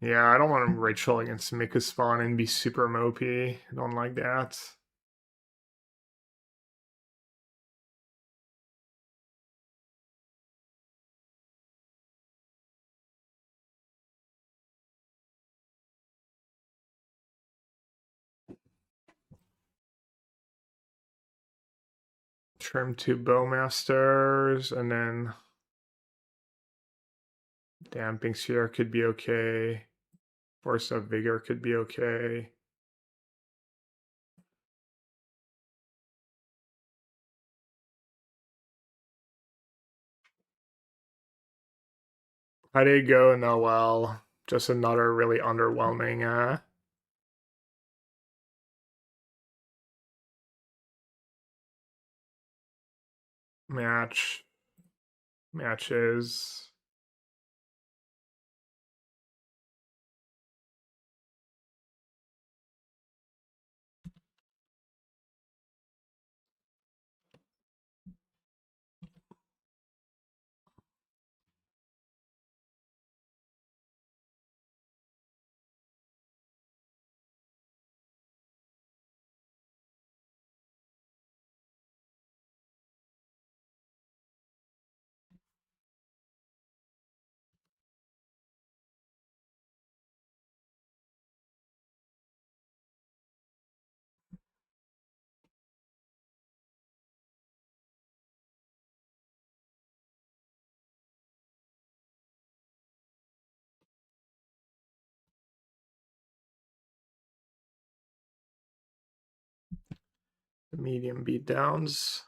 Yeah, I don't want to ritual against Mika Spawn and be super mopey. I don't like that. Trim two Bowmasters, and then Damping Sphere could be okay. Force of Vigor could be okay. How did it go? No, well, just another really underwhelming matches. Medium beatdowns.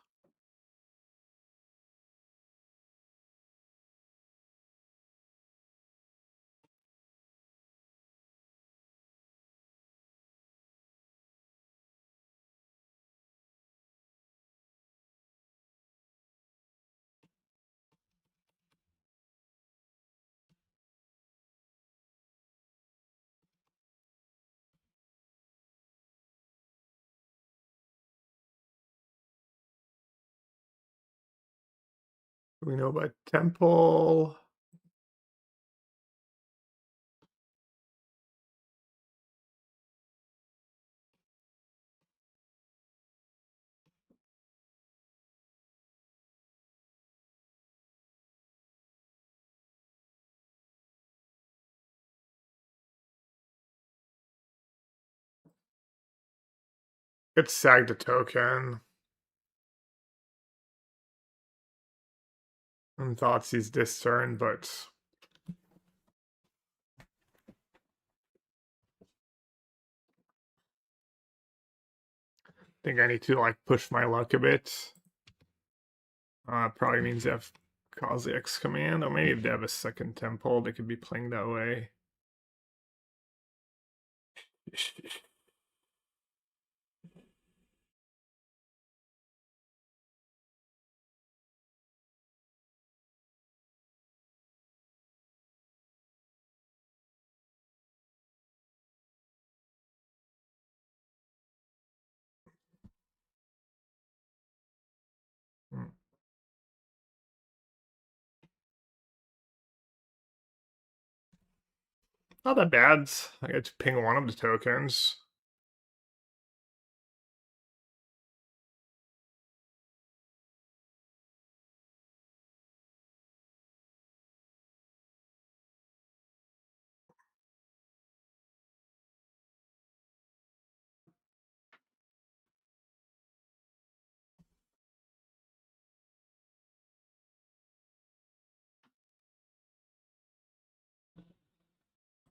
We know about Temple. It's sagged a token. And thoughts he's this turn, but I think I need to like push my luck a bit. Probably means they have Kozak's command, or maybe if they have a second temple, they could be playing that way. Hmm. Not that bad. I get to ping one of the tokens.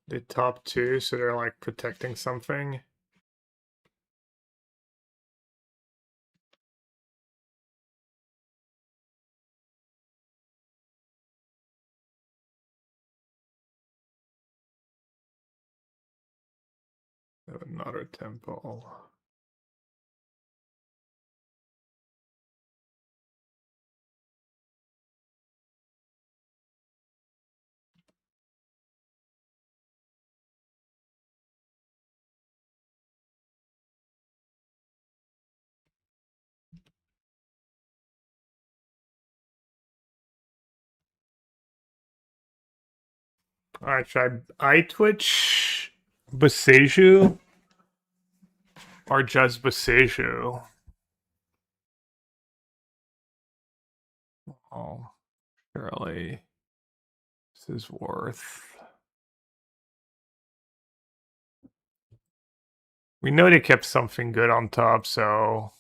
They top two, so they're like protecting something. They have another temple. Alright, should I Twitch Boseiju or just Boseiju? Oh, surely this is worth. We know they kept something good on top, so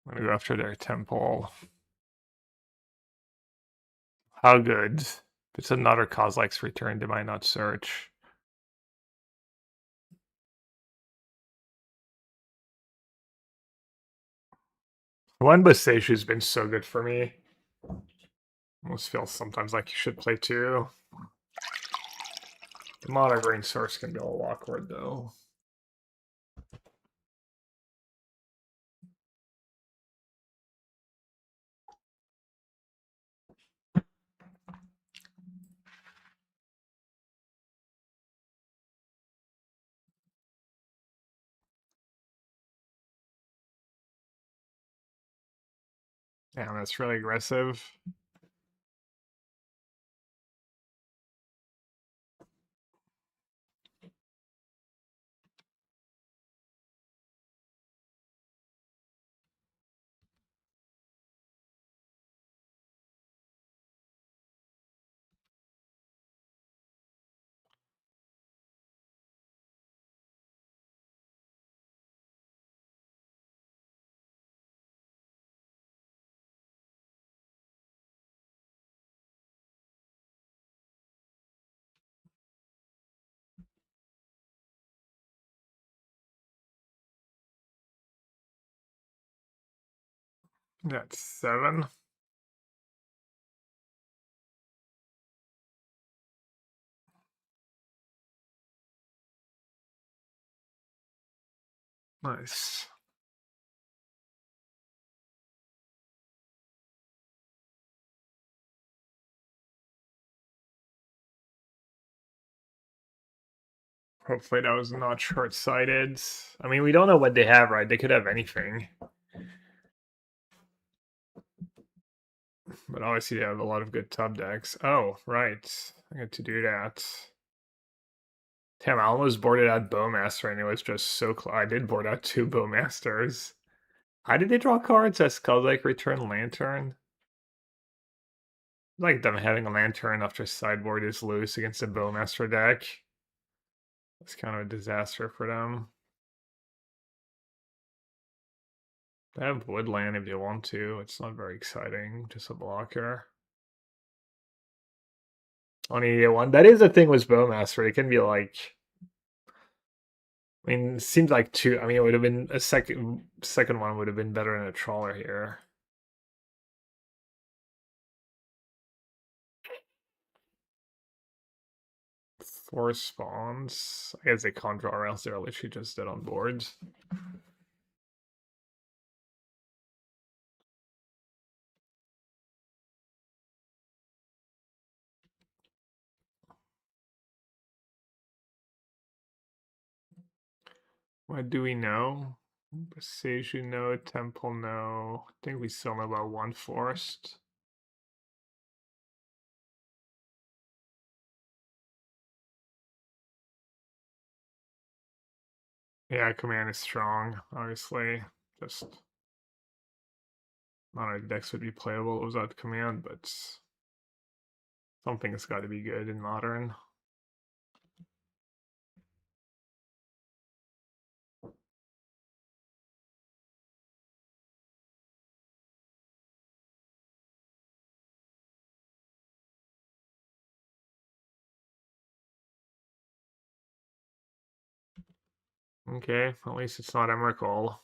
I'm gonna go after their temple. How good? If it's another Kozilek's return, they might not search. One Boseju's been so good for me. Almost feels sometimes like you should play two. The mono green source can be a little awkward though. Damn, that's really aggressive. That's 7. Nice. Hopefully that was not short-sighted. I mean, we don't know what they have, right? They could have anything. But obviously they have a lot of good top decks. Oh, right. I get to do that. Damn, I almost boarded out Bowmaster and it was just so close. I did board out 2 Bowmasters. How did they draw cards as Skull Lake Return Lantern? Like them having a Lantern after sideboard is loose against a Bowmaster deck. It's kind of a disaster for them. They have Woodland if they want to. It's not very exciting. Just a blocker. Only one. That is the thing with Bowmaster. It can be like. I mean, it seems like 2. I mean, it would have been a second one would have been better than a Trawler here. Four spawns. I guess they can't draw, or else they're literally just dead on boards. What do we know? Presage, no. Temple, no. I think we still know about one forest. Yeah, command is strong, obviously. Just not our decks would be playable without command, but something has got to be good in modern. Okay, at least it's not Emrakul.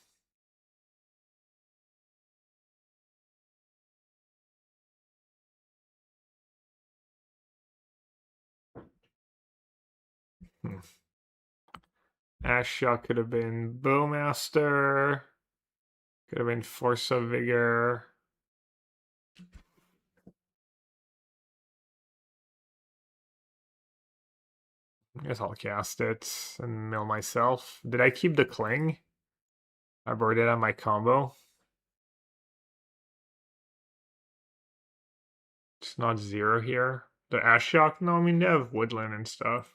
Ashok could have been Bowmaster. Could have been Force of Vigor. I guess I'll cast it and mill myself. Did I keep the Cling? I buried it on my combo. It's not 0 here. The Ashok? No, I mean, they have Woodland and stuff.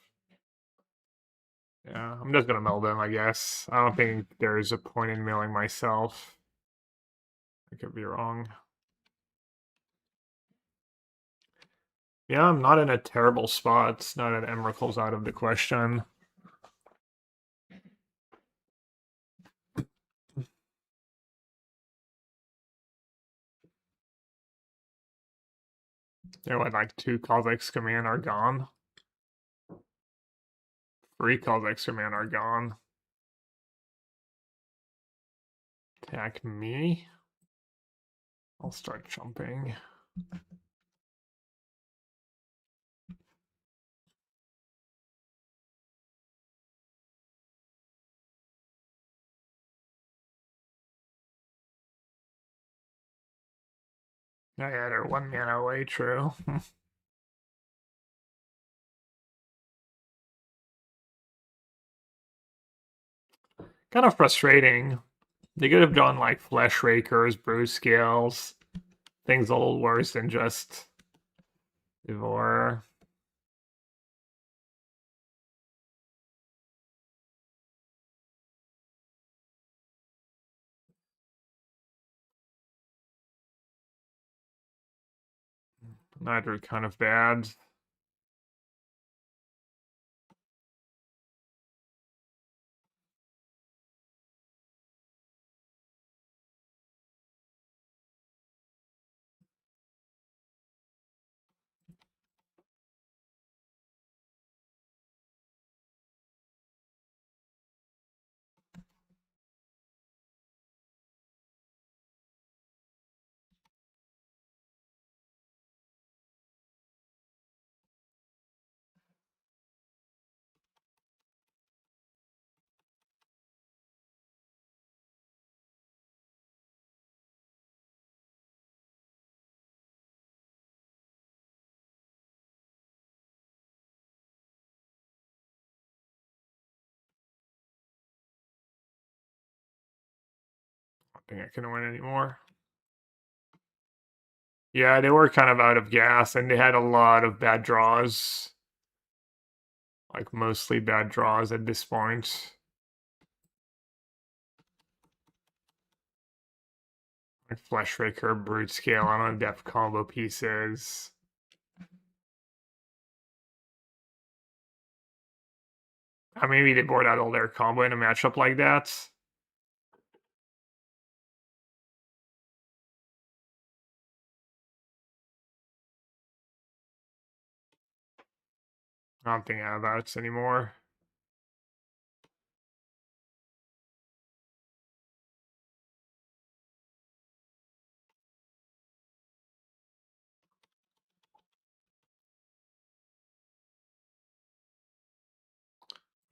Yeah, I'm just gonna mill them, I guess. I don't think there's a point in milling myself. I could be wrong. Yeah, I'm not in a terrible spot. It's not that Emrakul's out of the question. There were like 2 Kha'Zix Command are gone. 3 Kha'Zix Command are gone. Attack me. I'll start jumping. Yeah, they're 1 mana away, true. Kind of frustrating. They could have done like Flesh Rakers, Bruise Scales, things a little worse than just Devour. Neither kind of bad. think I can win anymore. Yeah, they were kind of out of gas, and they had a lot of bad draws. Like, mostly bad draws at this point. Like Flesh Raker, Brute Scale, on depth combo pieces. Maybe they board out all their combo in a matchup like that. I don't think I have outs anymore.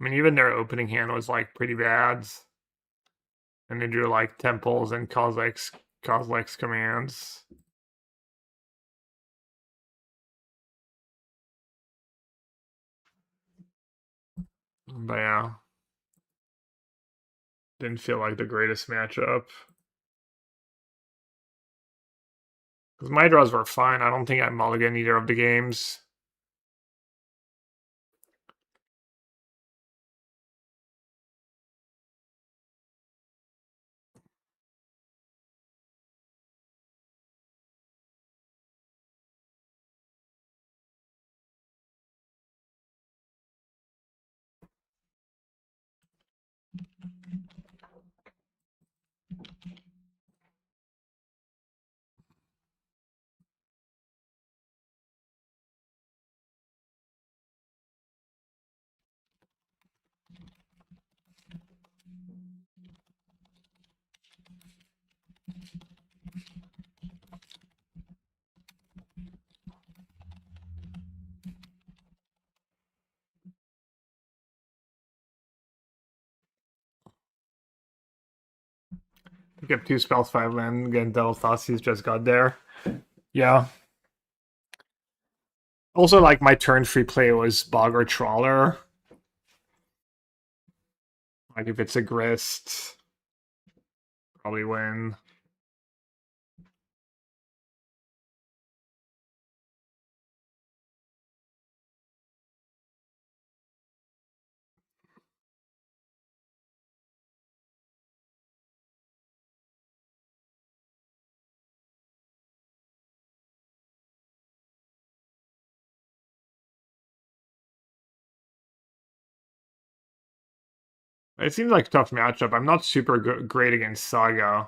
Even their opening hand was like pretty bad. And they drew like temples and Kozilek's commands. But yeah. Didn't feel like the greatest matchup. Because my draws were fine. I don't think I mulligan either of the games. Pick up 2 spells, 5 land, get Devil Thoughtseize just got there. Yeah. Also, like, my turn free play was Bog or Trawler. Like, if it's a Grist, probably win. It seems like a tough matchup. I'm not super great against Saga.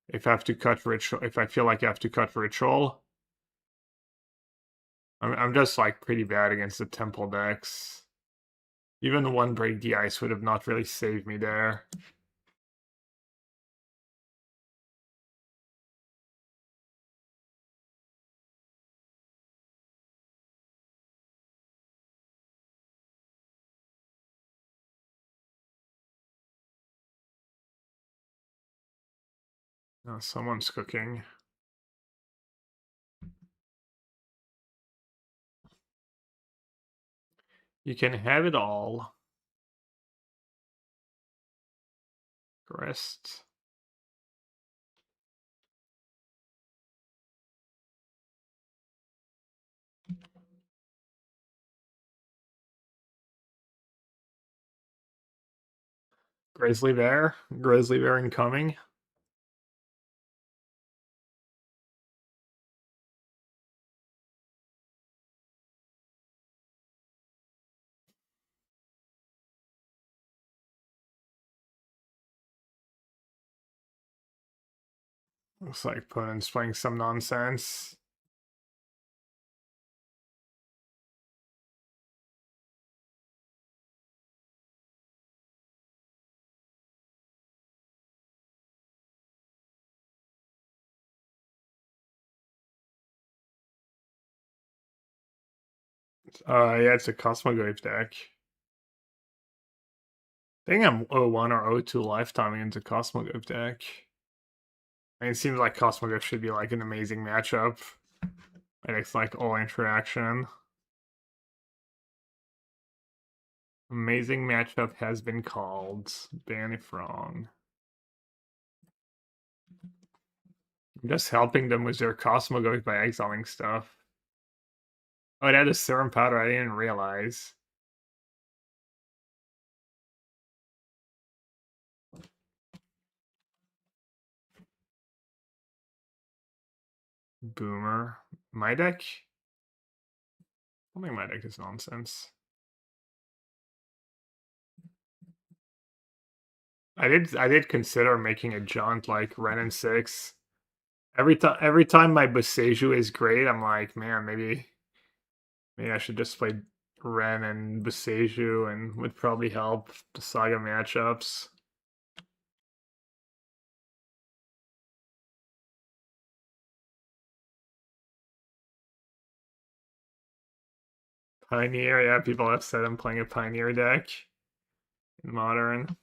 If I have to cut Ritual, if I feel like I have to cut Ritual. I'm just like pretty bad against the Temple decks. Even the one break the ice would have not really saved me there. Oh, someone's cooking. You can have it all. Rest. Grizzly Bear. Grizzly Bear incoming. Looks like opponent's playing some nonsense. Yeah, it's a Cosmoglyph deck. I think I'm 0-1 or 0-2 lifetiming into Cosmoglyph deck. It seems like Cosmoglyph should be like an amazing matchup. And it's like all interaction. Amazing matchup has been called. Ban if wrong. I'm just helping them with their Cosmoglyph by exiling stuff. Oh, it had a serum powder, I didn't realize. Boomer. My deck? I think my deck is nonsense. I did consider making a jaunt like Ren and 6. Every time my Boseiju is great, I'm like, man, maybe I should just play Ren and Boseiju and would probably help the Saga matchups. Pioneer, yeah, people have said I'm playing a Pioneer deck in Modern.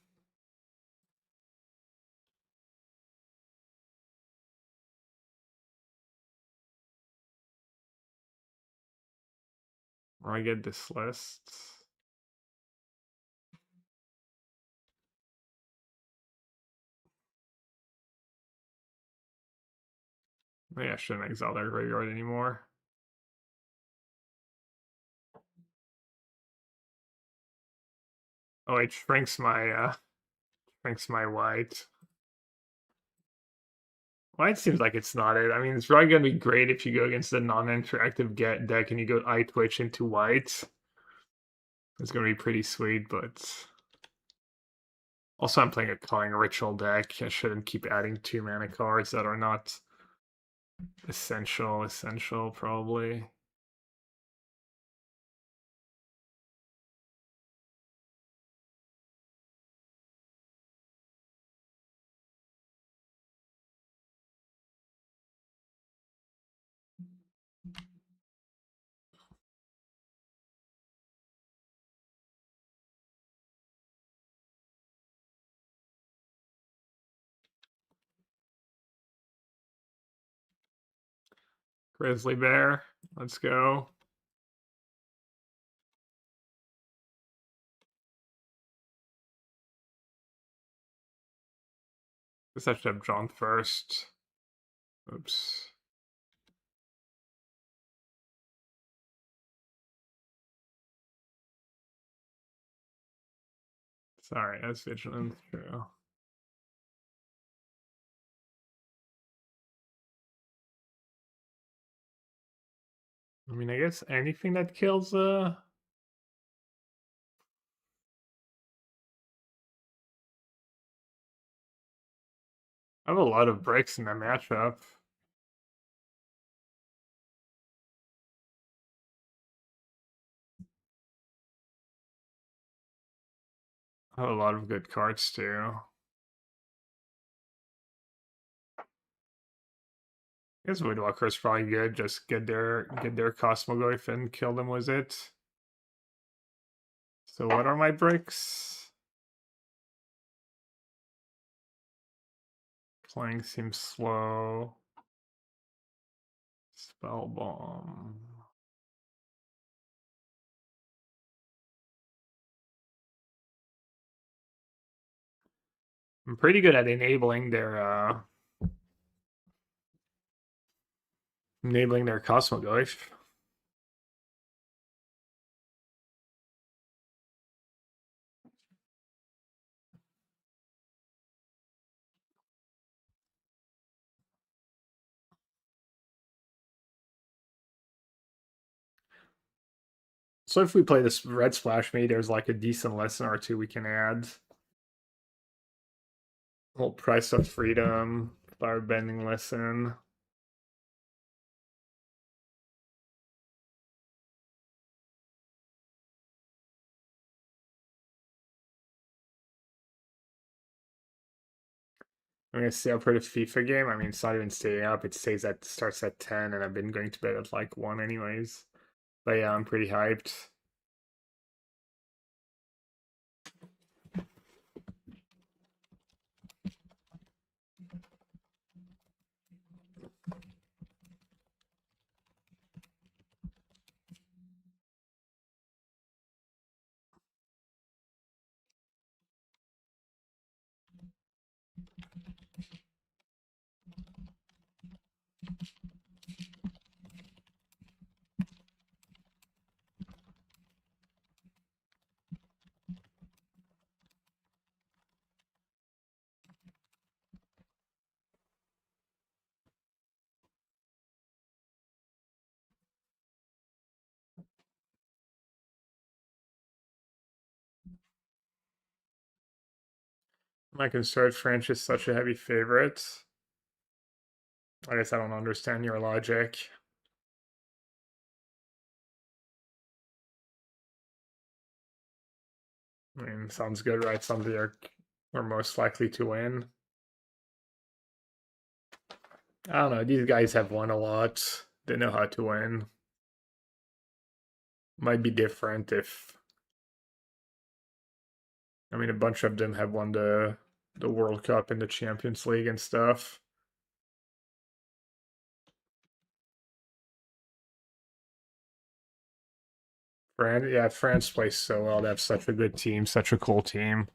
Where I get this list. Maybe I shouldn't exile their graveyard anymore. Oh, it shrinks my white. White seems like it's not it. I mean, it's probably gonna be great if you go against a non-interactive get deck and you go eye twitch into white. It's gonna be pretty sweet, but also I'm playing a calling ritual deck. I shouldn't keep adding 2 mana cards that are not essential probably. Grizzly Bear, let's go. Guess I should have drawn first. Oops. Sorry, that's vigilant. True. I mean, I guess anything that kills I have a lot of breaks in that matchup. I have a lot of good cards too. I guess Woodwalker is probably good. Just get their Cosmoglyph and kill them with it. So what are my bricks? Playing seems slow. Spell bomb. I'm pretty good at enabling their Cosmoglyph. So if we play this red splash, maybe there's like a decent lesson or two we can add. Whole price of freedom, firebending lesson. I'm gonna stay up for the FIFA game. I mean, it's not even staying up. It starts at 10, and I've been going to bed at like 1 anyways. But yeah, I'm pretty hyped. My concerned French is such a heavy favorite. I guess I don't understand your logic. I mean, sounds good, right? Somebody are most likely to win. I don't know. These guys have won a lot. They know how to win. Might be different if I mean a bunch of them have won the World Cup and the Champions League and stuff. France, yeah, France plays so well. They have such a good team, such a cool team.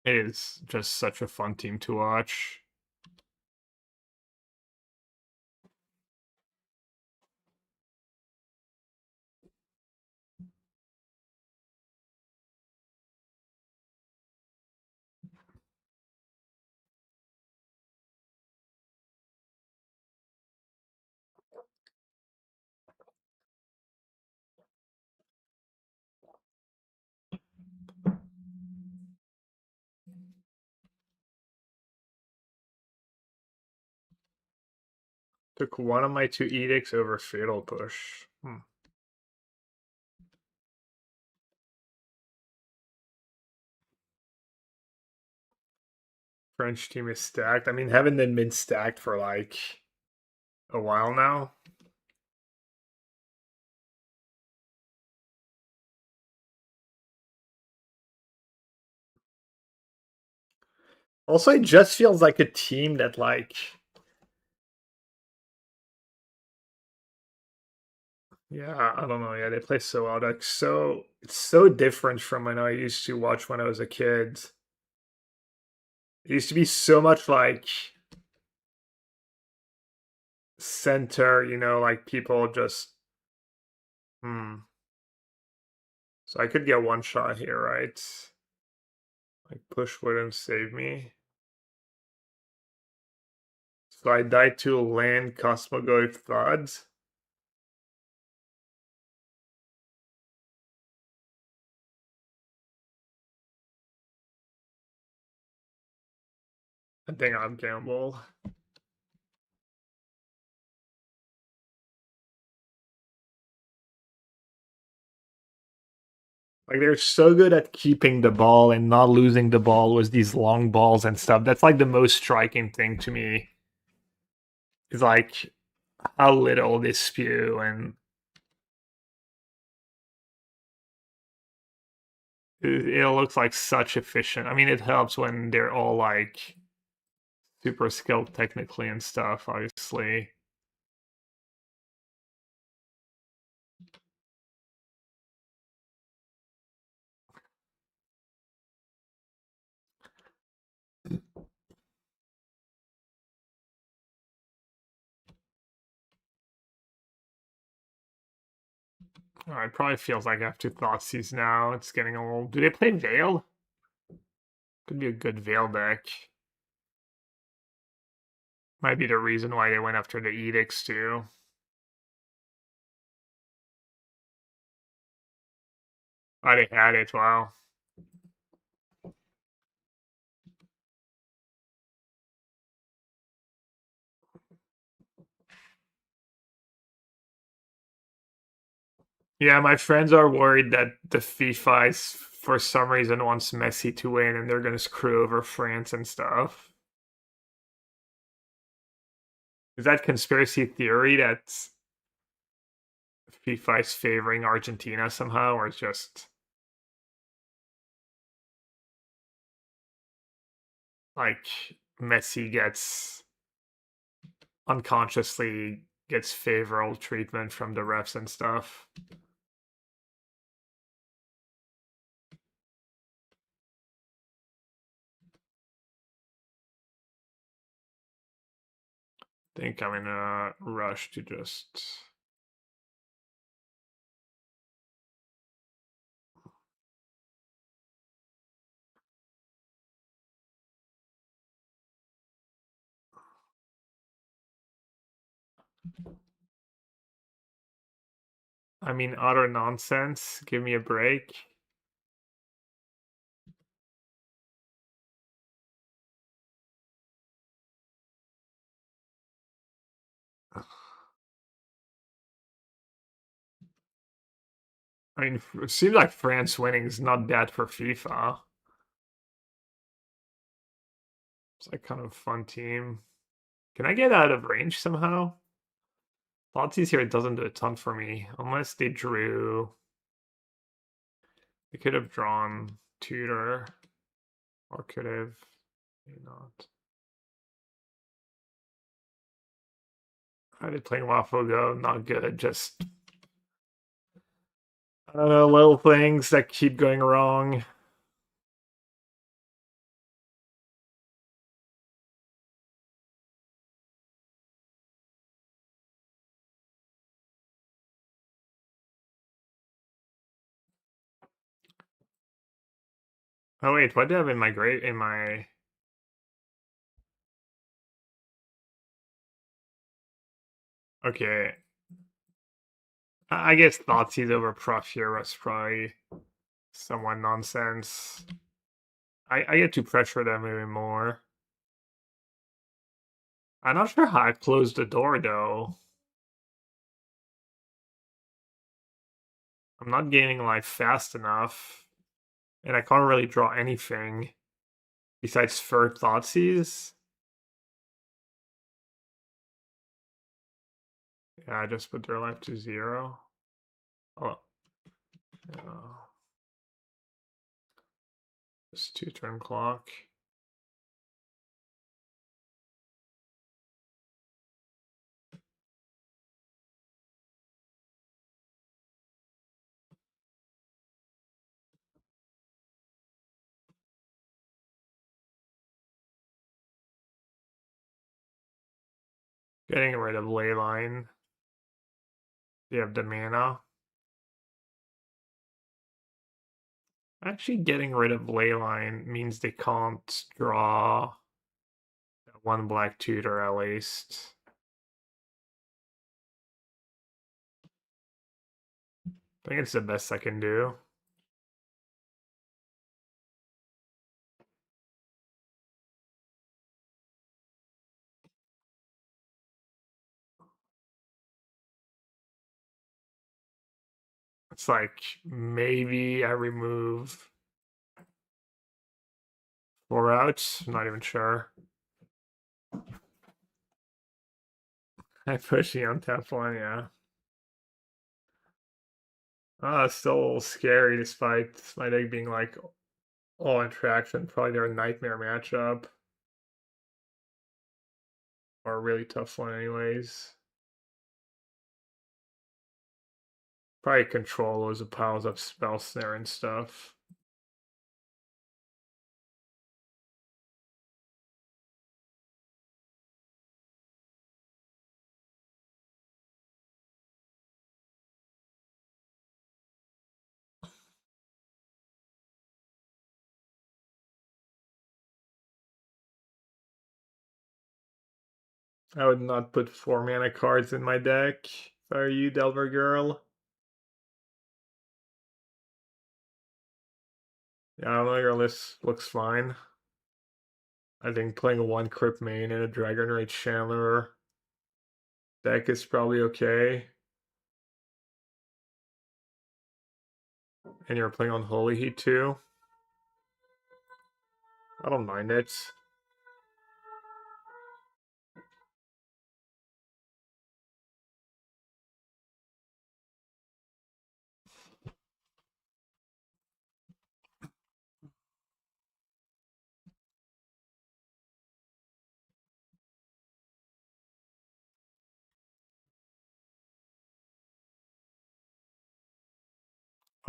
It is just such a fun team to watch. Took one of my two edicts over Fatal Push. French team is stacked. I mean, haven't they been stacked for like a while now? Also, it just feels like a team that like yeah, I don't know. Yeah, they play so well. Like so it's so different from when I used to watch when I was a kid. It used to be so much like center, like people just hmm. So I could get one shot here, right? Like push wouldn't save me. So I died to land Cosmogoyf Thuds. I think I'll gamble. Like they're so good at keeping the ball and not losing the ball with these long balls and stuff. That's like the most striking thing to me. Is like how little they spew and it looks like such efficient. I mean, it helps when they're all like super skilled technically and stuff, obviously. It probably feels like I have to Thoughtseize now. It's getting old. Do they play Veil? Could be a good Veil deck. Might be the reason why they went after the Edicts too. Oh, they had it. Wow. Yeah, my friends are worried that the FIFA is, for some reason, wants Messi to win and they're going to screw over France and stuff. Is that conspiracy theory that FIFA is favoring Argentina somehow, or it's just like Messi gets unconsciously gets favorable treatment from the refs and stuff? I think I'm in a rush to just. I mean, utter nonsense. Give me a break. I mean, it seems like France winning is not bad for FIFA. It's like kind of a fun team. Can I get out of range somehow? Thoughtseize here doesn't do a ton for me, unless they drew. They could have drawn Tutor, or could have, maybe not. How did playing Waffle go? Not good, just, I don't know, little things that keep going wrong. Oh wait, what do I have in my grade, in my... Okay. I guess Thoughtseize over Prof here was probably somewhat nonsense. I get to pressure them even more. I'm not sure how I closed the door though. I'm not gaining life fast enough. And I can't really draw anything besides third Thoughtseize. Yeah, I just put their life to 0. Oh. Just 2-turn clock. Getting rid of Leyline. They have the mana. Actually, getting rid of Leyline means they can't draw one black tutor at least. I think it's the best I can do. It's like maybe I remove 4 outs. I'm not even sure. I push the untap one, yeah. It's still a little scary despite my deck being like all interaction. Probably their nightmare matchup. Or a really tough one anyways. Probably control those piles of spell snare and stuff. I would not put 4 mana cards in my deck. If I were you, Delver Girl. Yeah, I don't know, your list looks fine. I think playing one Crypt Main and a Dragon Rage Chandler deck is probably okay. And you're playing on Holy Heat too. I don't mind it.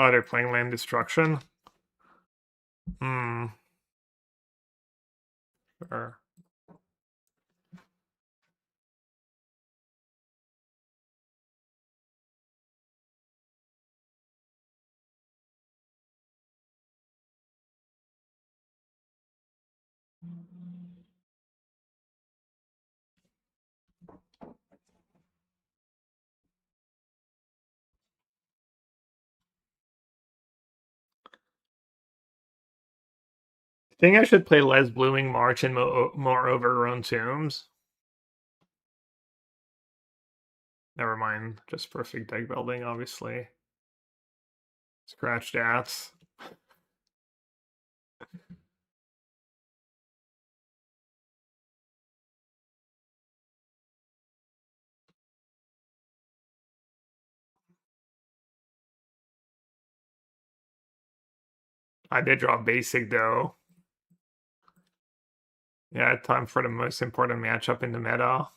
Oh, they're playing Land Destruction? Hmm. Sure. I think I should play less Blooming March and more Overgrown Tombs. Never mind, just perfect deck building, obviously. Scratch that. I did draw basic though. Yeah, time for the most important matchup in the meta.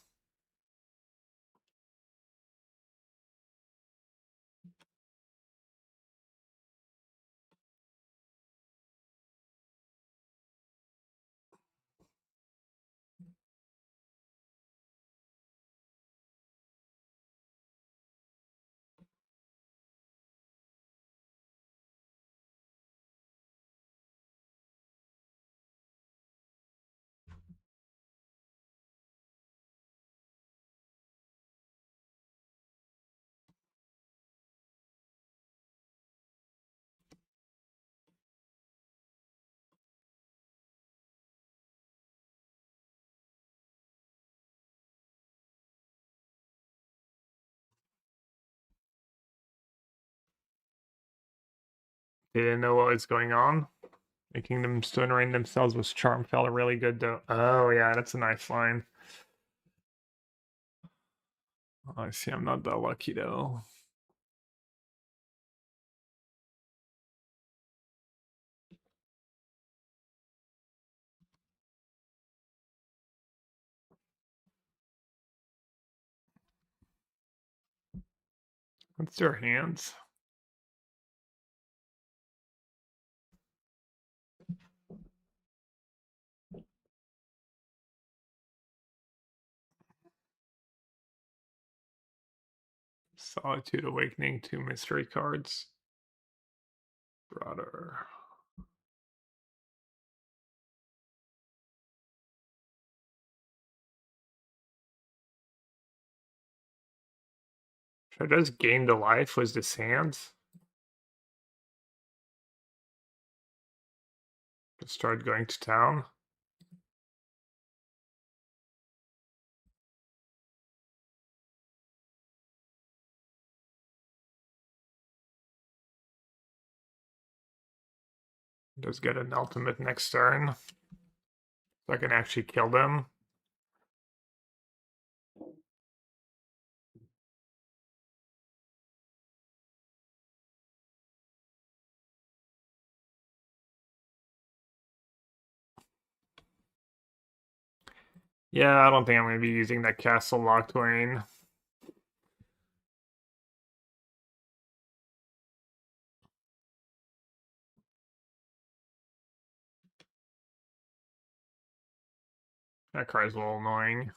They didn't know what was going on. Making them surrendering themselves with charm felt really good though. Oh yeah, that's a nice line. I see I'm not that lucky though. What's their hands? Solitude Awakening, 2 mystery cards. Brother. Should I just gain the life? Was this hands? Just start going to town. Just get an ultimate next turn. So I can actually kill them. Yeah, I don't think I'm going to be using that Castle Lockdwain. That card's a little annoying.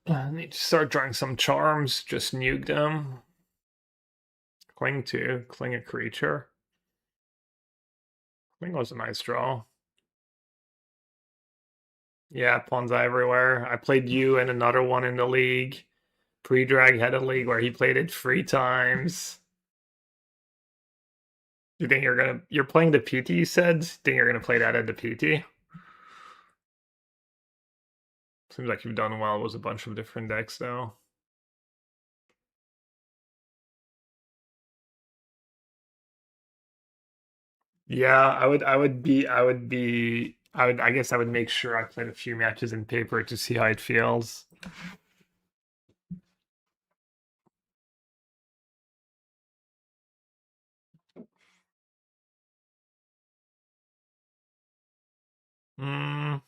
I need to start drawing some charms. Just nuke them. Cling a creature. Cling was a nice draw. Yeah, pawns everywhere. I played you and another one in the league. Pre-drag had a league where he played it 3 times. You think you're playing the PT, you said? Think you're gonna play that at the PT? Seems like you've done well with a bunch of different decks though. Yeah, I guess I would make sure I played a few matches in paper to see how it feels. Hmm.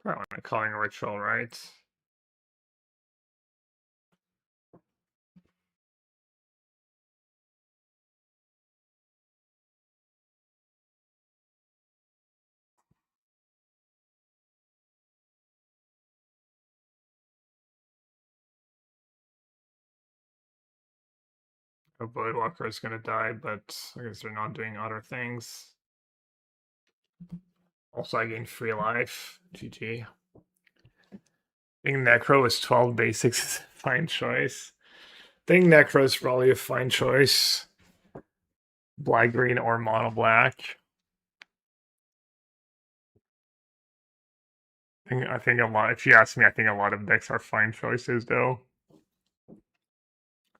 Probably want a calling ritual, right? A Voidwalker is gonna die, but I guess they're not doing other things. Also, I gain free life. GG. I think Necro is 12 basics is a fine choice. I think Necro is probably a fine choice. Black, green, or mono black. I think a lot, if you ask me, I think a lot of decks are fine choices though.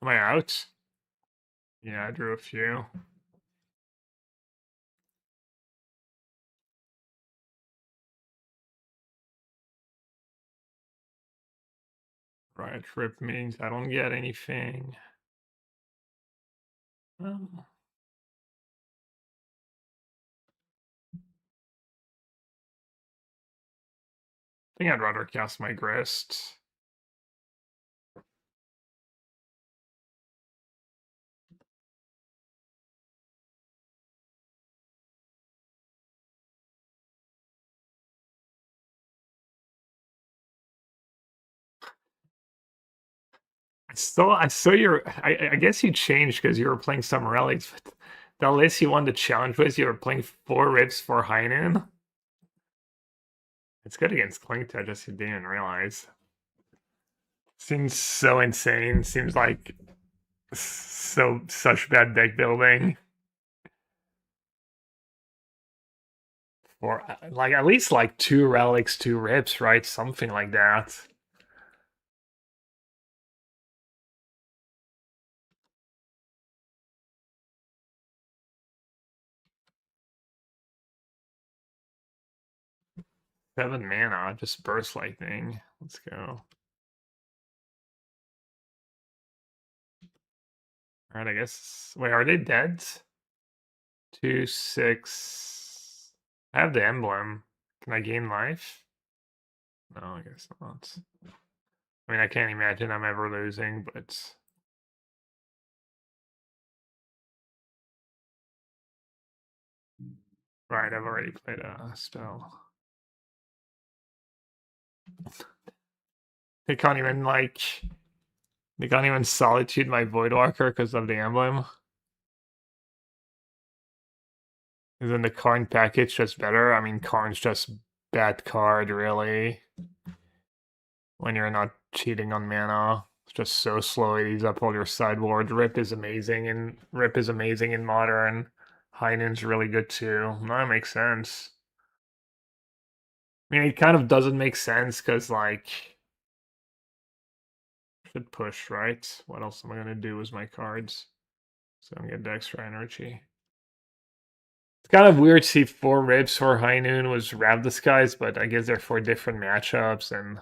Am I out? Yeah, I drew a few. Right, trip means I don't get anything. Oh. I think I'd rather cast my Grist. I saw your. I guess you changed because you were playing some relics, but the list you won the challenge with, you were playing 4 rips for Heinen. It's good against Klinkta, I just didn't realize. Seems so insane. Seems like such bad deck building. Or like at least like 2 relics, 2 rips, right? Something like that. Seven mana, just burst lightning. Let's go. Alright, I guess. Wait, are they dead? 2, 6. I have the emblem. Can I gain life? No, I guess not. I mean, I can't imagine I'm ever losing, but. Right, I've already played a spell. They can't even, like. They can't even solitude my Voidwalker because of the emblem. Isn't the Karn package just better? I mean, Karn's just bad card, really. When you're not cheating on mana. It's just so slow, it eats up all your sideboard. Rip is amazing, and Rip is amazing in Modern. Heinen's really good too. That makes sense. I mean, it kind of doesn't make sense, because, like... Should push, right? What else am I gonna do with my cards? So I'm gonna get the extra energy. It's kind of weird to see 4 rips for High Noon was Ravdisguise, but I guess they're for different matchups, and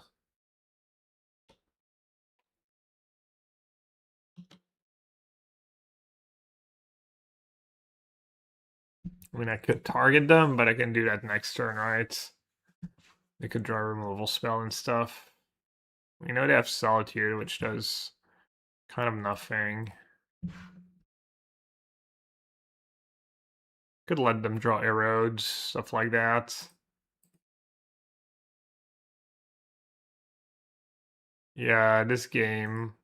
I mean, I could target them, but I can do that next turn, right? They could draw a removal spell and stuff. We know they have Solitude, which does kind of nothing. Could let them draw Erodes, stuff like that. Yeah, this game,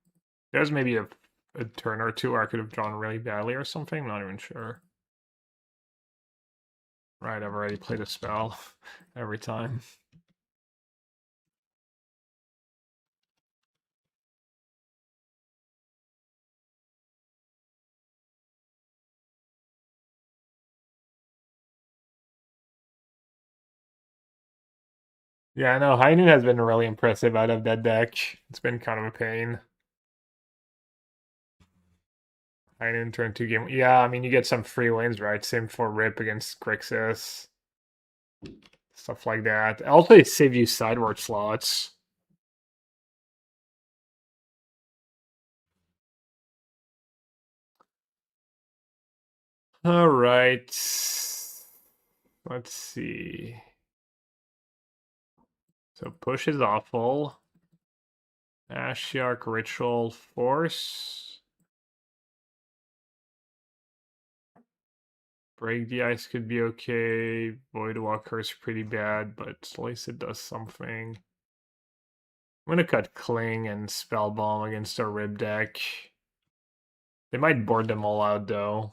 there's maybe a turn or two where I could have drawn really badly or something. I'm not even sure. Right, I've already played a spell every time. Yeah, no, Hainu has been really impressive out of that deck. It's been kind of a pain. Hainu in turn 2 game. Yeah, I mean, you get some free wins, right? Same for Rip against Grixis. Stuff like that. Also, it saves you sideboard slots. All right. Let's see. So push is awful. Ashiok Ritual Force. Break the Ice could be okay. Voidwalker is pretty bad, but at least it does something. I'm gonna cut Cling and Spellbomb against our Rib deck. They might board them all out though.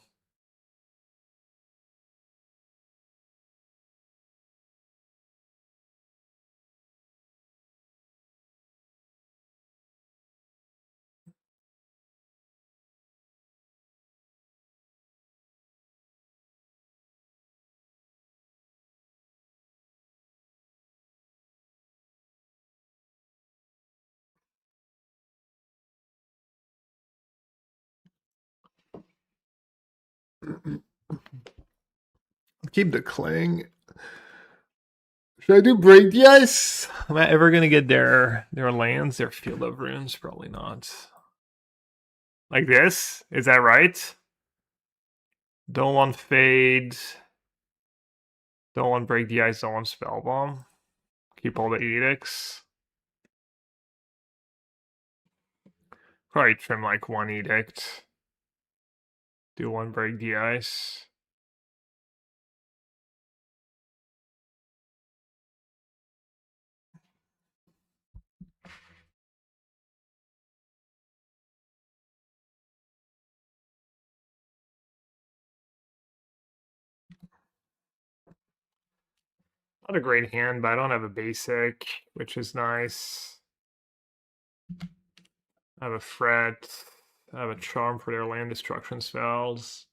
Keep the cling. Should I do break the ice? Am I ever gonna get their lands, their field of runes? Probably not. Like this? Is that right? Don't want fade. Don't want break the ice. Don't want spell bomb. Keep all the edicts. Probably trim like one edict. Do one break the ice. Not a great hand, but I don't have a basic, which is nice. I have a fret. I have a charm for their land destruction spells.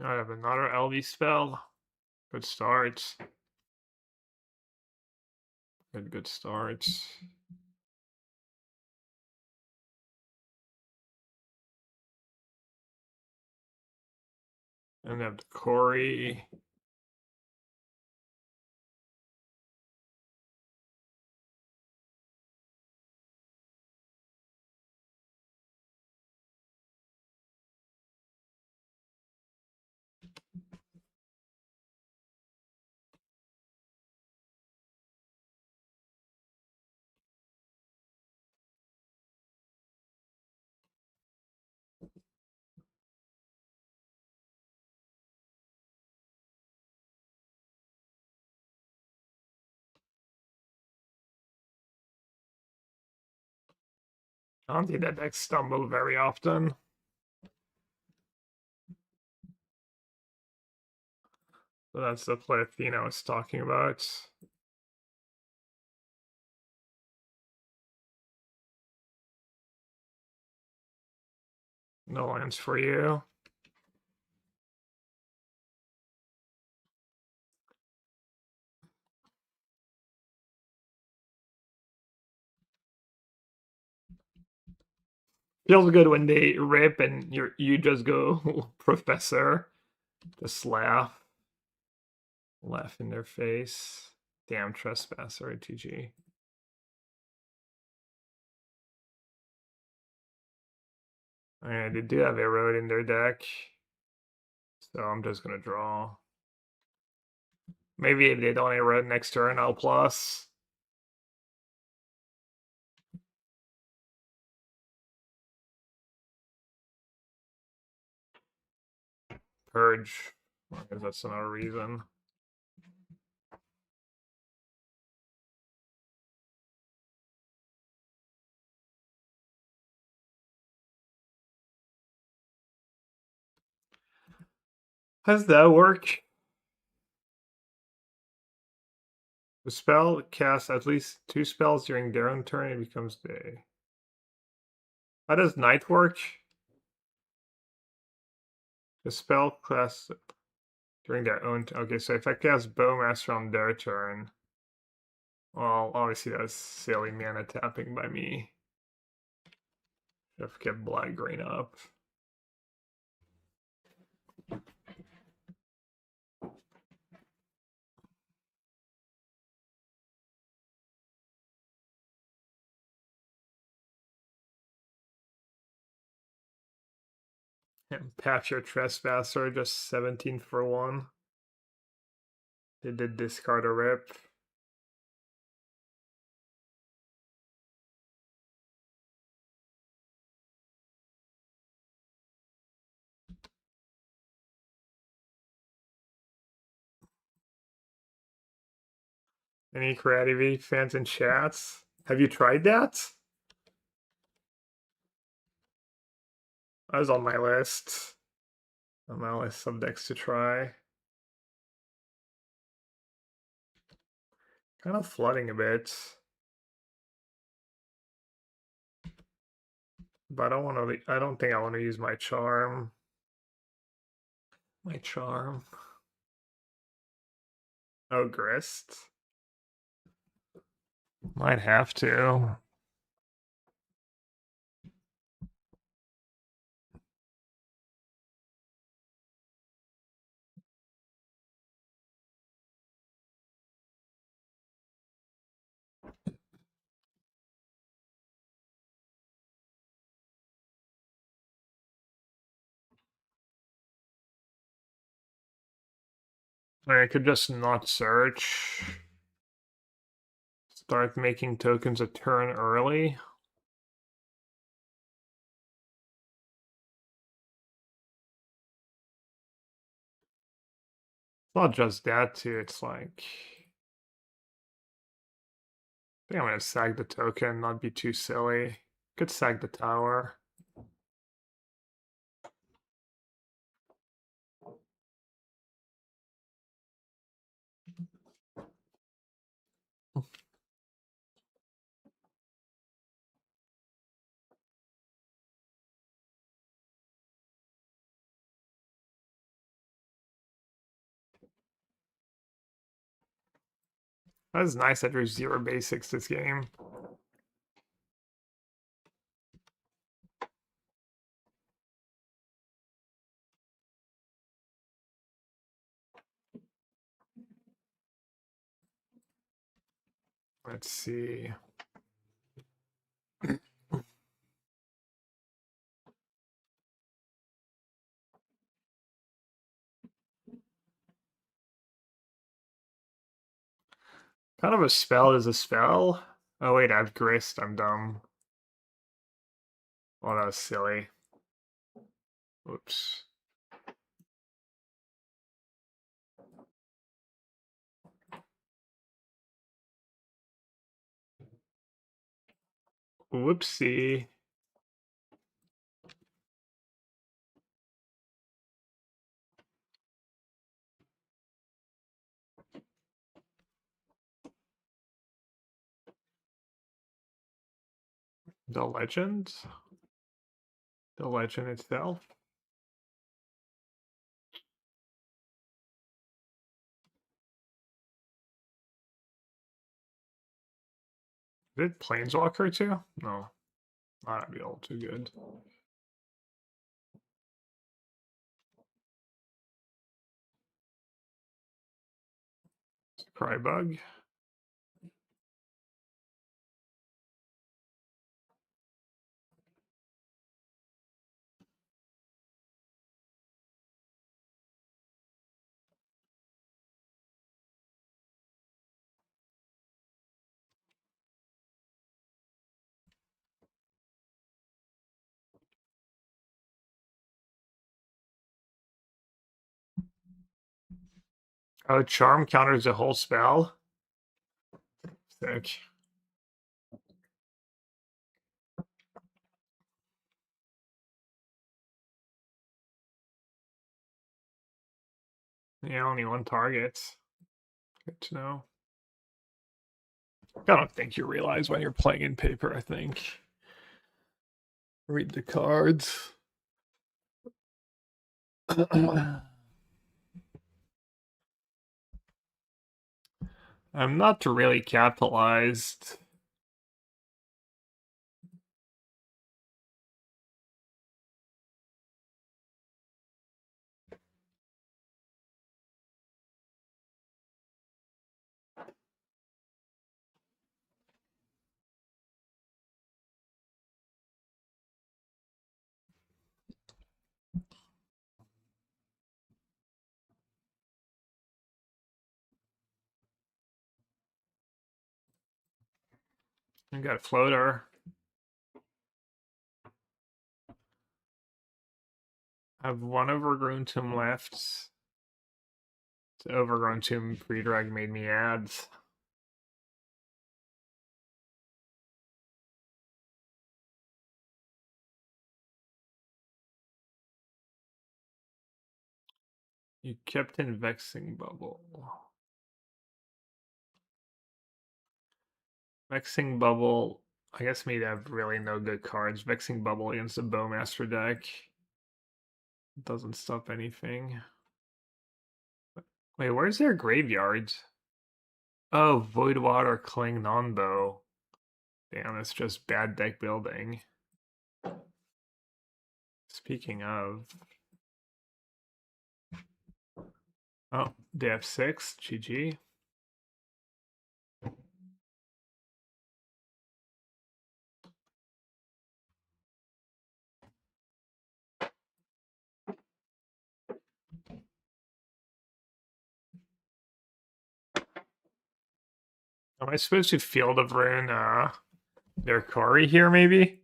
I have another LV spell. Good start. Good start. And I have the Corey. I don't think that deck stumble very often. So that's the play Athena was talking about. No lands for you. Feels good when they rip and you just go professor. Just laugh. Laugh in their face. Damn trespasser ATG. Alright, they do have Erode in their deck. So I'm just gonna draw. Maybe if they don't Erode next turn, I'll plus. Purge. I guess that's another reason. How does that work? The spell casts at least 2 spells during their own turn, it becomes day. How does night work? The spell casts during their own okay, so if I cast Bowmaster on their turn, well, obviously that's silly mana tapping by me. Should have kept black green up. And Patch Your Trespasser, just 17 for 1. They did discard a rip. Any Creativity fans in chats? Have you tried that? That was on my list. On my list of decks to try. Kind of flooding a bit. But I don't want to. I don't think I want to use my charm. My charm. Oh, grist. Might have to. I could just not search. Start making tokens a turn early. It's not just that too, it's like I think I'm gonna sag the token, not be too silly. Could sag the tower. That's nice that there's 0 basics this game. Let's see. Kind of a spell is a spell. Oh wait, I have grist, I'm dumb. Oh, that was silly. Oops. Whoopsie. The legend? The legend itself? Did Planeswalker too? No. Not be all too good. Crybug. Oh, charm counters a whole spell. Sick. Yeah, only one target. Good to know. I don't think you realize when you're playing in paper, I think. Read the cards. I'm not really capitalized. I got a floater. I have one overgrown tomb left. The overgrown tomb pre-drag made me ads. You kept in Vexing Bubble. Vexing Bubble, I guess made have really no good cards. Vexing Bubble against the Bowmaster deck doesn't stop anything. Wait, where's their graveyard? Oh, Voidwater Cling Non-Bow. Damn, it's just bad deck building. Speaking of... Oh, they have 6. GG. Am I supposed to Field of Ruin their Kori here, maybe?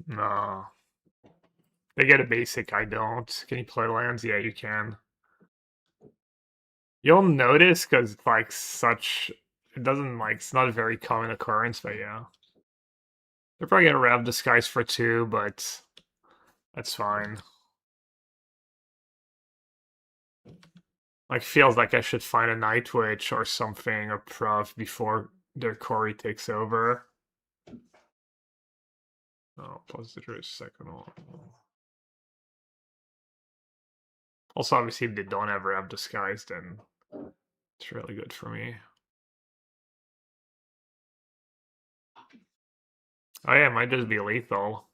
No. They get a basic, I don't. Can you play lands? Yeah, you can. You'll notice because it's like such... It doesn't like... It's not a very common occurrence, but yeah. They're probably gonna Rev Disguise for 2, but... That's fine. Like, feels like I should find a Night Witch or something, or Prof, before their Kori takes over. Oh, plus the second one. Also, obviously, if they don't ever have Disguise, then it's really good for me. Oh yeah, it might just be lethal.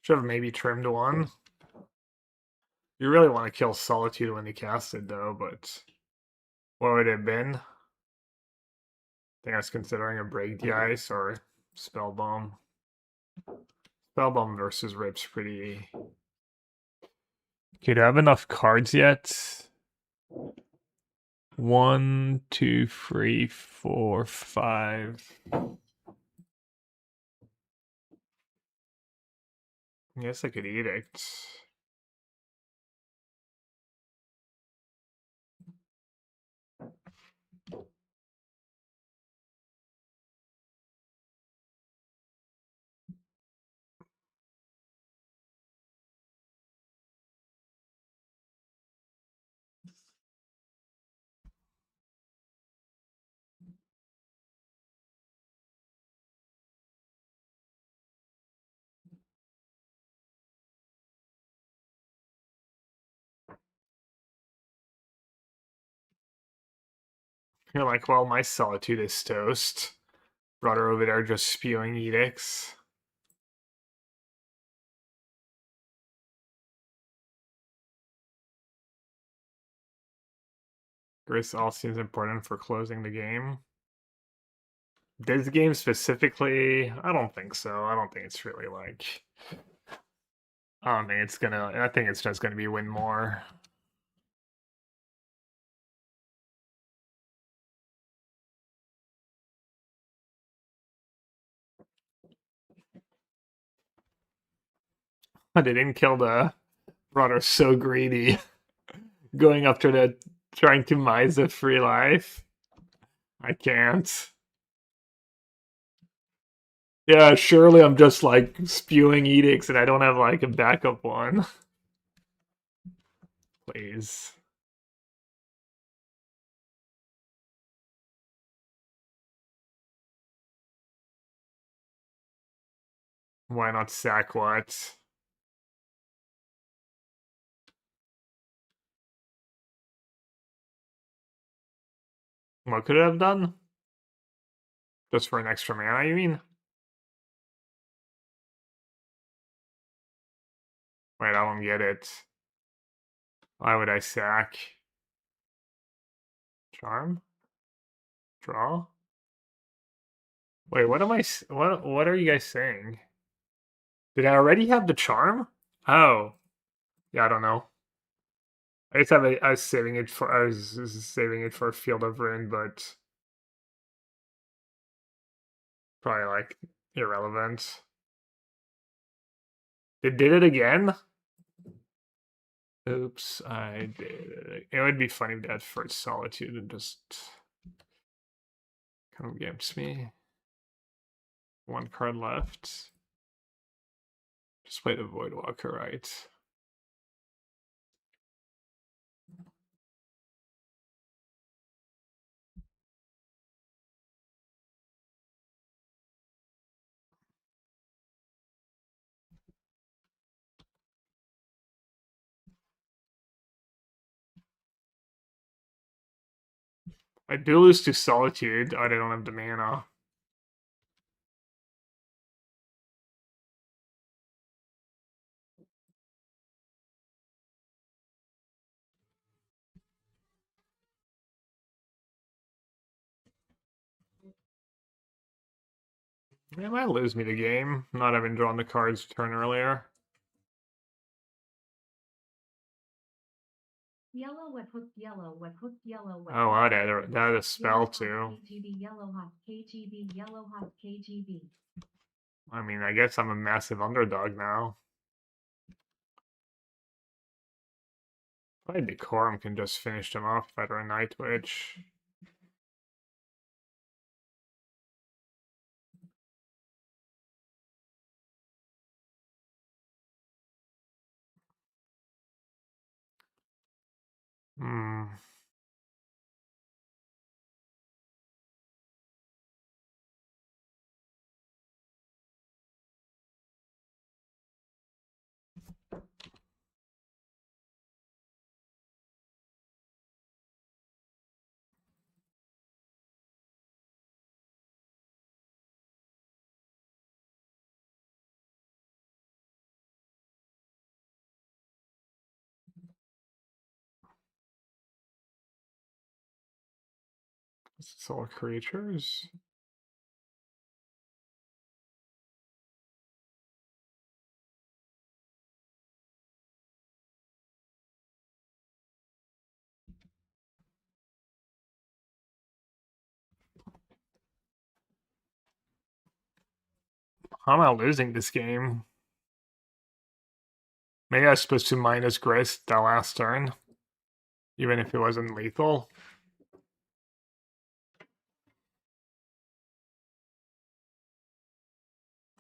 Should have maybe trimmed one. You really want to kill Solitude when you cast it, though, but what would it have been? I think I was considering a Break the Ice or Spellbomb. Spellbomb versus Rip's pretty... Okay, do I have enough cards yet? 1, 2, 3, 4, 5. I guess I could Edict. You're like, well, my Solitude is toast. Brother over there just spewing edicts. Grace all seems important for closing the game. This game specifically, I don't think so. I don't think it's really like... I don't think it's gonna... I think it's just gonna be win more. They didn't kill the... Brother so greedy. Going after the... Trying to mise a free life. I can't. Yeah, surely I'm just like spewing edicts and I don't have like a backup one. Please. Why not sack what? What could it have done? Just for an extra mana, you mean? Wait, I don't get it. Why would I sack? Charm? Draw? Wait, what am I? What are you guys saying? Did I already have the charm? Oh, yeah, I don't know. I was saving it for saving it for Field of Ruin, but probably like irrelevant. It did it again? Oops, I did it. It would be funny if that first Solitude and just kind of gives me one card left. Just play the Voidwalker, right? I do lose to Solitude. I don't have the mana. It might lose me the game, not having drawn the cards a turn earlier.
Yellow wet hooked yellow wet hooked yellow wet.
Oh, wow, that had a spell too.
KGB yellow hot KGB yellow hot KGB.
I mean, I guess I'm a massive underdog now. Probably Decorum can just finish them off better than Night Witch. Hmm. It's all creatures. How am I losing this game? Maybe I was supposed to minus Grist that last turn, even if it wasn't lethal.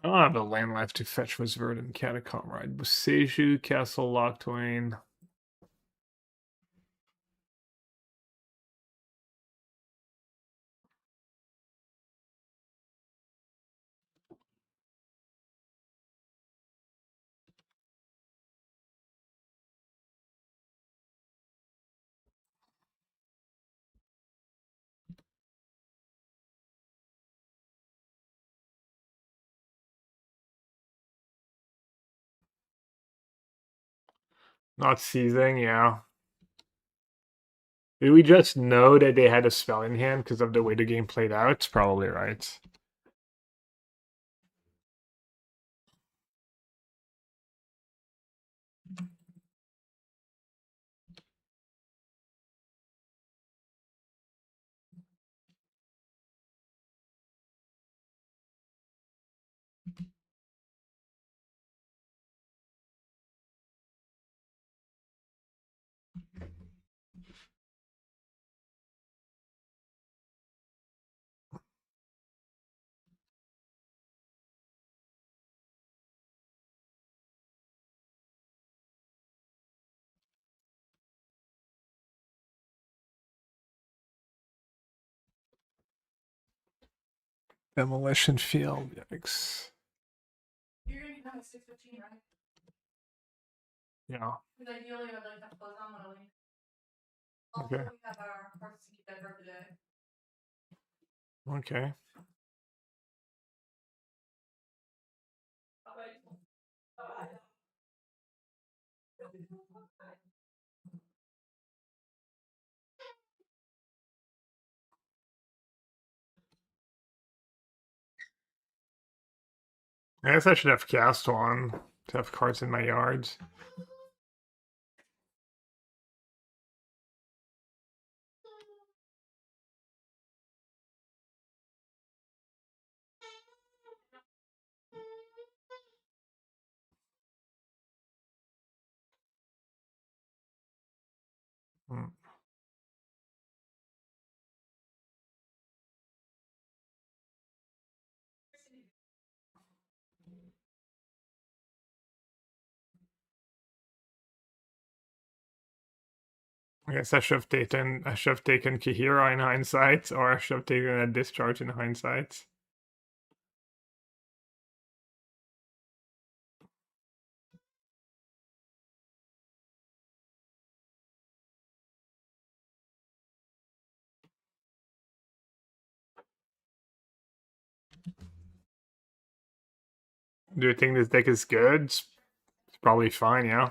I don't have a land left to fetch with Verdant Catacomb, right? Boseiju, Castle Lochtwain. Not seizing, yeah. Did we just know that they had a spell in hand because of the way the game played out? Probably right. Demolition Field, yikes.
You're gonna be done at 6:15, right?
Yeah.
Because ideally, I'd like to close on early.
Okay.
Also, we have our horse to keep that for today.
Okay.
All right. All right.
I guess I should have cast one to have cards in my yard. Hmm. I guess I should have taken Kihira in hindsight, or I should have taken a discharge in hindsight. Do you think this deck is good? It's probably fine, yeah.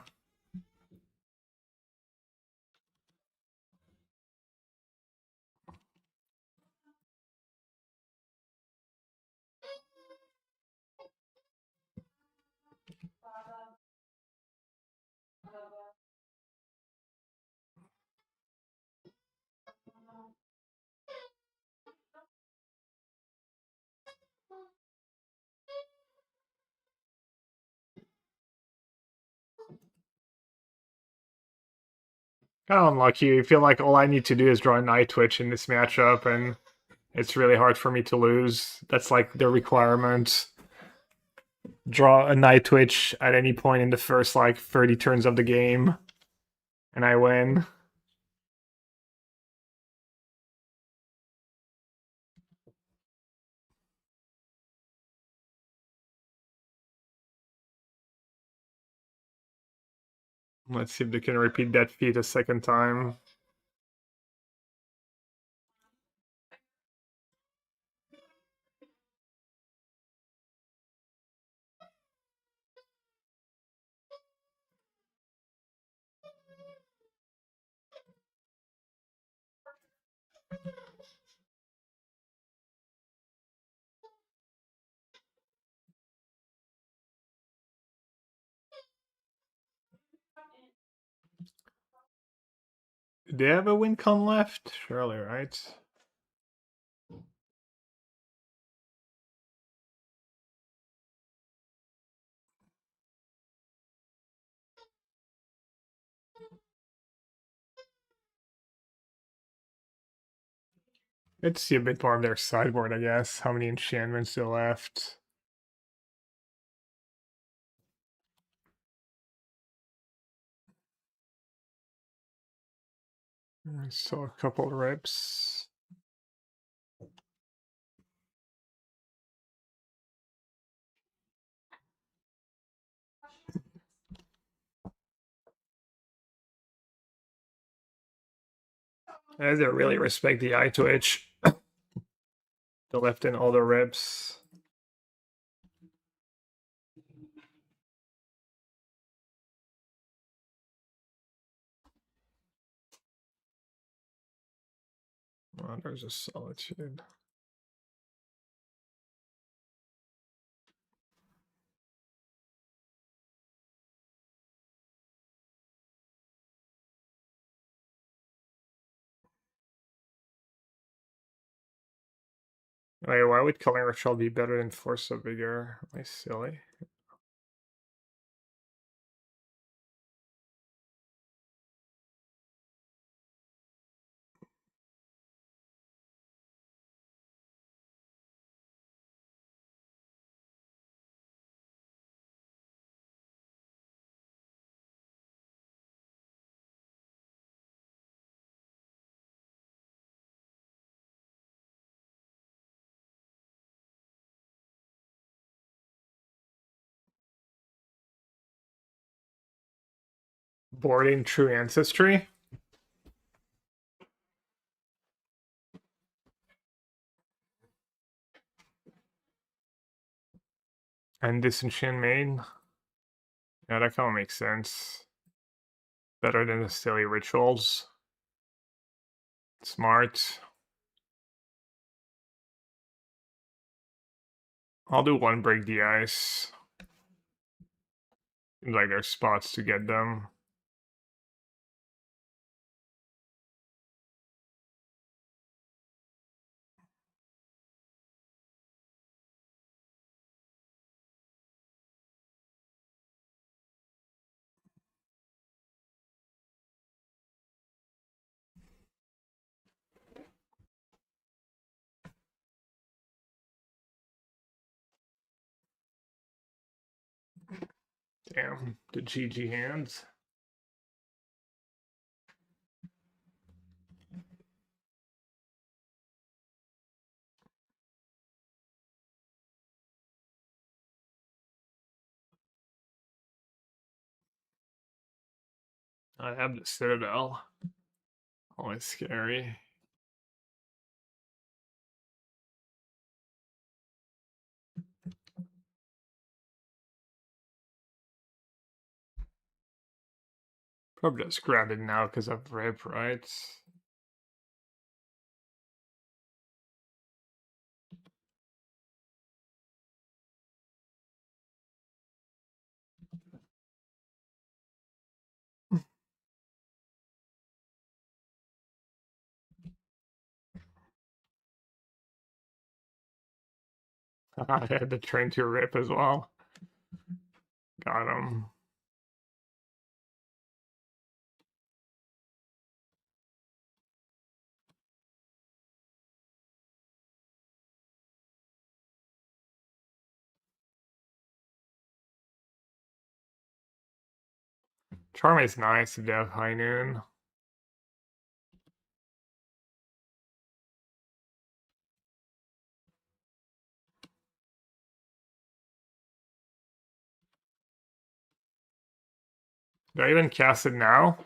Kind of unlucky. I feel like all I need to do is draw a Night Twitch in this matchup, and it's really hard for me to lose. That's like the requirement. Draw a Night Twitch at any point in the first like 30 turns of the game, and I win. Let's see if they can repeat that feat a second time. Do they have a win con left? Surely, right? Let's see a bit more of their sideboard, I guess. How many enchantments they left? I saw a couple rips. I don't really respect the eye twitch. They left in all the rips. Oh, there's a solitude. Wait, why would Culling Shell be better than Force of Vigor? Am I silly? Boarding True Ancestry? And Disenchant Main? Yeah, that kind of makes sense. Better than the silly rituals. Smart. I'll do one break the ice. Seems like there's spots to get them. Damn, the GG hands. I have the Citadel. Always scary. Probably just grab it now because of rip, right? I had to train to rip as well. Got him. Charm is nice if they have high noon. Do I even cast it now?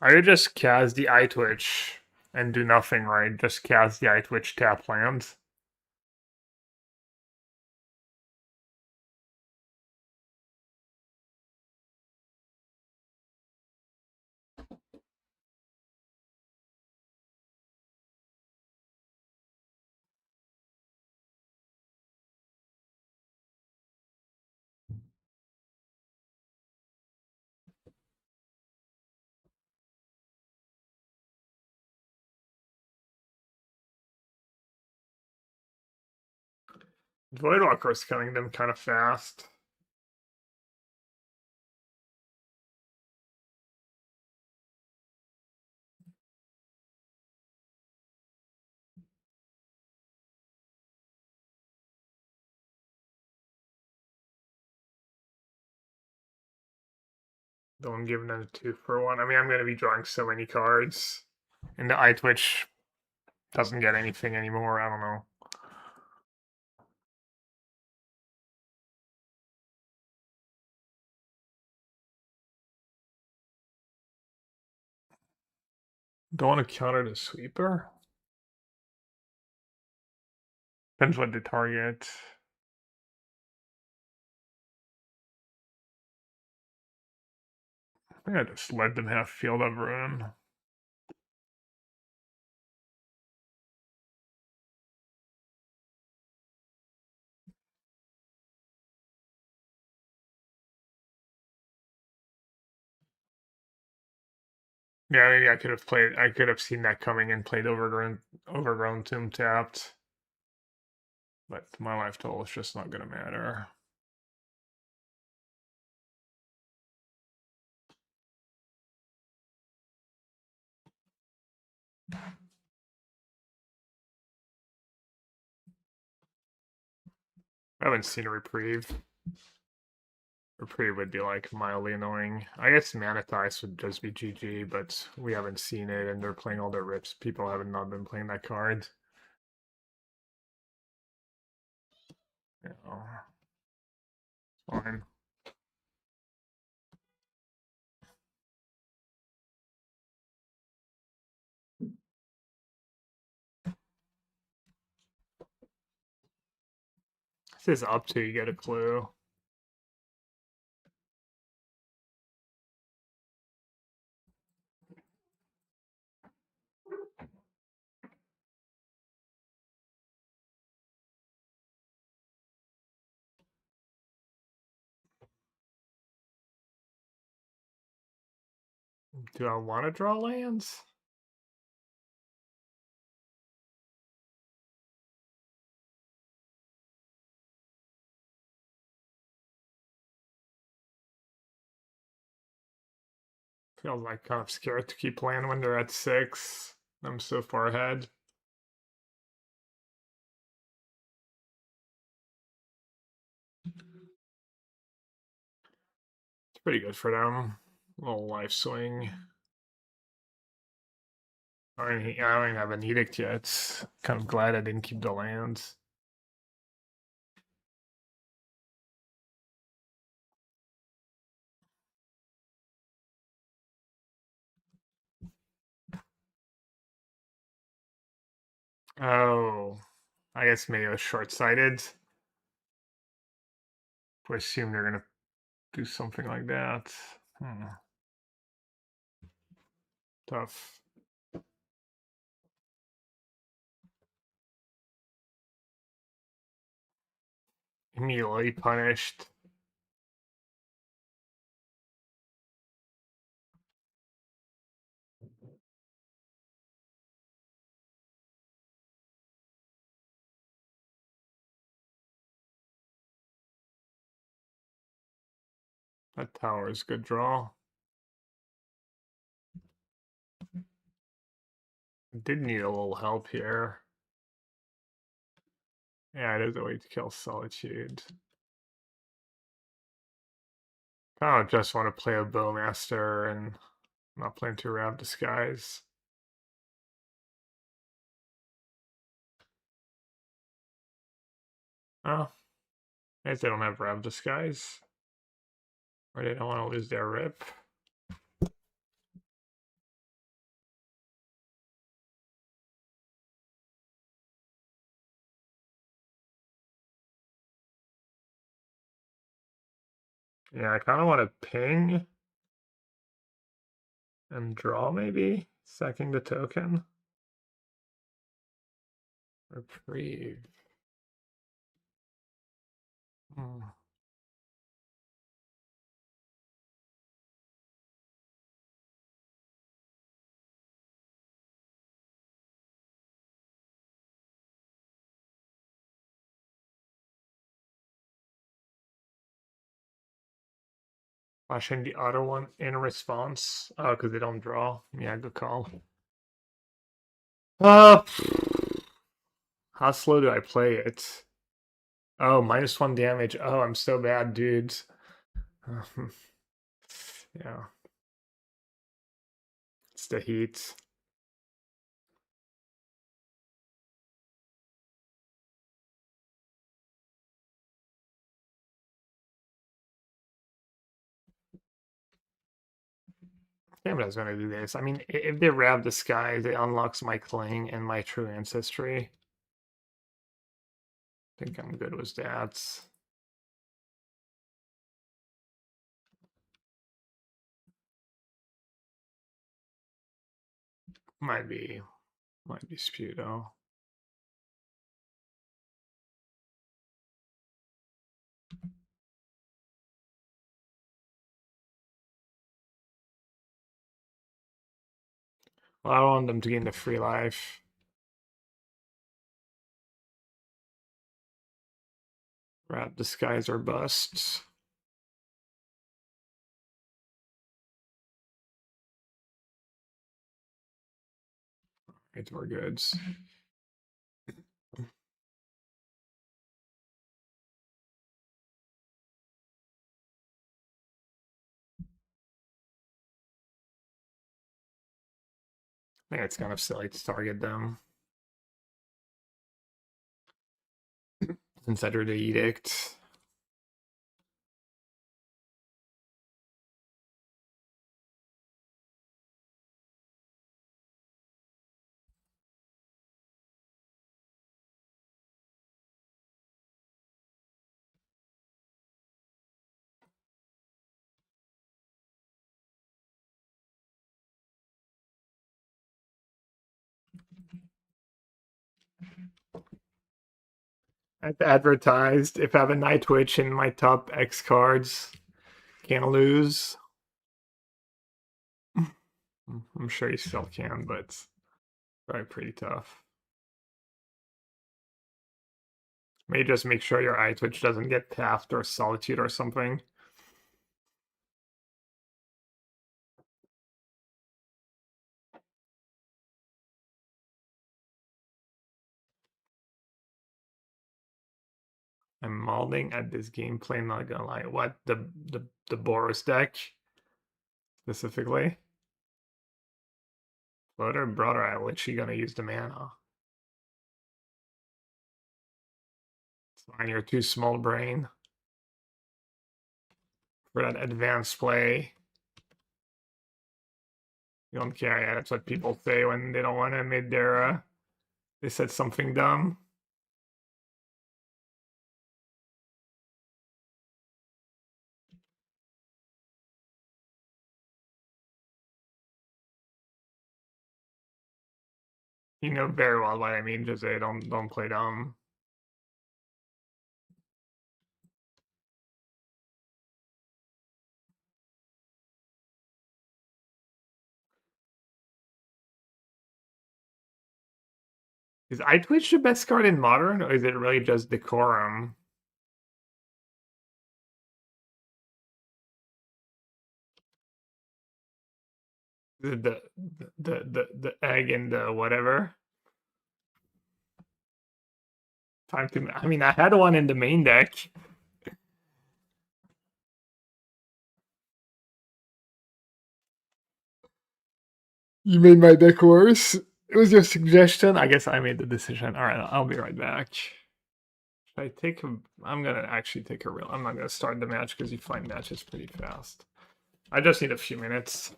I could just cast the eye twitch and do nothing, right? Just cast the eye twitch, tap lands. Voidwalker's killing them kind of fast. Don't give them a 2-for-1. I mean, I'm going to be drawing so many cards. And the eye twitch doesn't get anything anymore. I don't know. Don't want to counter the sweeper. Depends what they target. I think I just let them have Field of Ruin. Yeah, maybe I could have played. I could have seen that coming and played Overgrown Tomb tapped. But my life total is just not gonna matter. I haven't seen a reprieve. Reprieve would be like mildly annoying. I guess Manathice would just be GG, but we haven't seen it and they're playing all their rips. People haven't not been playing that card. You know, fine. This is up to you get a clue. Do I want to draw lands? Feels like kind of scared to keep playing when they're at 6. I'm so far ahead. It's pretty good for them. Little life swing. I don't even have an edict yet. Kind of glad I didn't keep the lands. Oh, I guess maybe I was short-sighted. I assume they're gonna do something like that. Tough. Immediately punished. That tower is good draw. Did need a little help here. Yeah, it is a way to kill Solitude. I don't just want to play a Bowmaster and not playing to Rav Disguise. Oh, I guess they don't have Rav Disguise. Or they don't want to lose their rip. Yeah, I kind of want to ping and draw maybe, sacking the token. Reprieve. Hmm. Flashing the other one in response. Oh, because they don't draw. Yeah, good call. Uh, how slow do I play it? Oh, -1 damage. Oh, I'm so bad, dudes. Yeah. It's the heat. Damn it, I was gonna do this. I mean, if they Rav Disguise, it unlocks my Cling and my True Ancestry. I think I'm good with that. Might be Sputo. Well, I don't want them to gain the free life. Rav Disguise or bust. Right, we're good. think it's kind of silly to target them. Since I drew the edict. I've advertised if I have a Night Witch in my top X cards, can't lose. I'm sure you still can, but it's probably pretty tough. Maybe just make sure your Eye Twitch doesn't get tapped or Solitude or something. I'm mauling at this gameplay, not gonna lie. What, the Boros deck? Specifically? Floater Brother, I literally gonna use the mana. It's fine, you're too small brain. For that advanced play. You don't care, yeah, that's what people say when they don't want to admit their, they said something dumb. You know very well what I mean, Jose, don't play dumb. Is Eye Twitch the best card in Modern, or is it really just Decorum? The egg and the whatever. Time to. I mean, I had one in the main deck. You made my deck worse. It was your suggestion. I guess I made the decision. All right, I'll be right back. Should I take a? I'm gonna actually take a real. I'm not gonna start the match because you find matches pretty fast. I just need a few minutes.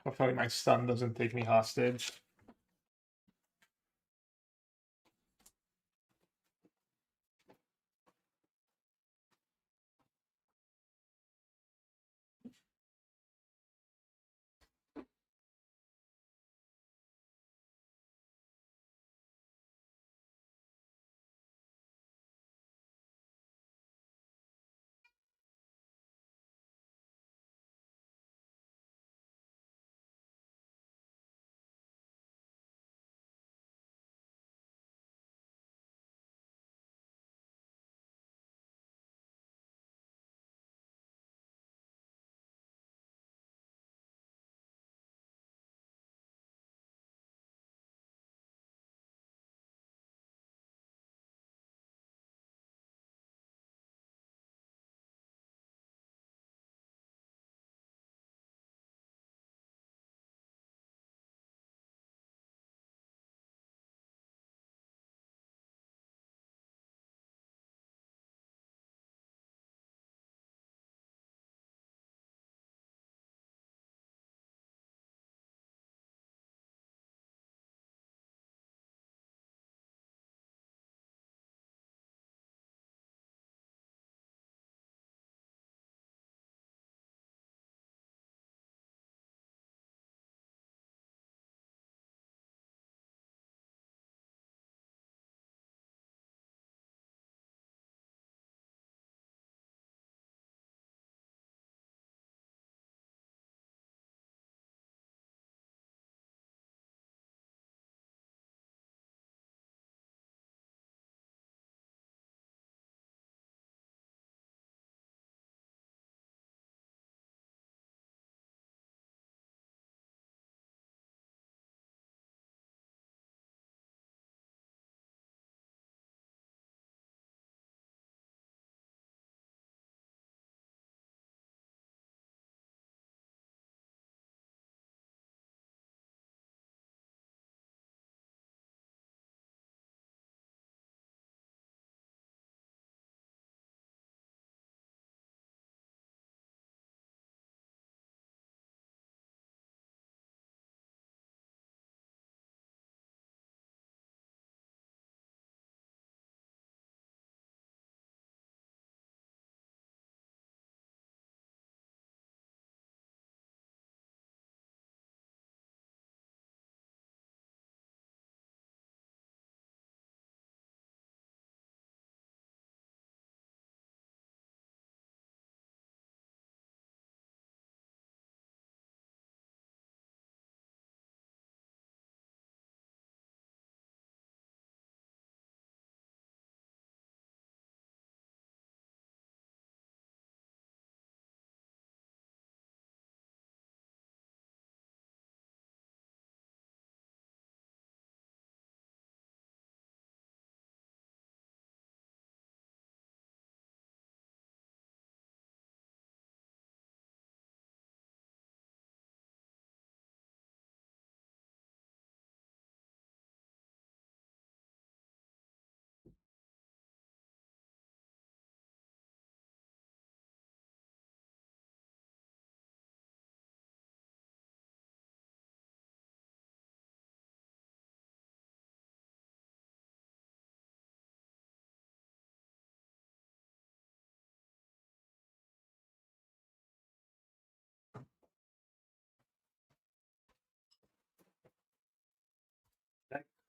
Hopefully, my son doesn't take me hostage.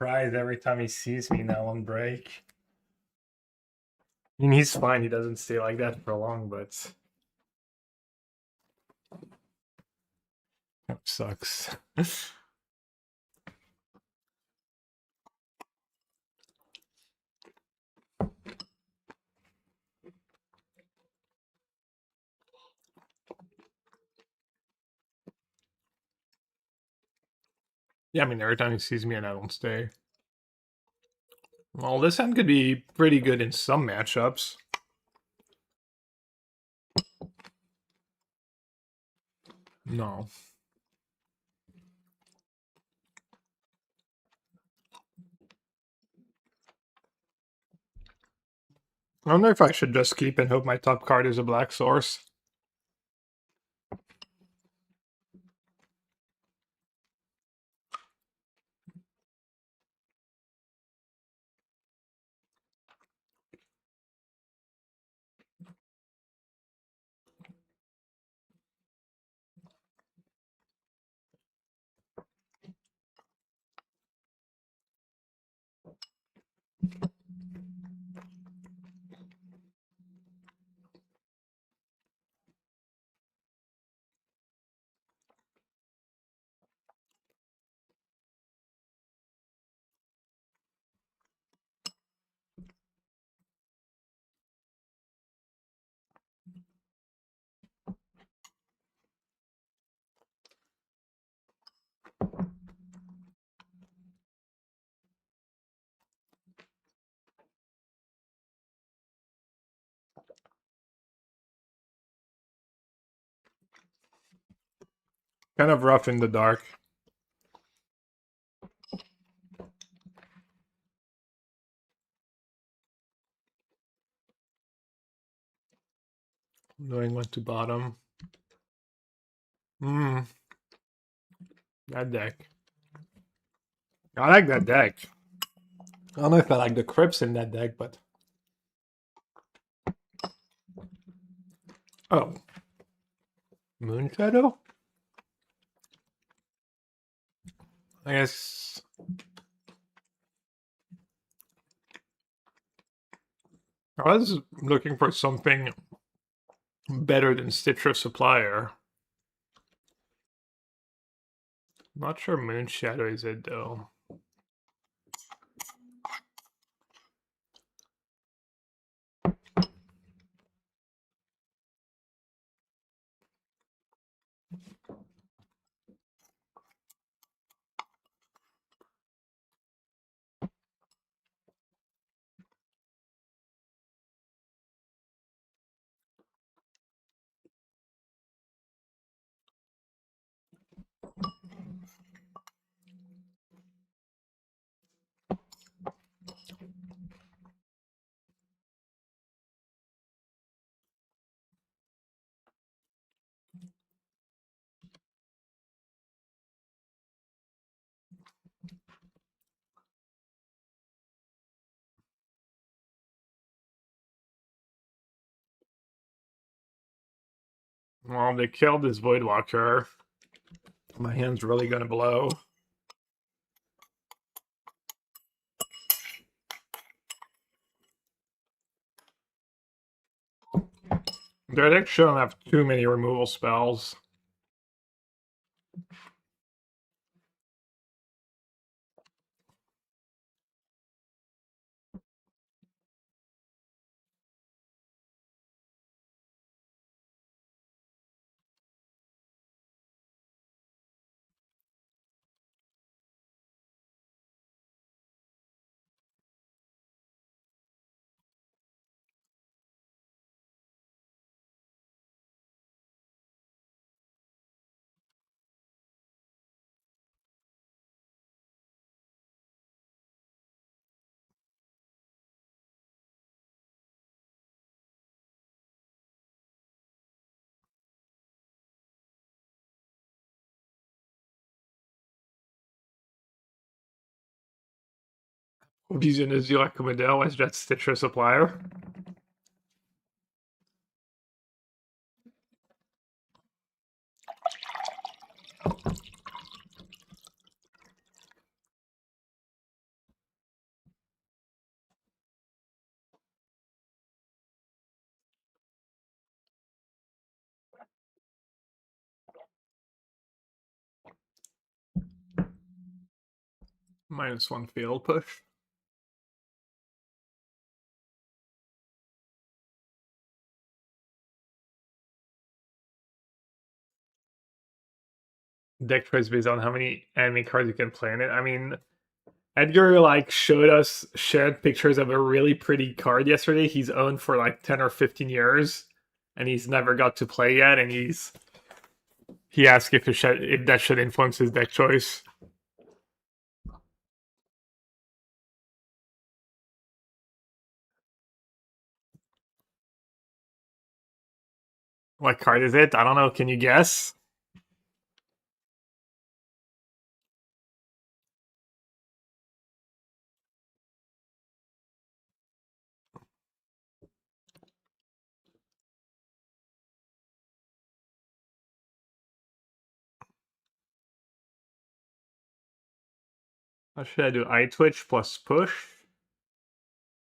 cries every time he sees me now on break. I mean, he's fine. He doesn't stay like that for long, but that sucks. Yeah, I mean, every time he sees me and I don't stay. Well, this hand could be pretty good in some matchups. No. I wonder if I should just keep and hope my top card is a black source. Kind of rough in the dark. Knowing what to bottom. That deck. I like that deck. I don't know if I like the crypts in that deck, but... Oh. Moon Shadow? I guess... I was looking for something better than Stitcher Supplier. Not sure Moon Shadow is it, though. Well, they killed this Voidwalker. My hand's really gonna blow. Their deck shouldn't have too many removal spells. Using a Zilak Model as that Stitcher Supplier. -1 field push. Deck choice based on how many enemy cards you can play in it. I mean, Edgar like shared pictures of a really pretty card yesterday. He's owned for like 10 or 15 years, and he's never got to play yet. And he asked if that should influence his deck choice. What card is it? I don't know. Can you guess? What should I do? Eye Twitch plus push?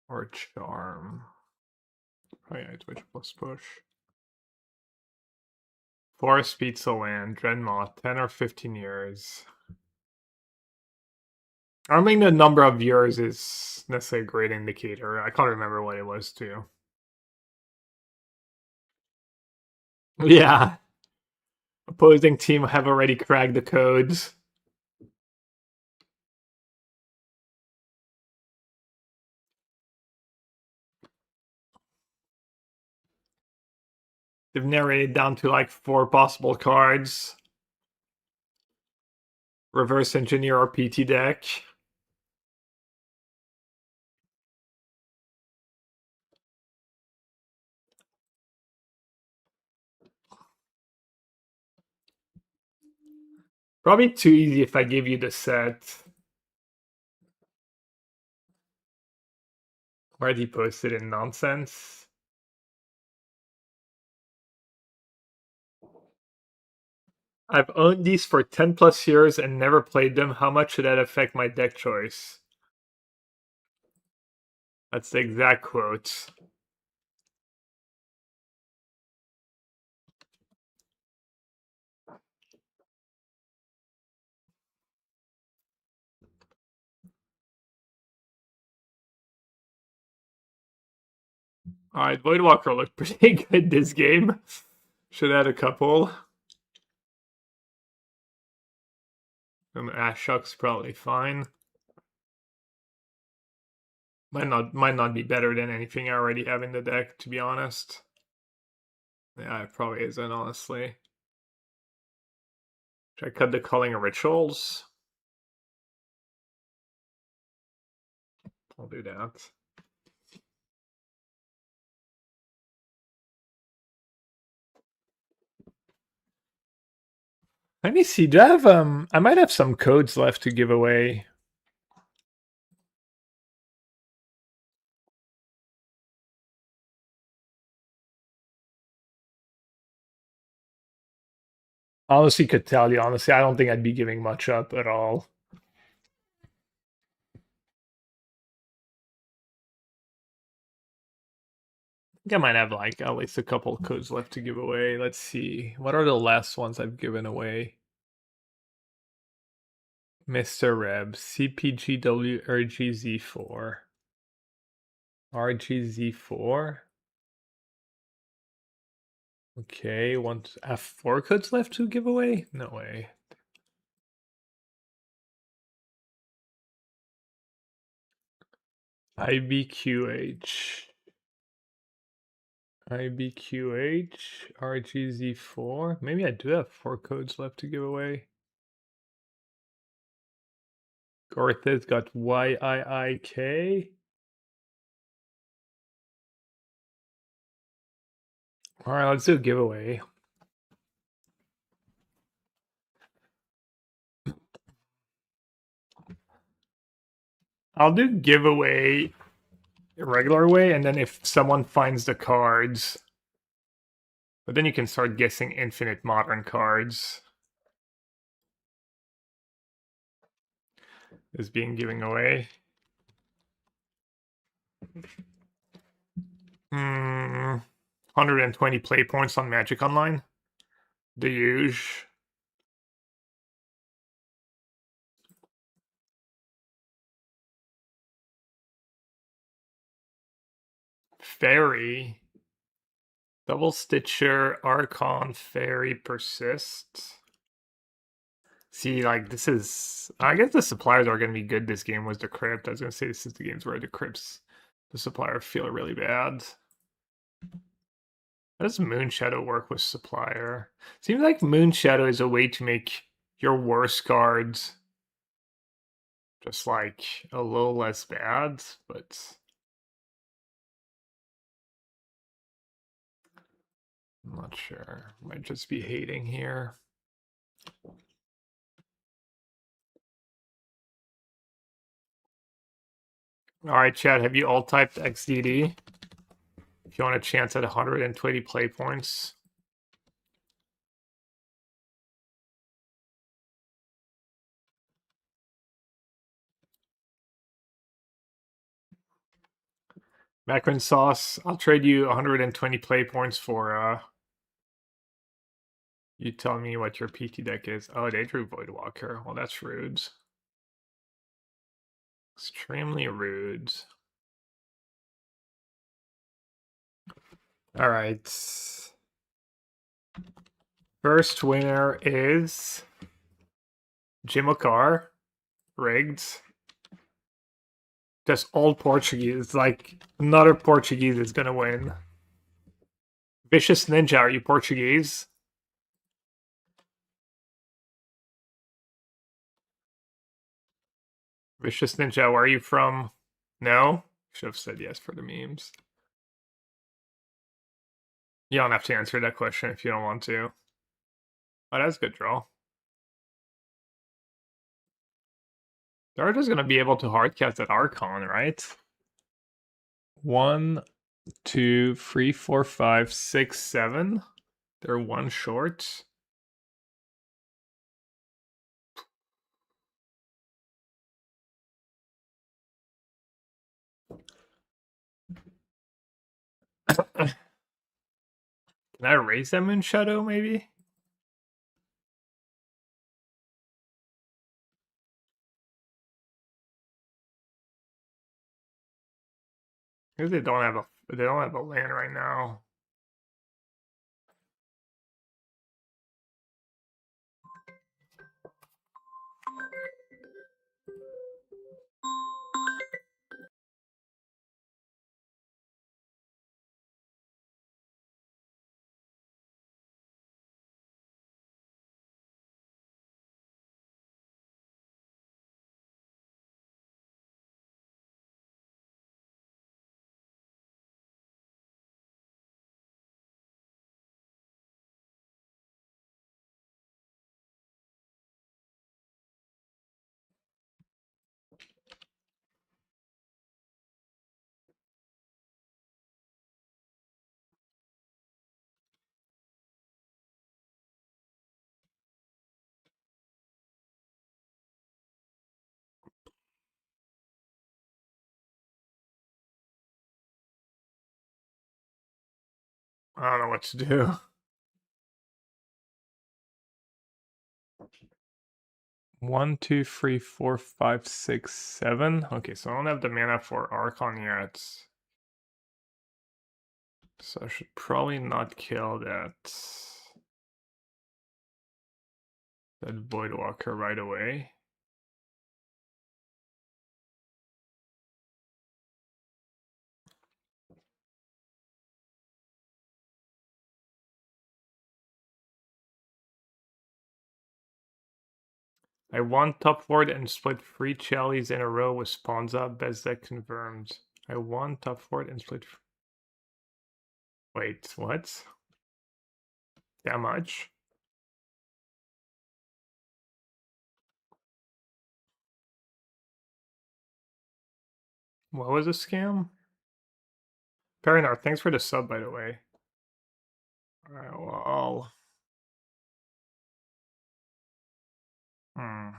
Or charm? Probably Eye Twitch plus push. Forest Pizza Land, Dreadmouth, 10 or 15 years. I don't think the number of years is necessarily a great indicator. I can't remember what it was too. Yeah. Opposing team have already cracked the codes. They've narrated down to like 4 possible cards. Reverse Engineer or PT deck. Probably too easy if I give you the set. Where'd he post it in nonsense? I've owned these for 10 plus years and never played them. How much should that affect my deck choice? That's the exact quote. Alright, Voidwalker looked pretty good this game. Should add a couple. Ashok's probably fine. Might not be better than anything I already have in the deck, to be honest. Yeah, it probably isn't, honestly. Should I cut the Culling of Rituals? I'll do that. Let me see. Do I have I might have some codes left to give away. Honestly, could tell you. Honestly, I don't think I'd be giving much up at all. I think I might have like at least a couple of codes left to give away. Let's see. What are the last ones I've given away? Mr. Reb, CPGW RGZ4. RGZ4? Okay, I have 4 codes left to give away? No way. IBQH. IBQH, RGZ4. Maybe I do have 4 codes left to give away. Gortha's got YIIK. Alright, let's do a giveaway. I'll do giveaway the regular way, and then if someone finds the cards, but then you can start guessing infinite modern cards. Is being given away. 120 play points on Magic Online. The huge. Fairy. Double Stitcher, Archon, Fairy, Persist. See, like, this is... I guess the suppliers are going to be good this game was the Crypt. I was going to say this is the games where the Crypts, the supplier feel really bad. How does Moon Shadow work with supplier? Seems like Moon Shadow is a way to make your worst cards just like a little less bad, but I'm not sure. Might just be hating here. All right, Chad, have you all typed XDD? If you want a chance at 120 play points. Macaron Sauce, I'll trade you 120 play points for you tell me what your PT deck is. Oh, they drew Voidwalker. Well, that's rude. Extremely rude. All right. First winner is Jim O'Carr. Rigged. Just all Portuguese. Like, another Portuguese is gonna win. Vicious Ninja, are you Portuguese? Vicious Ninja, where are you from? No? Should have said yes for the memes. You don't have to answer that question if you don't want to. Oh, that's a good draw. They're just gonna be able to hardcast that Archon, right? 1, 2, 3, 4, 5, 6, 7. They're one short. Can I raise them in Shadow, maybe? Maybe they don't have a land right now. I don't know what to do. One, two, three, four, five, six, 7. Okay, so I don't have the mana for Archon yet. So I should probably not kill that Voidwalker right away. I won top 4 and split 3 Chellies in a row with Sponza. Best deck confirmed. I won top 4 and split. Wait, what? That much? What was a scam? Perinar, thanks for the sub, by the way. Alright, well. Hmm.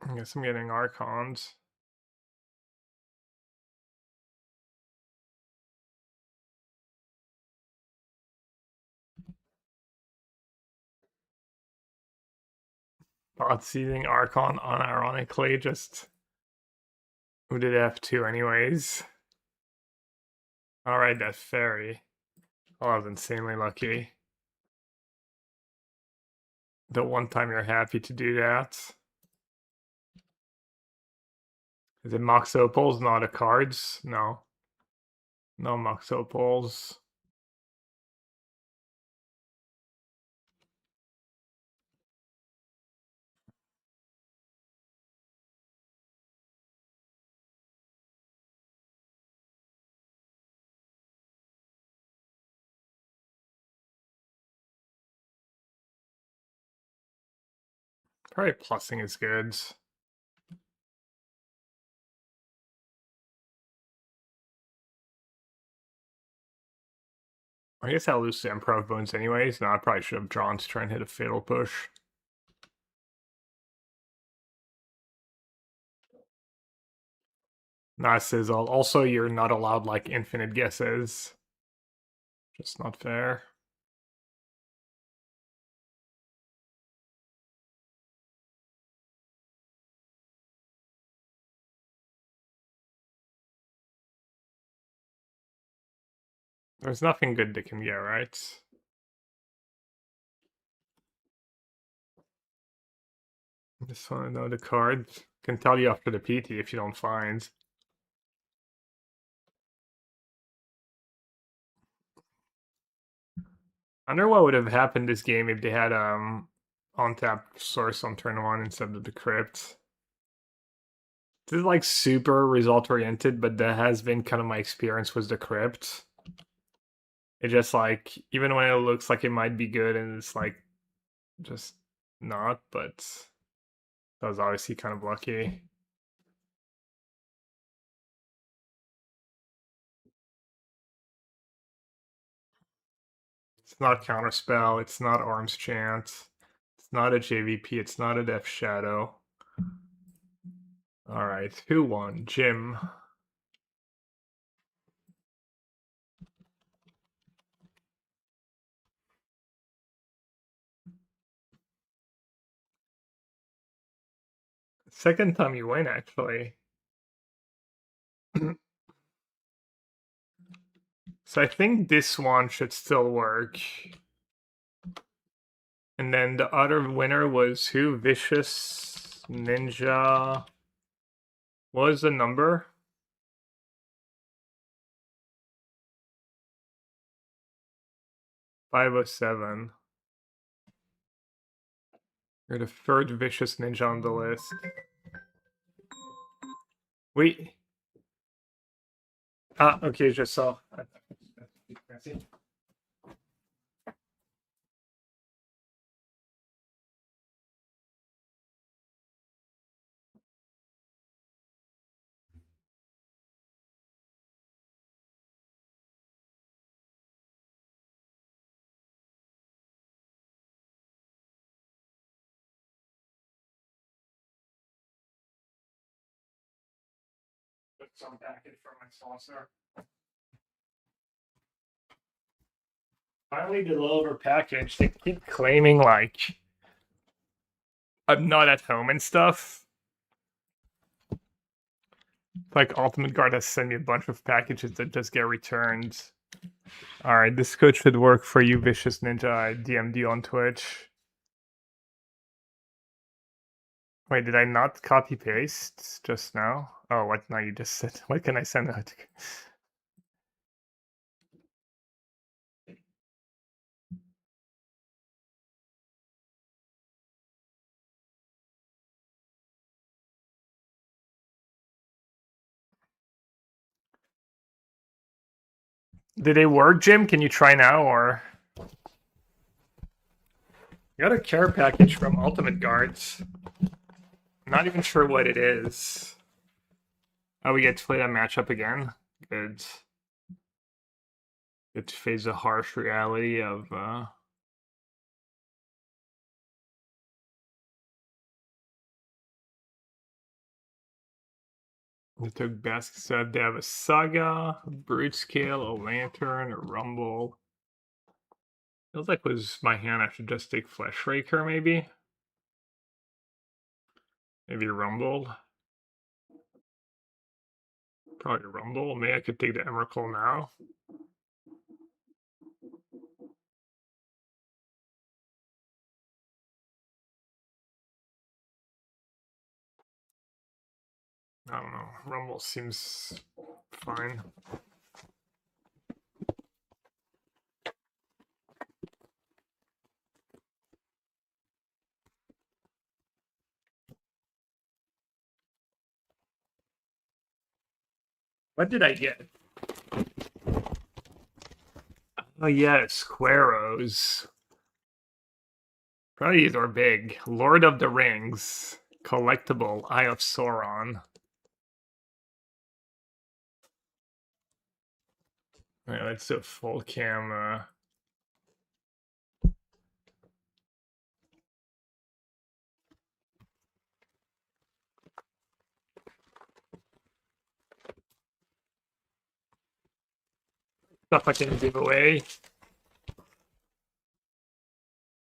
I guess I'm getting Archons. Bot seizing Archon unironically, just who did F2 anyways. Alright, that fairy. Oh, I was insanely lucky. The one time you're happy to do that. Is it Mox Opals, not a cards? No. No Mox Opals. Probably plussing is good. I guess I'll lose the Emperor of Bones anyways. No, I probably should have drawn to try and hit a fatal push. Nah, Sizzle. Also, you're not allowed like infinite guesses. Just not fair. There's nothing good they can get, right? Just want to know the card. Can tell you after the PT if you don't find. I wonder what would have happened this game if they had on tap source on turn 1 instead of the crypt. This is like super result oriented, but that has been kind of my experience with the crypt. It just like even when it looks like it might be good and it's like just not, but that was obviously kind of lucky. It's not Counterspell, it's not Arms Chant, it's not a JVP, it's not a Death Shadow. Alright, who won? Jim. Second time you win, actually. So I think this one should still work. And then the other winner was who? Vicious Ninja. What was the number? 507. You're the third Vicious Ninja on the list. Wait. Ah, okay, just saw. Put some packet from my saucer. Finally deliver package. They keep claiming like I'm not at home and stuff. Like Ultimate Guard has sent me a bunch of packages that just get returned. Alright, this code should work for you, Vicious Ninja. I DM'd you on Twitch. Wait, did I not copy paste just now? Oh, what? No, you just said. What can I send out? Did it work, Jim? Can you try now or? I got a care package from Ultimate Guards. I'm not even sure what it is. Oh, we get to play that matchup again. Good. Get to face the harsh reality of They took basket set. They have a Saga, a Brute Scale, a Lantern, a Rumble. Feels like was my hand. I should just take Flesh Raker, maybe. Maybe Rumble. Probably Rumble. Maybe I could take the Emrakul now. I don't know. Rumble seems fine. What did I get? Oh yeah, Squaros. Probably these are big. Lord of the Rings. Collectible. Eye of Sauron. Yeah, let's do a full cam. Stuff I can give away.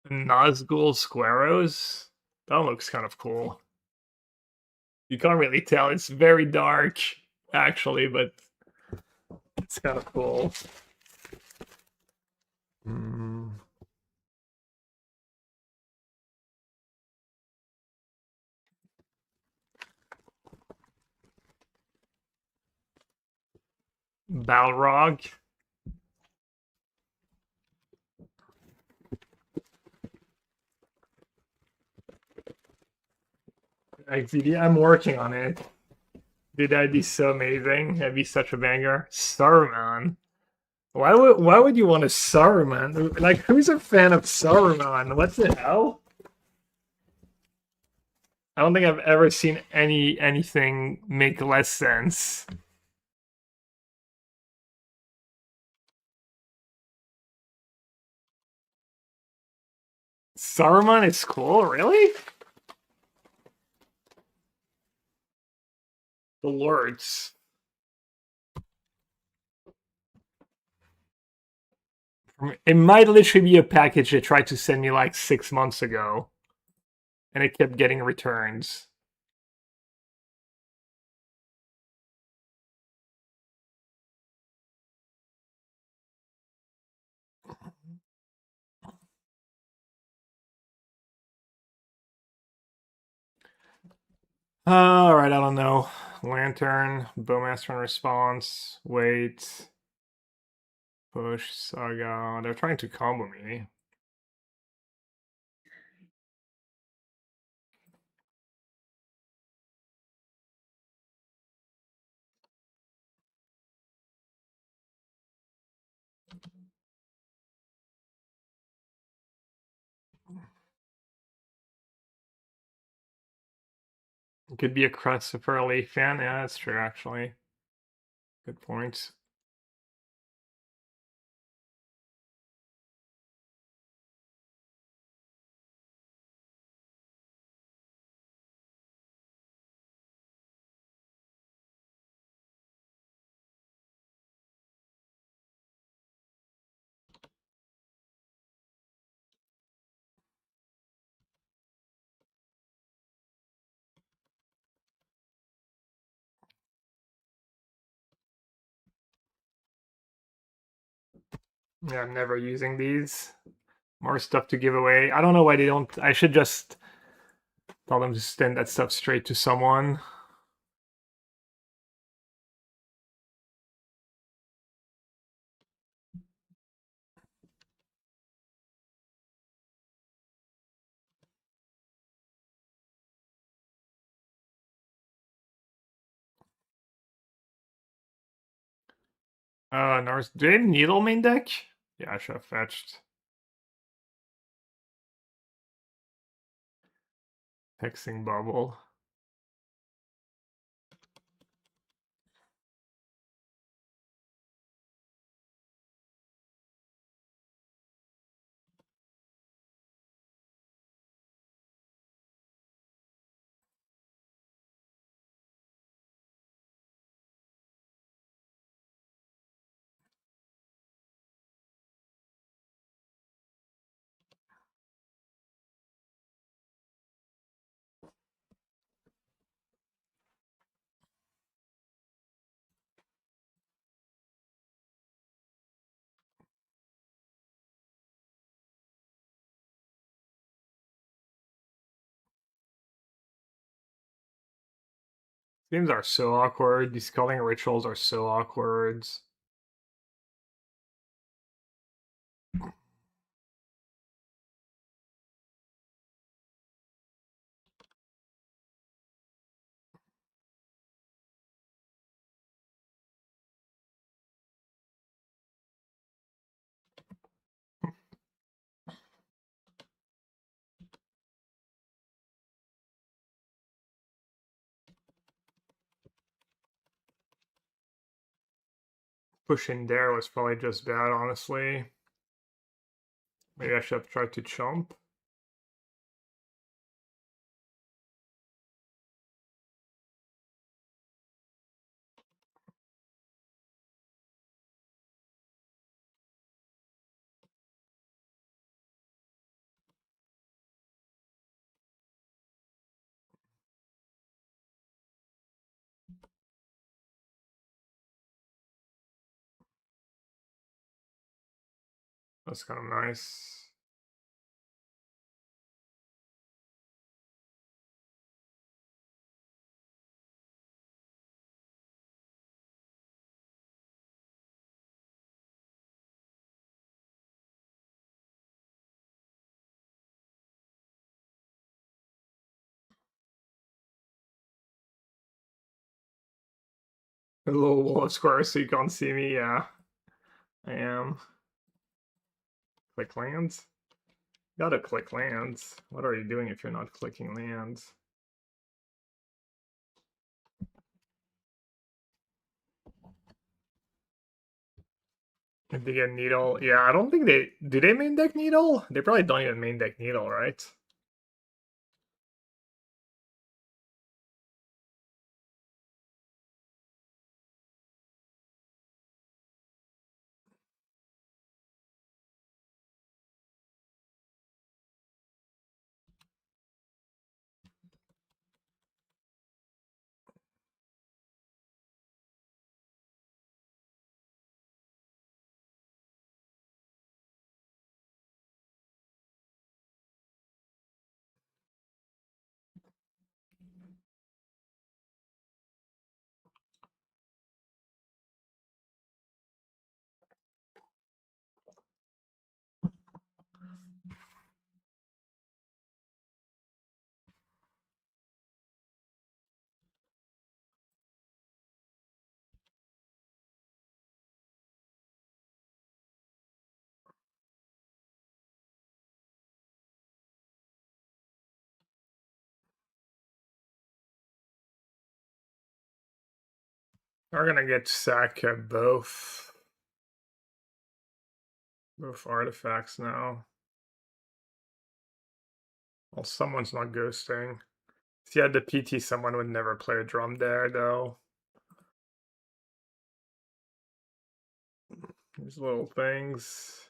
Nazgul Squaros. That looks kind of cool. You can't really tell. It's very dark, actually, but it's kind of cool. Balrog. I'm working on it. Dude, that'd be so amazing. That'd be such a banger. Saruman. Why would you want a Saruman? Like, who's a fan of Saruman? What the hell? I don't think I've ever seen anything make less sense. Saruman is cool, really? The Lords. It might literally be a package they tried to send me like 6 months ago, and it kept getting returns. Alright, I don't know. Lantern, Bowmaster in response, wait, push, Saga. They're trying to combo me. It could be a Christopher Lee fan. Yeah, that's true, actually. Good point. Yeah, I'm never using these. More stuff to give away. I don't know why they don't. I should just tell them to send that stuff straight to someone. Norse. Do they have Needle main deck? Yeah, I should have fetched. Hexing Bubble. Games are so awkward. These culling rituals are so awkward. Pushing there was probably just bad, honestly. Maybe I should have tried to chump. That's kind of nice. A little wall of squares so you can't see me, yeah. I am. Click lands? Gotta click lands. What are you doing if you're not clicking lands? If they get Needle, yeah, I don't think they... Do they main deck Needle? They probably don't even main deck Needle, right? We're gonna get sack both artifacts now. Well, someone's not ghosting. If you had the PT, someone would never play a drum there, though. These little things.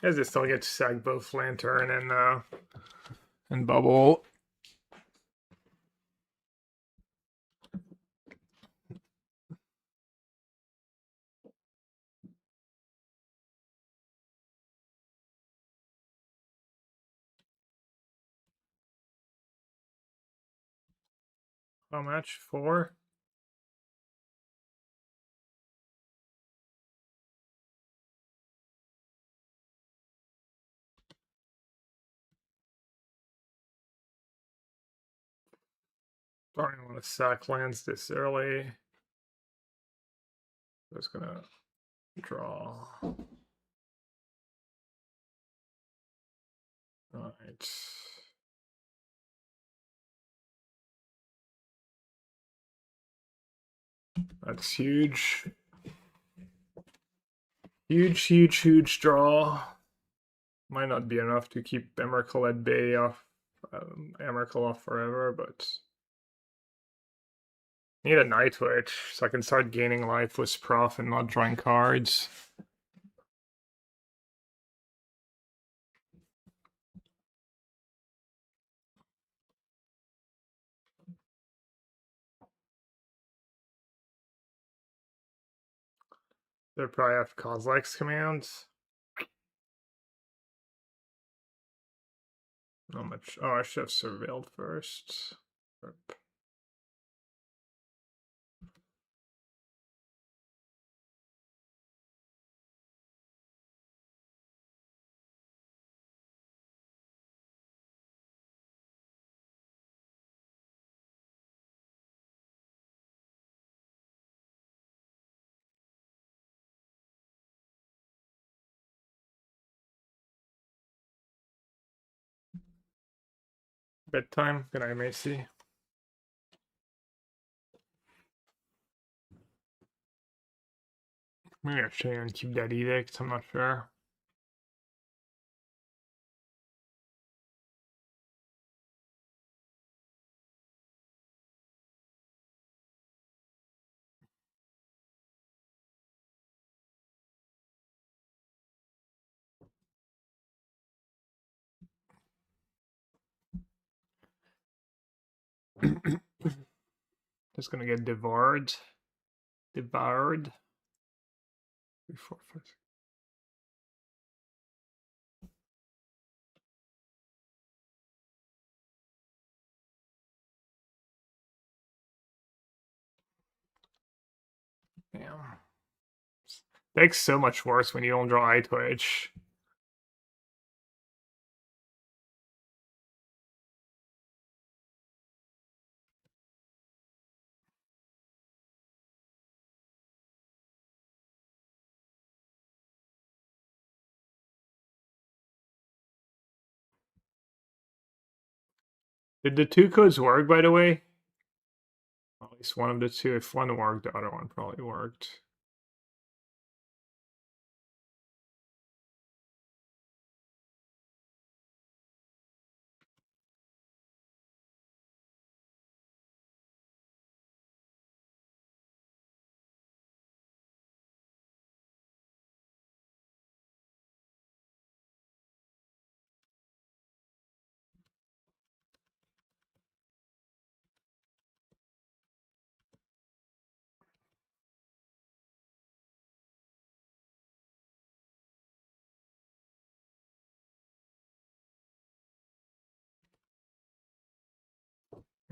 Guys, they still get to sack both Lantern and Bubble. How much? 4? Don't even want to sack lands this early. Just gonna draw. Alright. That's huge. Huge draw. Might not be enough to keep Emrakul at bay off, Emrakul off forever, but need a Night Witch so I can start gaining life with Prof and not drawing cards. They probably have Kozlek's commands. How much? Oh, I should have surveilled first. Rip. Bedtime. Good night, Macy. Maybe I should keep that edict. I'm not sure. Just gonna get devoured. Devoured. 3, 4, 5. Damn. Deck's so much worse when you don't draw eye twitch. Did the 2 codes work, by the way? At least one of the 2. If one worked, the other one probably worked.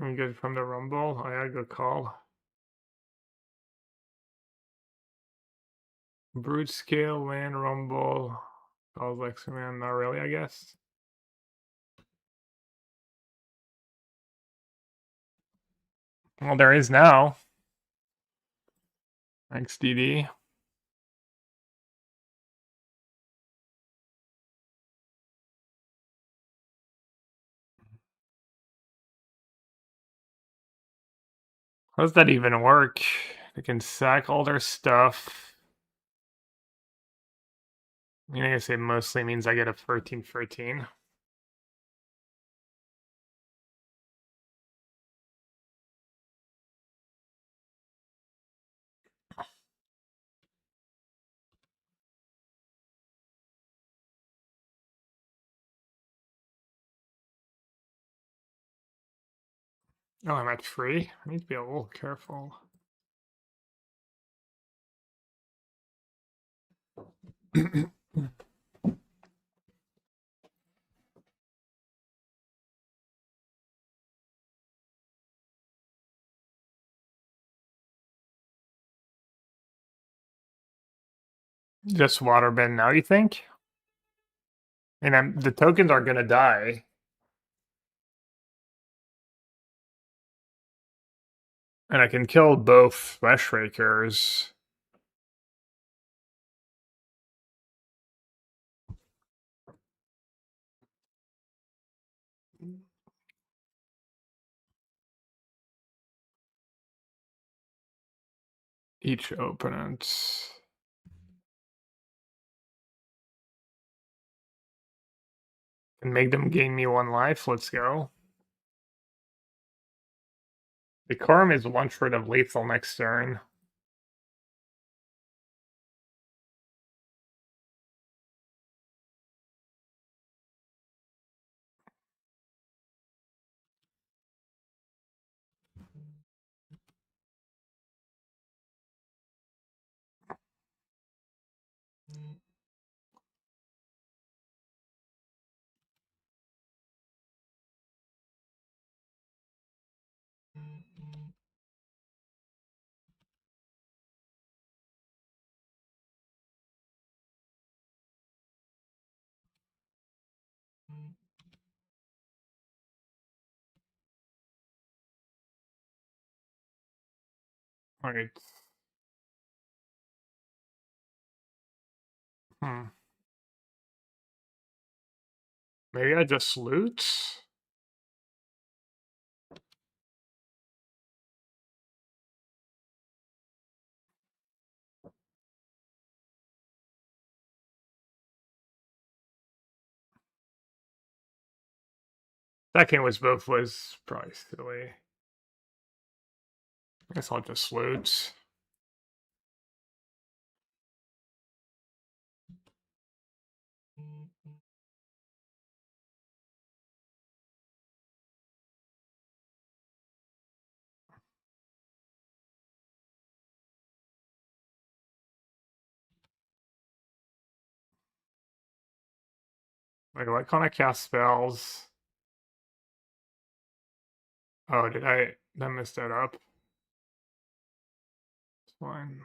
I'm good from the rumble. I gotta go call. Brute scale, land rumble. I was like, man, not really, I guess. Well, there is now. Thanks, DD. How does that even work? They can sack all their stuff. I mean, I guess it mostly means I get a 13-13. Oh, I'm at free. I need to be a little careful. Just waterbend now, you think? And the tokens are gonna die. And I can kill both Flesh Rakers. Each opponent. And make them gain me 1 life. Let's go. The Karm is 1 short of lethal next turn. Alright. Maybe I just loot? Second was probably silly. I guess I'll just loot. Like, why can't I cast spells? Oh, did I mess that up? It's fine.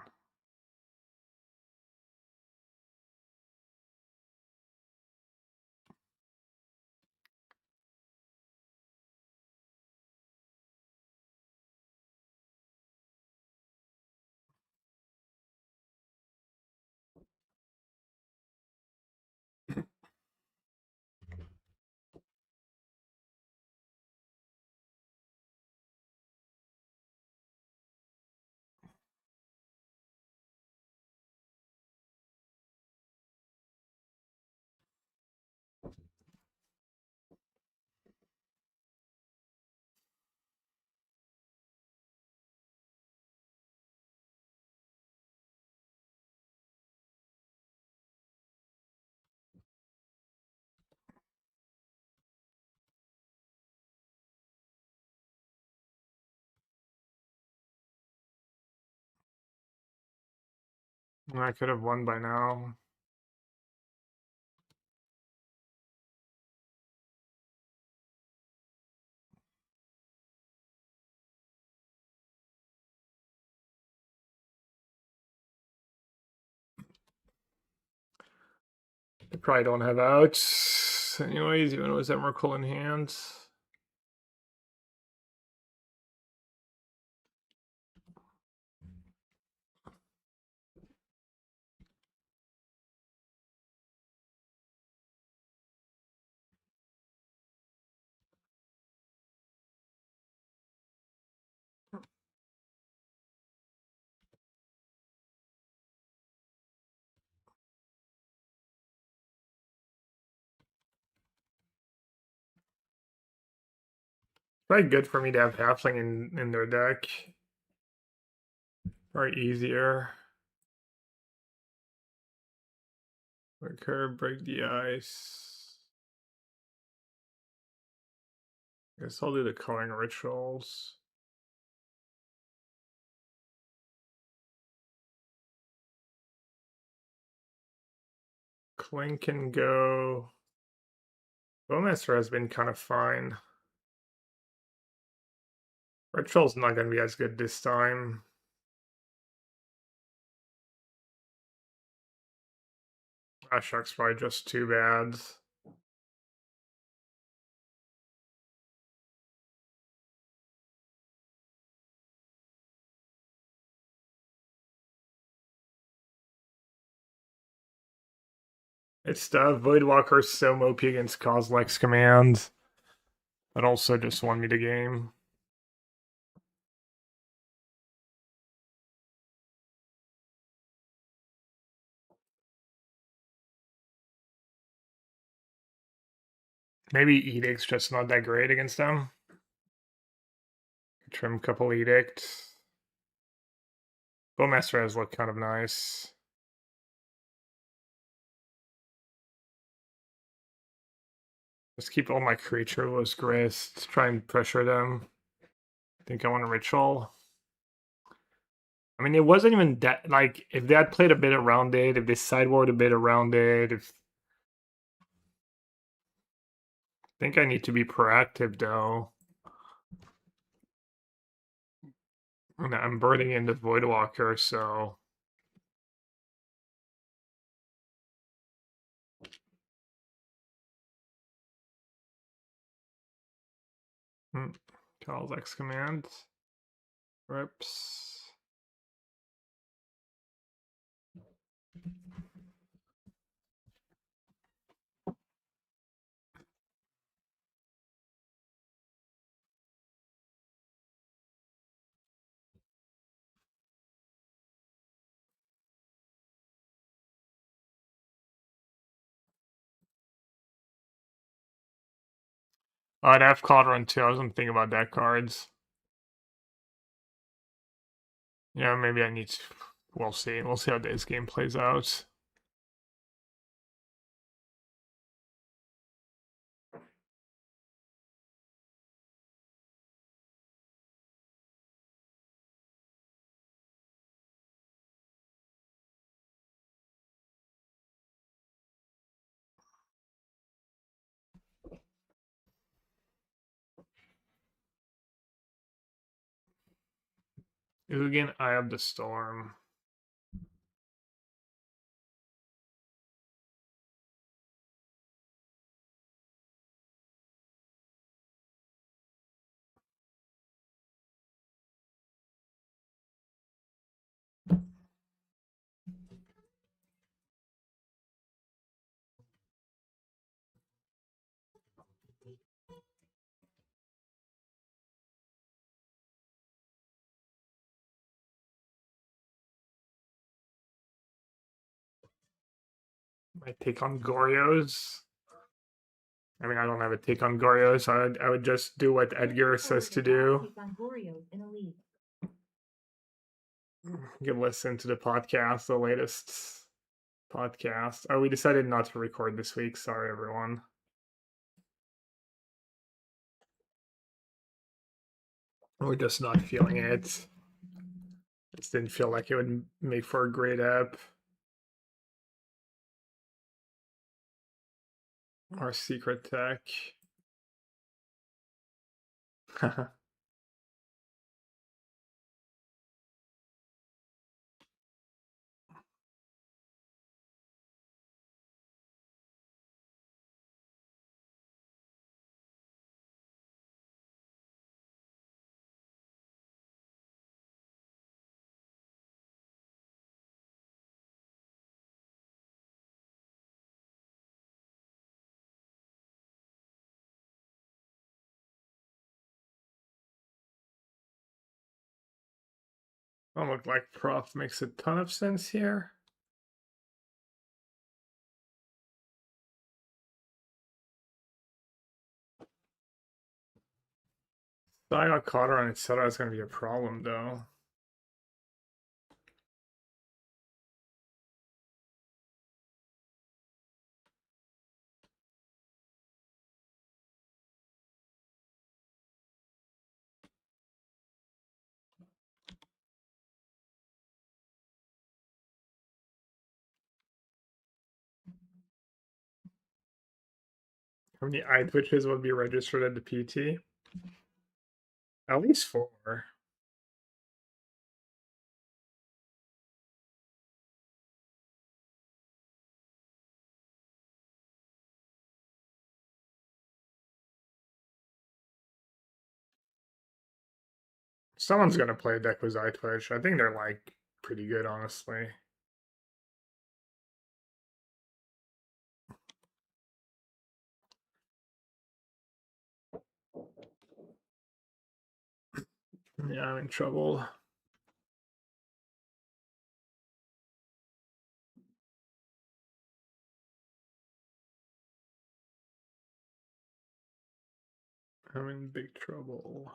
I could have won by now. I probably don't have outs. Anyways, even with Emrakul in hand. Probably good for me to have Halfling in their deck. Probably easier. Recur, break the ice. Guess I'll do the culling rituals. Clink can go. Bowmaster has been kind of fine. Ritual's not going to be as good this time. Ashok's probably just too bad. It's tough. Voidwalker's so OP against Kozilek's command. But also just won me the game. Maybe Edict's just not that great against them. Trim a couple Edicts. Bowmaster has looked kind of nice. Just keep all my creatureless grist. Try and pressure them. I think I want a ritual. I mean, it wasn't even that, like, if they had played a bit around it, if they sideboard a bit around it, if... I think I need to be proactive, though. And I'm burning into Voidwalker, so... Calls X command. Rips. I'd have Cauldron too. I wasn't thinking about deck cards. Yeah, maybe I need to. We'll see. We'll see how this game plays out. Ugin, Eye of the Storm. My take on Goryo's. I mean, I don't have a take on Goryo's. I would just do what Edgar says to do.
Take on Goryo's in a league.
You can listen to the podcast, the latest podcast. Oh, we decided not to record this week. Sorry, everyone. We're just not feeling it. Just didn't feel like it would make for a great app. Our secret tech. Don't look like Prof makes a ton of sense here. Saga Cotter, etc. is going to be a problem, though. How many eye twitches will be registered at the PT? At least 4. Someone's going to play a deck with eye twitch. I think they're like pretty good, honestly. Yeah, I'm in trouble. I'm in big trouble.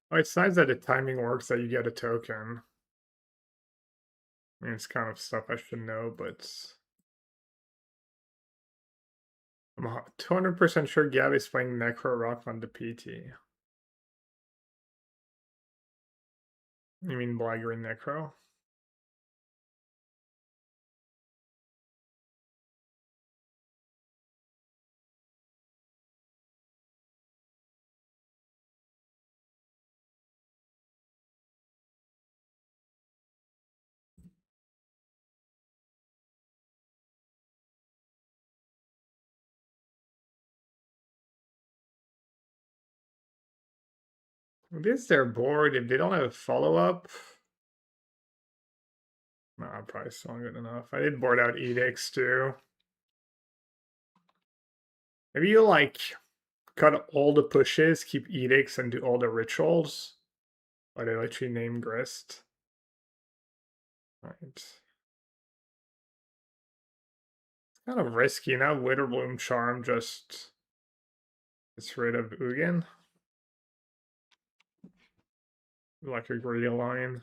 Oh, it's nice that the timing works that you get a token. I mean, it's kind of stuff I should know, but I'm 200% sure Gabby's playing Necro Rock on the PT. You mean Black Green Necro? This is their board. If they don't have a follow-up, nah, probably still not good enough. I did board out edicts too. Maybe you like cut all the pushes, keep edicts, and do all the rituals. Or they let you name Grist. Right. Kind of risky. Now Witterbloom Charm just gets rid of Ugin. Like a greedy line.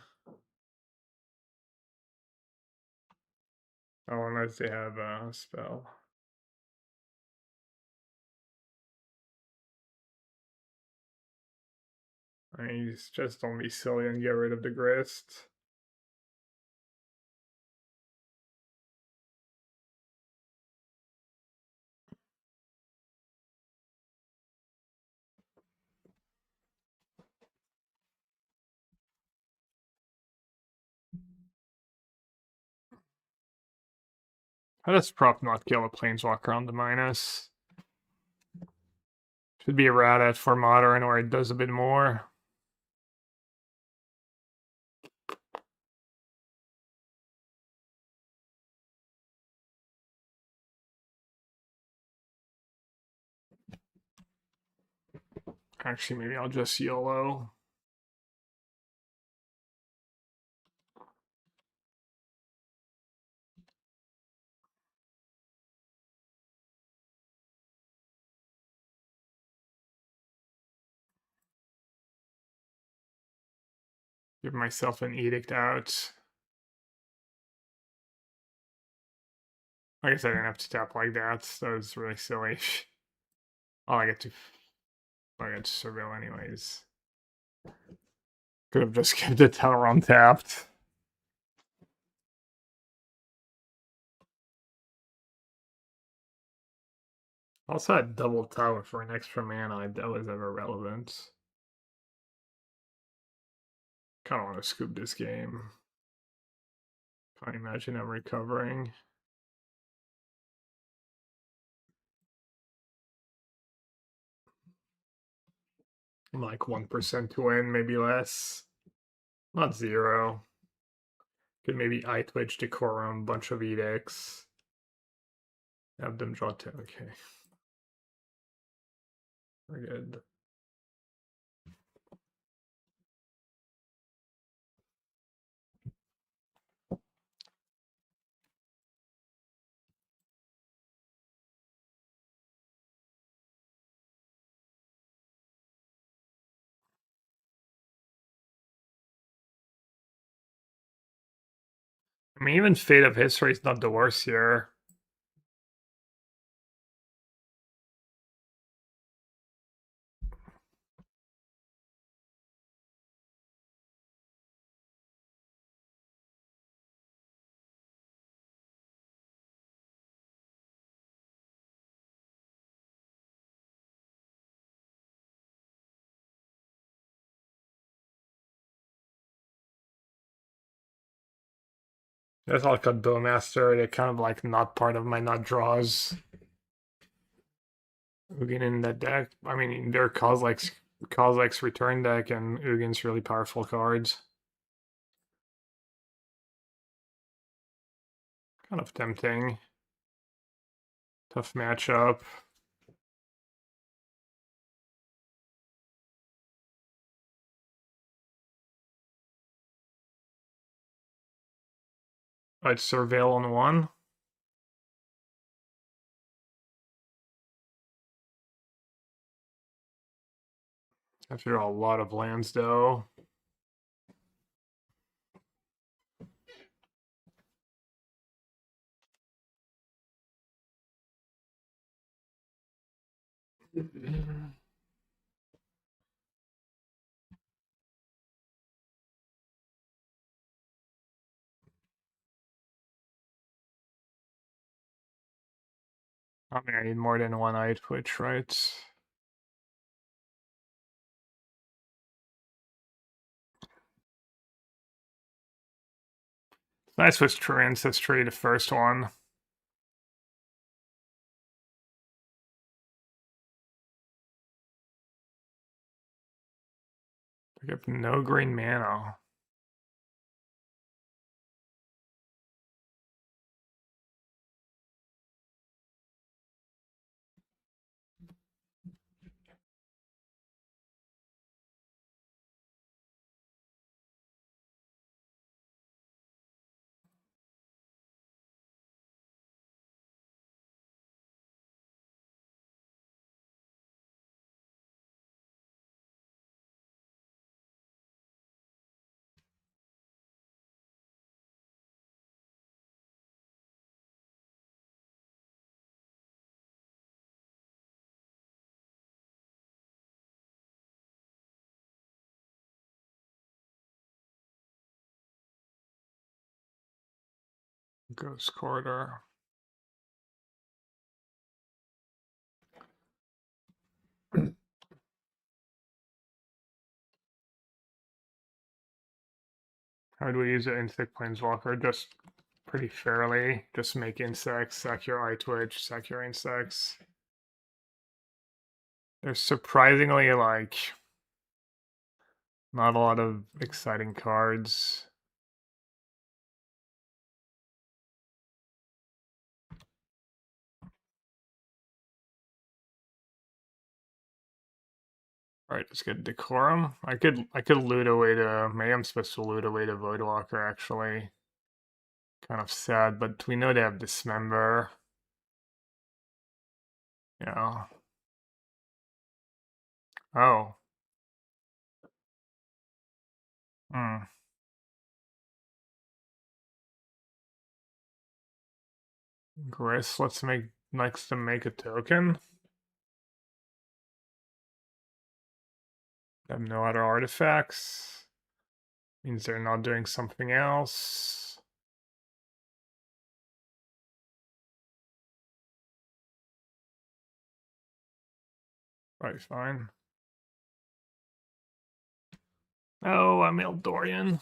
Oh, unless they have a spell. I mean, just don't be silly and get rid of the Grist. How does prop not kill a planeswalker on the minus? Should be a rat at for modern where it does a bit more. Actually, maybe I'll just YOLO. Give myself an edict out. I guess I didn't have to tap like that. That was really silly. Oh, I get to surveil anyways. Could have just kept the tower untapped. Also had double tower for an extra mana if that was ever relevant. Kind of want to scoop this game. Can't imagine I'm recovering. I'm like 1% to win, maybe less. Not 0. Could maybe eye twitch decorum, bunch of edicts. Have them draw 10. Okay. We're good. I mean, even Fate of History is not the worst here. That's like a Bowmaster. They're kind of like not part of my nut draws. Ugin in that deck. I mean, they're Kozilek's return deck, and Ugin's really powerful cards. Kind of tempting. Tough matchup. I'd surveil on one. After a lot of lands, though. I mean, I need more than one eye twitch, right? Nice was True Ancestry, the first one. Pick up no green mana. Ghost Corridor. How do we use an insect planeswalker? Just pretty fairly. Just make insects, sack your eye twitch, sack your insects. There's surprisingly like not a lot of exciting cards. Alright, let's get Decorum. I could loot away to maybe I'm supposed to loot away to Voidwalker actually. Kind of sad, but we know they have Dismember. Yeah. Oh. Hmm. Gris, let's make next to make a token. They have no other artifacts. Means they're not doing something else. Right, fine. Oh, I'm Eldorian.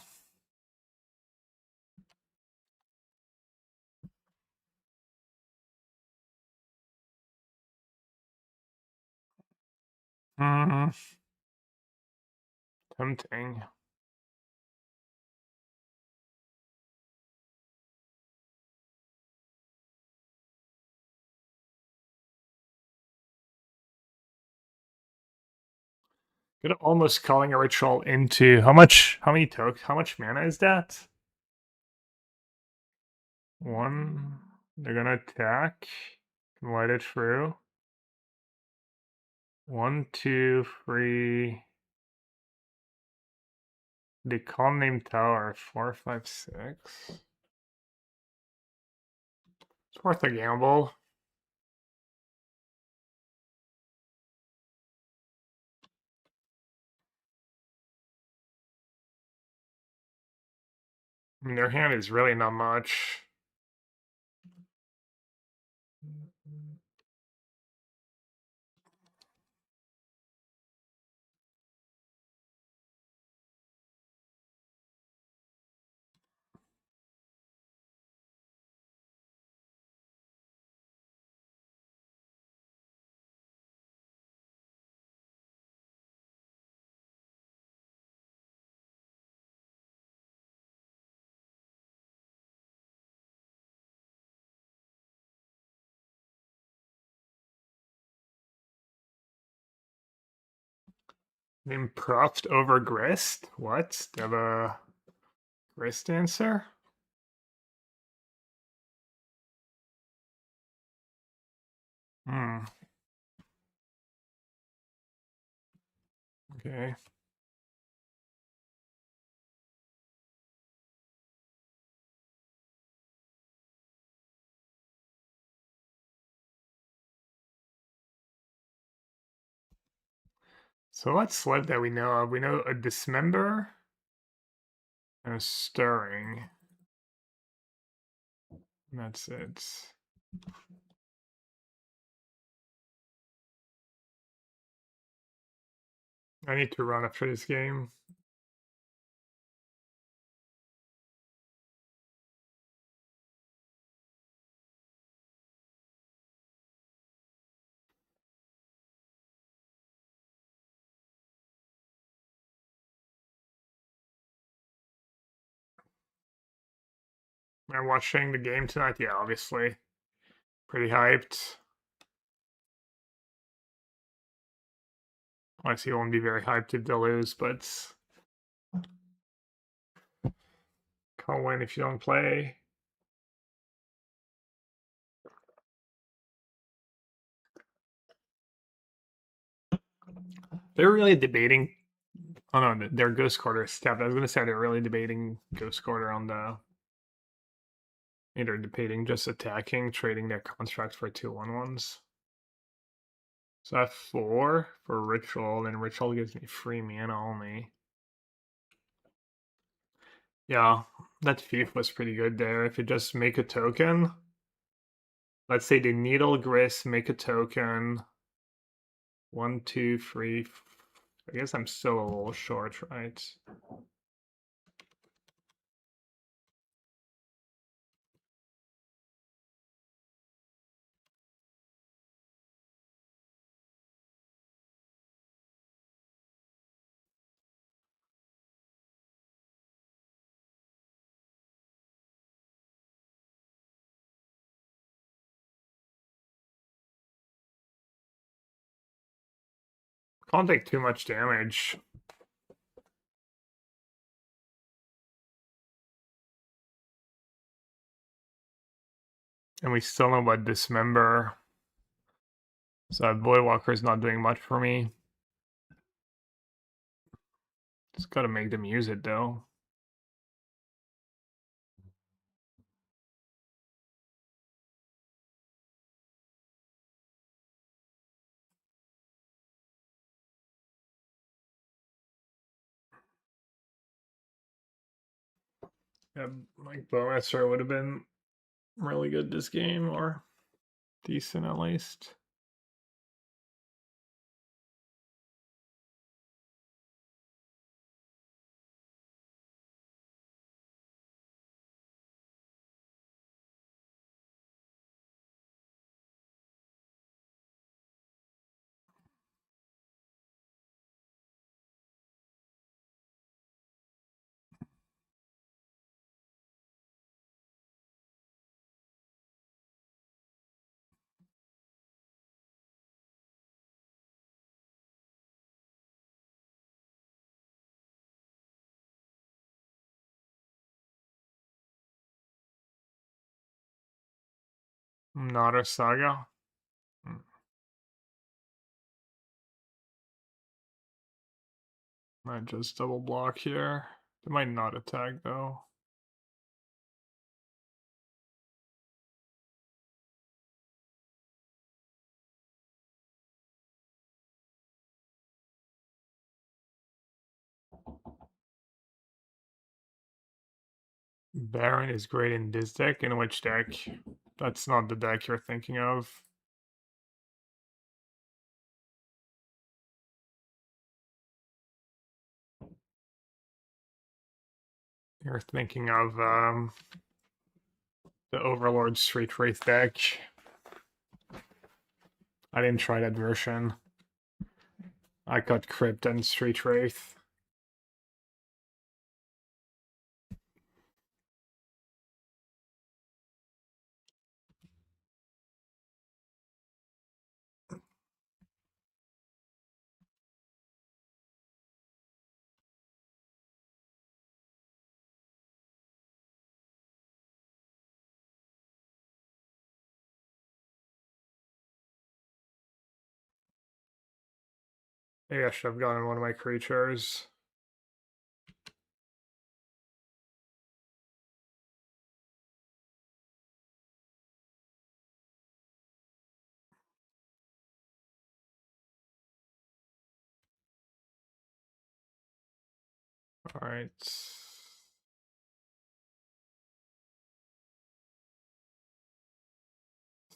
Hmm. Tempting. Good, almost calling a ritual into how much mana is that? One. They're gonna attack. Can light it through. 1, 2, 3. The calm name tower 4, 5, 6. It's worth a gamble. I mean, their hand is really not much. Improved over Grist? What? They have a Grist answer? Hmm. Okay. So what's sled that we know of? We know a Dismember and a Stirring. And that's it. I need to run after this game. I'm watching the game tonight. Yeah, obviously. Pretty hyped. Honestly, I won't be very hyped if they lose, but can't win if you don't play. They're really debating. Oh no, their Ghost Quarter stepped. I was gonna say they're really debating Ghost Quarter on the. Either debating just attacking, trading their construct for 2/1/1s. So I have 4 for Ritual, and Ritual gives me free mana only. Yeah, That thief was pretty good there. If you just make a token, let's say the needle grist, make a token. 1, 2, 3. I guess I'm still a little short, right? Can't take too much damage. And we still know about Dismember. So Voidwalker is not doing much for me. Just gotta make them use it though. Yeah, like Bowmaster would have been really good this game, or decent at least. Not a saga. Might just double block here. They might not attack though. Baron is great in this deck. In which deck? That's not the deck you're thinking of. You're thinking of the Overlord Street Wraith deck. I didn't try that version. I got Crypt and Street Wraith. Maybe I should have gotten one of my creatures. All right.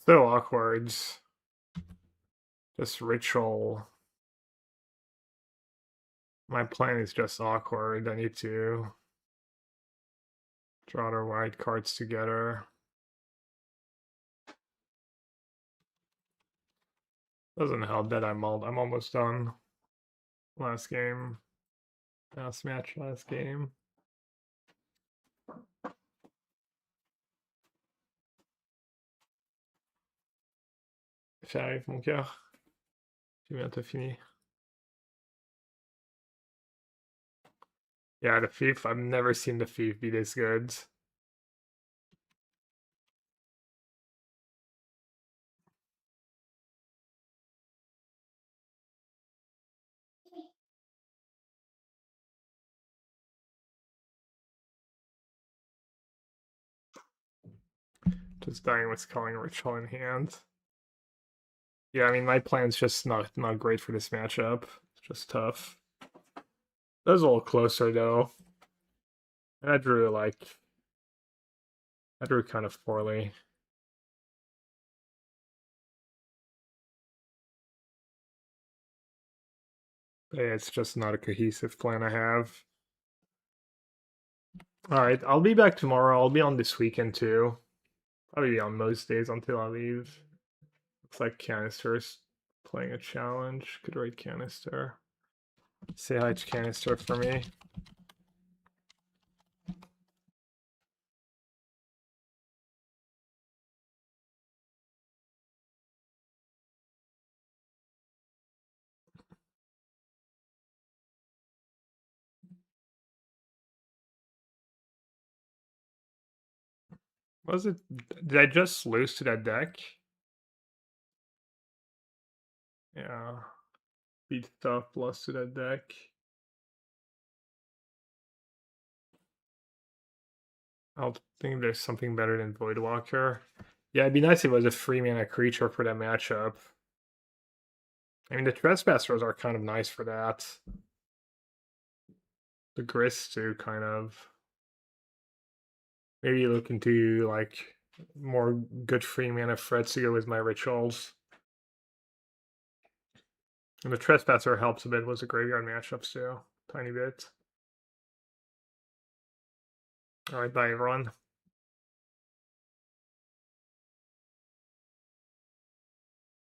So awkward. This ritual. My plan is just awkward. I need to draw the right cards together. Doesn't help that I'm almost done. Last game. Last match, last game. J'arrive, mon cœur. J'ai bientôt fini. Yeah, the thief. I've never seen the thief be this good. Just dying with Culling Ritual in hand. Yeah, I mean my plan's just not great for this matchup. It's just tough. That was a little closer though. And I drew like I drew kind of poorly. But yeah, it's just not a cohesive plan I have. Alright, I'll be back tomorrow. I'll be on this weekend too. Probably be on most days until I leave. Looks like Canister's playing a challenge. Could rate Canister. Say hi to Canister for me. Was it? Did I just lose to that deck? Yeah. Beat stuff, lost to that deck. I think there's something better than Voidwalker. Yeah, it'd be nice if it was a 3-mana creature for that matchup. I mean, the Trespassers are kind of nice for that. The Grist too, kind of. Maybe look into like more good 3-mana threats to go with my rituals. And the Trespasser helps a bit with the graveyard matchups too, tiny bit. All right, bye everyone.